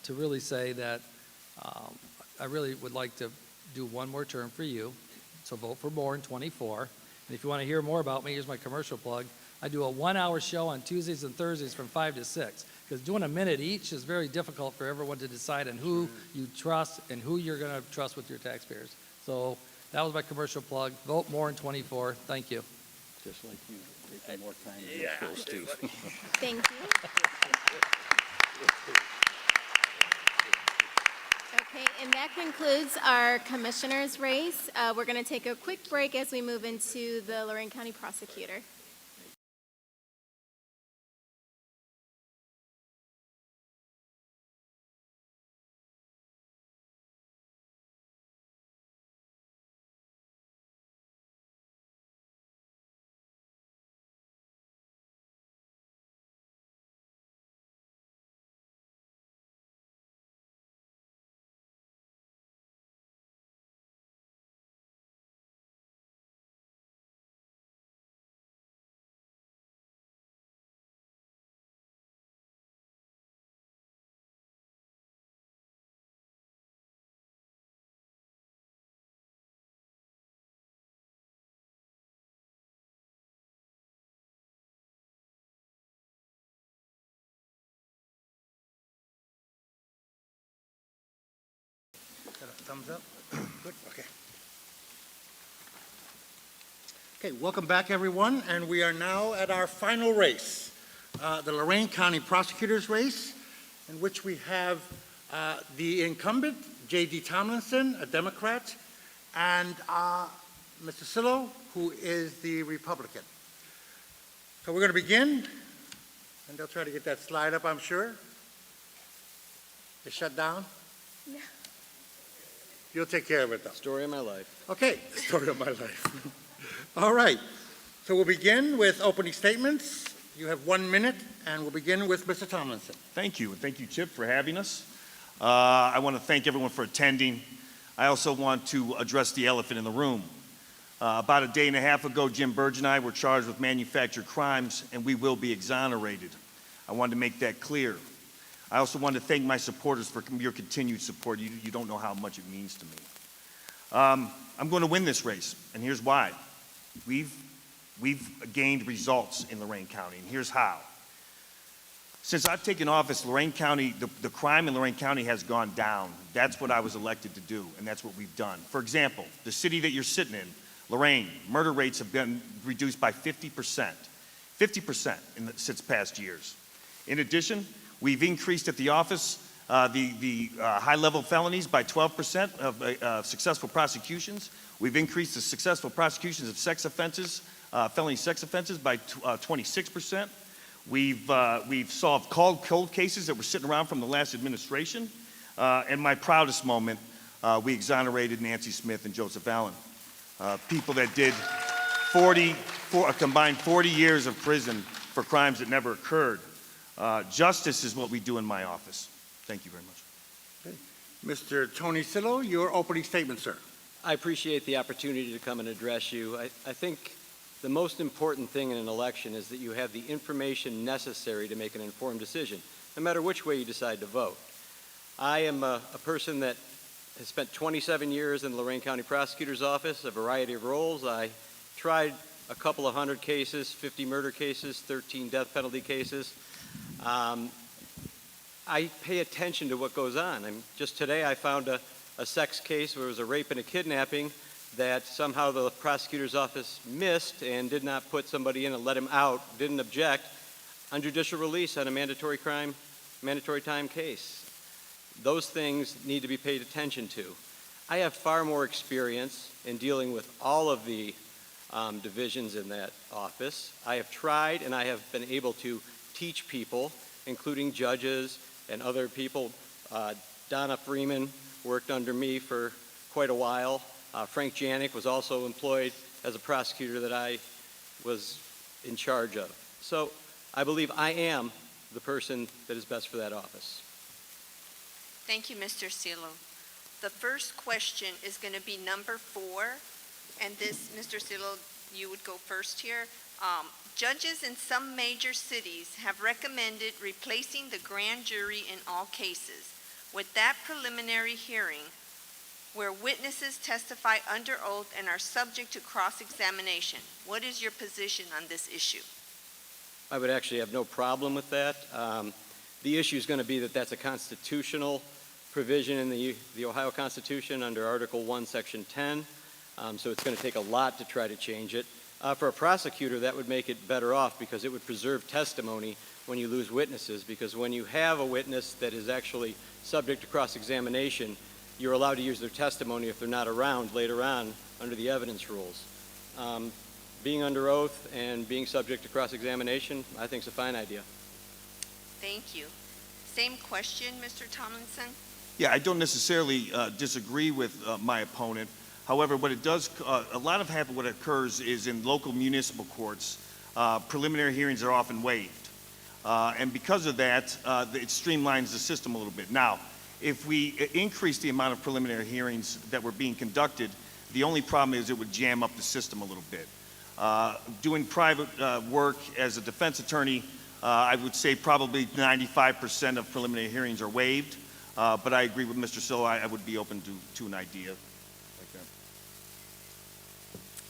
to really say that I really would like to do one more term for you. So vote for Moore in 24. And if you want to hear more about me, here's my commercial plug. I do a 1-hour show on Tuesdays and Thursdays from 5 to 6. Because doing a minute each is very difficult for everyone to decide on who you trust and who you're going to trust with your taxpayers. So that was my commercial plug. Vote Moore in 24. Thank you. Just like you, taking more time than you're supposed to. Thank you. Okay, and that concludes our commissioner's race. We're going to take a quick break as we move into the Lorain County Prosecutor. Got a thumbs up? Good, okay. Okay, welcome back, everyone, and we are now at our final race, the Lorain County Prosecutor's Race, in which we have the incumbent, J.D. Tomlinson, a Democrat, and Mr. Sillo, who is the Republican. So we're going to begin, and they'll try to get that slide up, I'm sure. It's shut down? Yeah. You'll take care of it, though. Story of my life. Okay, story of my life. All right, so we'll begin with opening statements. You have 1 minute, and we'll begin with Mr. Tomlinson. Thank you, and thank you, Chip, for having us. I want to thank everyone for attending. I also want to address the elephant in the room. About a day and a half ago, Jim Burge and I were charged with manufactured crimes, and we will be exonerated. I wanted to make that clear. I also want to thank my supporters for your continued support. You don't know how much it means to me. I'm going to win this race, and here's why. We've gained results in Lorain County, and here's how. Since I've taken office, Lorain County, the crime in Lorain County has gone down. That's what I was elected to do, and that's what we've done. For example, the city that you're sitting in, Lorain, murder rates have been reduced by 50%. 50% since past years. In addition, we've increased at the office the high-level felonies by 12% of successful prosecutions. We've increased the successful prosecutions of sex offenses, felony sex offenses by 26%. We've solved cold cases that were sitting around from the last administration. And my proudest moment, we exonerated Nancy Smith and Joseph Allen, people that did a combined 40 years of prison for crimes that never occurred. Justice is what we do in my office. Thank you very much. Okay. Mr. Tony Sillo, your opening statement, sir. I appreciate the opportunity to come and address you. I think the most important thing in an election is that you have the information necessary to make an informed decision, no matter which way you decide to vote. I am a person that has spent 27 years in the Lorain County Prosecutor's Office, a variety of roles. I tried a couple of hundred cases, 50 murder cases, 13 death penalty cases. I pay attention to what goes on. Just today I found a sex case where it was a rape and a kidnapping that somehow the prosecutor's office missed and did not put somebody in and let him out, didn't object, on judicial release on a mandatory time case. Those things need to be paid attention to. I have far more experience in dealing with all of the divisions in that office. I have tried and I have been able to teach people, including judges and other people. Donna Freeman worked under me for quite a while. Frank Janik was also employed as a prosecutor that I was in charge of. So I believe I am the person that is best for that office. Thank you, Mr. Sillo. The first question is going to be number 4, and this, Mr. Sillo, you would go first here. Judges in some major cities have recommended replacing the grand jury in all cases. With that preliminary hearing, where witnesses testify under oath and are subject to cross-examination, what is your position on this issue? I would actually have no problem with that. The issue is going to be that that's a constitutional provision in the Ohio Constitution under Article 1, Section 10. So it's going to take a lot to try to change it. For a prosecutor, that would make it better off because it would preserve testimony when you lose witnesses, because when you have a witness that is actually subject to cross-examination, you're allowed to use their testimony if they're not around later on under the evidence rules. Being under oath and being subject to cross-examination, I think is a fine idea. Thank you. Same question, Mr. Tomlinson? Yeah, I don't necessarily disagree with my opponent. However, what it does, a lot of what occurs is in local municipal courts, preliminary hearings are often waived. And because of that, it streamlines the system a little bit. Now, if we increase the amount of preliminary hearings that were being conducted, the only problem is it would jam up the system a little bit. Doing private work as a defense attorney, I would say probably 95% of preliminary hearings are waived. But I agree with Mr. Sillo. I would be open to an idea like that.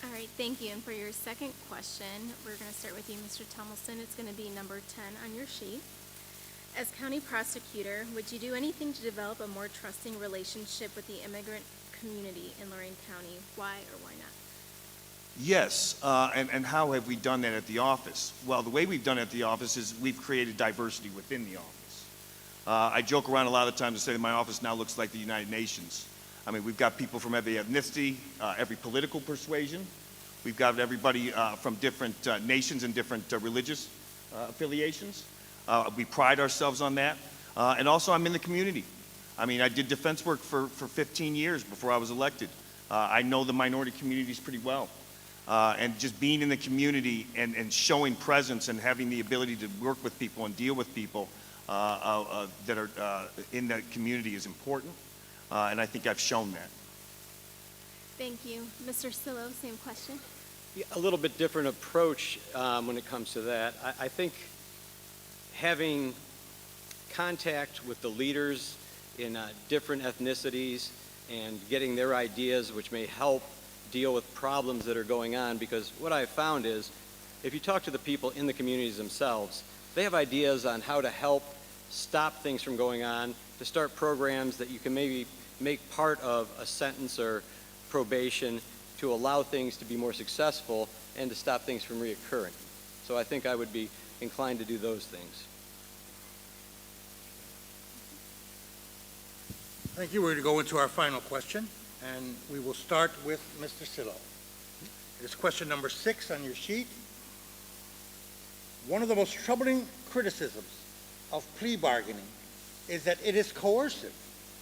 All right, thank you. And for your second question, we're going to start with you, Mr. Tomlinson. It's going to be number 10 on your sheet. As county prosecutor, would you do anything to develop a more trusting relationship with the immigrant community in Lorain County? Why or why not? Yes, and how have we done that at the office? Well, the way we've done it at the office is we've created diversity within the office. I joke around a lot of times to say that my office now looks like the United Nations. I mean, we've got people from every ethnicity, every political persuasion. We've got everybody from different nations and different religious affiliations. We pride ourselves on that. And also, I'm in the community. I mean, I did defense work for 15 years before I was elected. I know the minority communities pretty well. And just being in the community and showing presence and having the ability to work with people and deal with people that are in that community is important. And I think I've shown that. Thank you. Mr. Sillo, same question. Yeah, a little bit different approach when it comes to that. I think having contact with the leaders in different ethnicities and getting their ideas, which may help deal with problems that are going on, because what I've found is if you talk to the people in the communities themselves, they have ideas on how to help stop things from going on, to start programs that you can maybe make part of a sentence or probation to allow things to be more successful and to stop things from reoccurring. So I think I would be inclined to do those things. Thank you. We're going to go into our final question, and we will start with Mr. Sillo. It is question number 6 on your sheet. One of the most troubling criticisms of plea bargaining is that it is coercive,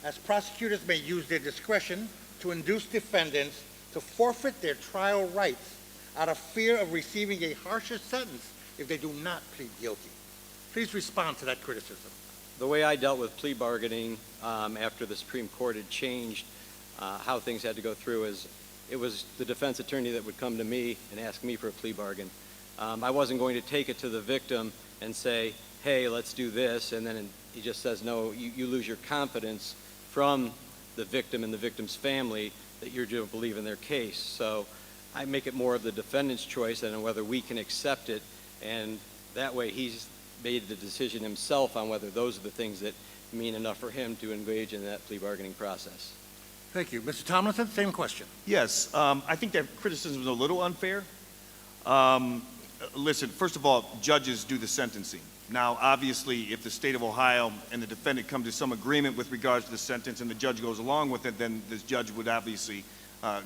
as prosecutors may use their discretion to induce defendants to forfeit their trial rights out of fear of receiving a harsher sentence if they do not plead guilty. Please respond to that criticism. The way I dealt with plea bargaining after the Supreme Court had changed how things had to go through is it was the defense attorney that would come to me and ask me for a plea bargain. I wasn't going to take it to the victim and say, hey, let's do this, and then he just says, no, you lose your confidence from the victim and the victim's family that you're going to believe in their case. So I make it more of the defendant's choice and whether we can accept it, and that way he's made the decision himself on whether those are the things that mean enough for him to engage in that plea bargaining process. Thank you. Mr. Tomlinson, same question. Yes, I think that criticism is a little unfair. Listen, first of all, judges do the sentencing. Now, obviously, if the state of Ohio and the defendant come to some agreement with regards to the sentence and the judge goes along with it, then this judge would obviously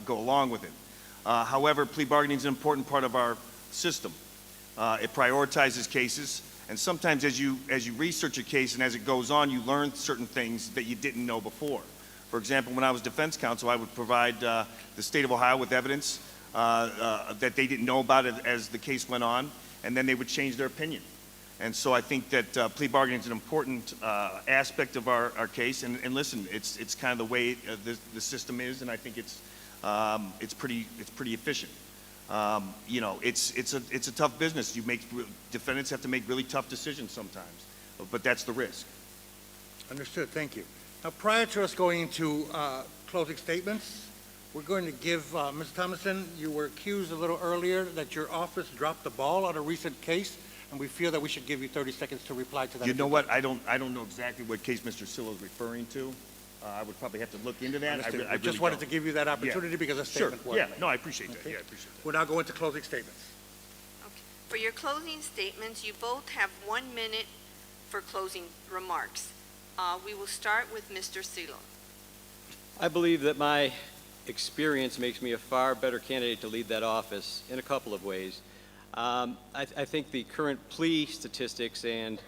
go along with it. However, plea bargaining is an important part of our system. It prioritizes cases, and sometimes as you research a case and as it goes on, you learn certain things that you didn't know before. For example, when I was defense counsel, I would provide the state of Ohio with evidence that they didn't know about it as the case went on, and then they would change their opinion. And so I think that plea bargaining is an important aspect of our case. And listen, it's kind of the way the system is, and I think it's pretty efficient. You know, it's a tough business. Defendants have to make really tough decisions sometimes, but that's the risk. Understood. Thank you. Now, prior to us going into closing statements, we're going to give Ms. Thomason, you were accused a little earlier that your office dropped the ball on a recent case, and we feel that we should give you 30 seconds to reply to that. You know what? I don't know exactly what case Mr. Sillo is referring to. I would probably have to look into that. Understood. I We just really wanted don't. to give you that opportunity because a statement was Sure. Yeah. made. No, I appreciate that. Okay. Yeah, I appreciate that. We'll now go into closing statements. Okay. For your closing statements, you both have 1 minute for closing remarks. We will start with Mr. Sillo. I believe that my experience makes me a far better candidate to lead that office in a couple of ways. I think the current plea statistics and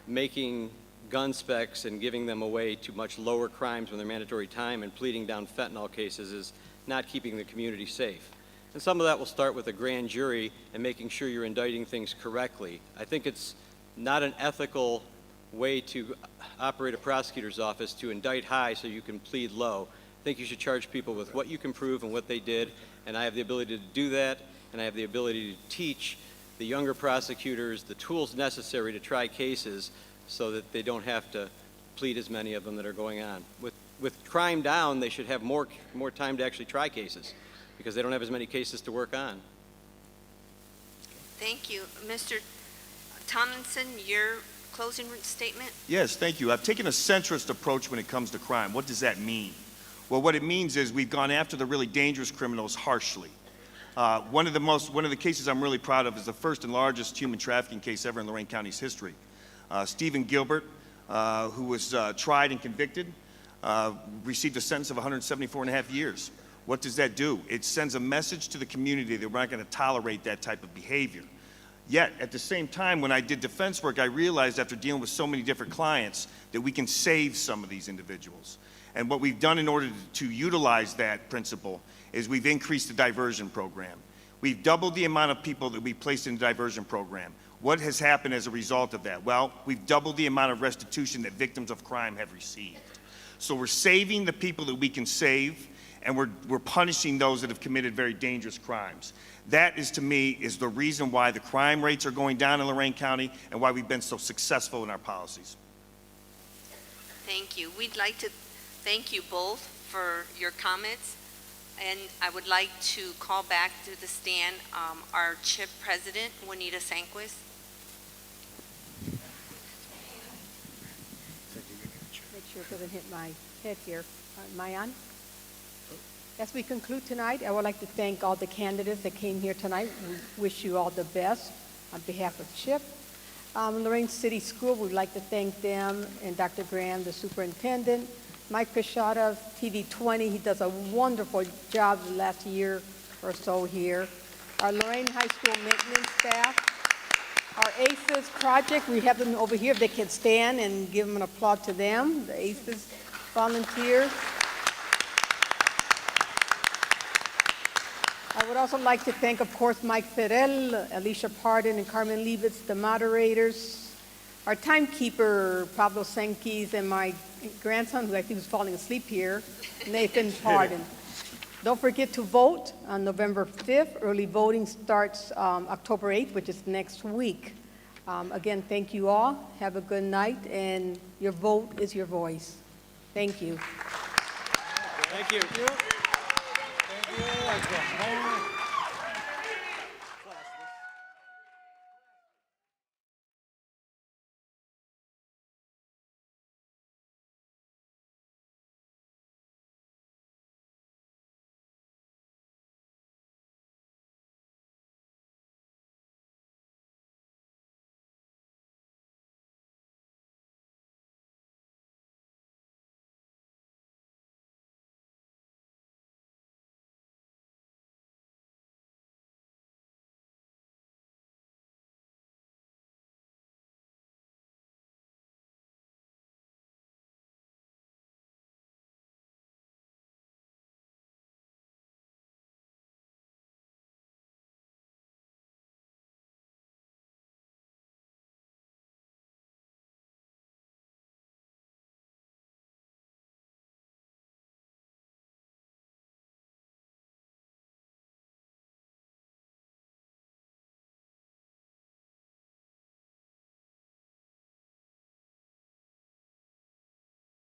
making gun specs and giving them away to much lower crimes when they're mandatory time and pleading down fentanyl cases is not keeping the community safe. And some of that will start with a grand jury and making sure you're indicting things correctly. I think it's not an ethical way to operate a prosecutor's office to indict high so you can plead low. I think you should charge people with what you can prove and what they did, and I have the ability to do that, and I have the ability to teach the younger prosecutors the tools necessary to try cases so that they don't have to plead as many of them that are going on. With crime down, they should have more time to actually try cases because they don't have as many cases to work on. Thank you. Mr. Tomlinson, your closing statement? Yes, thank you. I've taken a centrist approach when it comes to crime. What does that mean? Well, what it means is we've gone after the really dangerous criminals harshly. One of the cases I'm really proud of is the first and largest human trafficking case ever in Lorain County's history. Stephen Gilbert, who was tried and convicted, received a sentence of 174.5 years. What does that do? It sends a message to the community that we're not going to tolerate that type of behavior. Yet, at the same time, when I did defense work, I realized after dealing with so many different clients that we can save some of these individuals. And what we've done in order to utilize that principle is we've increased the diversion program. We've doubled the amount of people that we placed in the diversion program. What has happened as a result of that? Well, we've doubled the amount of restitution that victims of crime have received. So we're saving the people that we can save, and we're punishing those that have committed very dangerous crimes. That is, to me, is the reason why the crime rates are going down in Lorain County and why we've been so successful in our policies. Thank you. We'd like to thank you both for your comments, and I would like to call back to the stand our CHIP president, Juanita Sanquist. Make sure it doesn't hit my head here. Am I on? As we conclude tonight, I would like to thank all the candidates that came here tonight. We wish you all the best on behalf of CHIP. Lorain City School, we'd like to thank them, and Dr. Graham, the superintendent. Mike Pichata of TV 20, he does a wonderful job the last year or so here. Our Lorain High School maintenance staff. Our ACES project, we have them over here. If they can stand and give them an applause to them, the ACES volunteers. I would also like to thank, of course, Mike Ferrell, Alicia Pardon, and Carmen Leibitz, the moderators, our timekeeper, Pablo Senkis, and my grandson, who I think was falling asleep here, Nathan Pardon. Don't forget to vote on November 5th. Early voting starts October 8th, which is next week. Again, thank you all. Have a good night, and your vote is your voice. Thank you. Thank you. Thank you.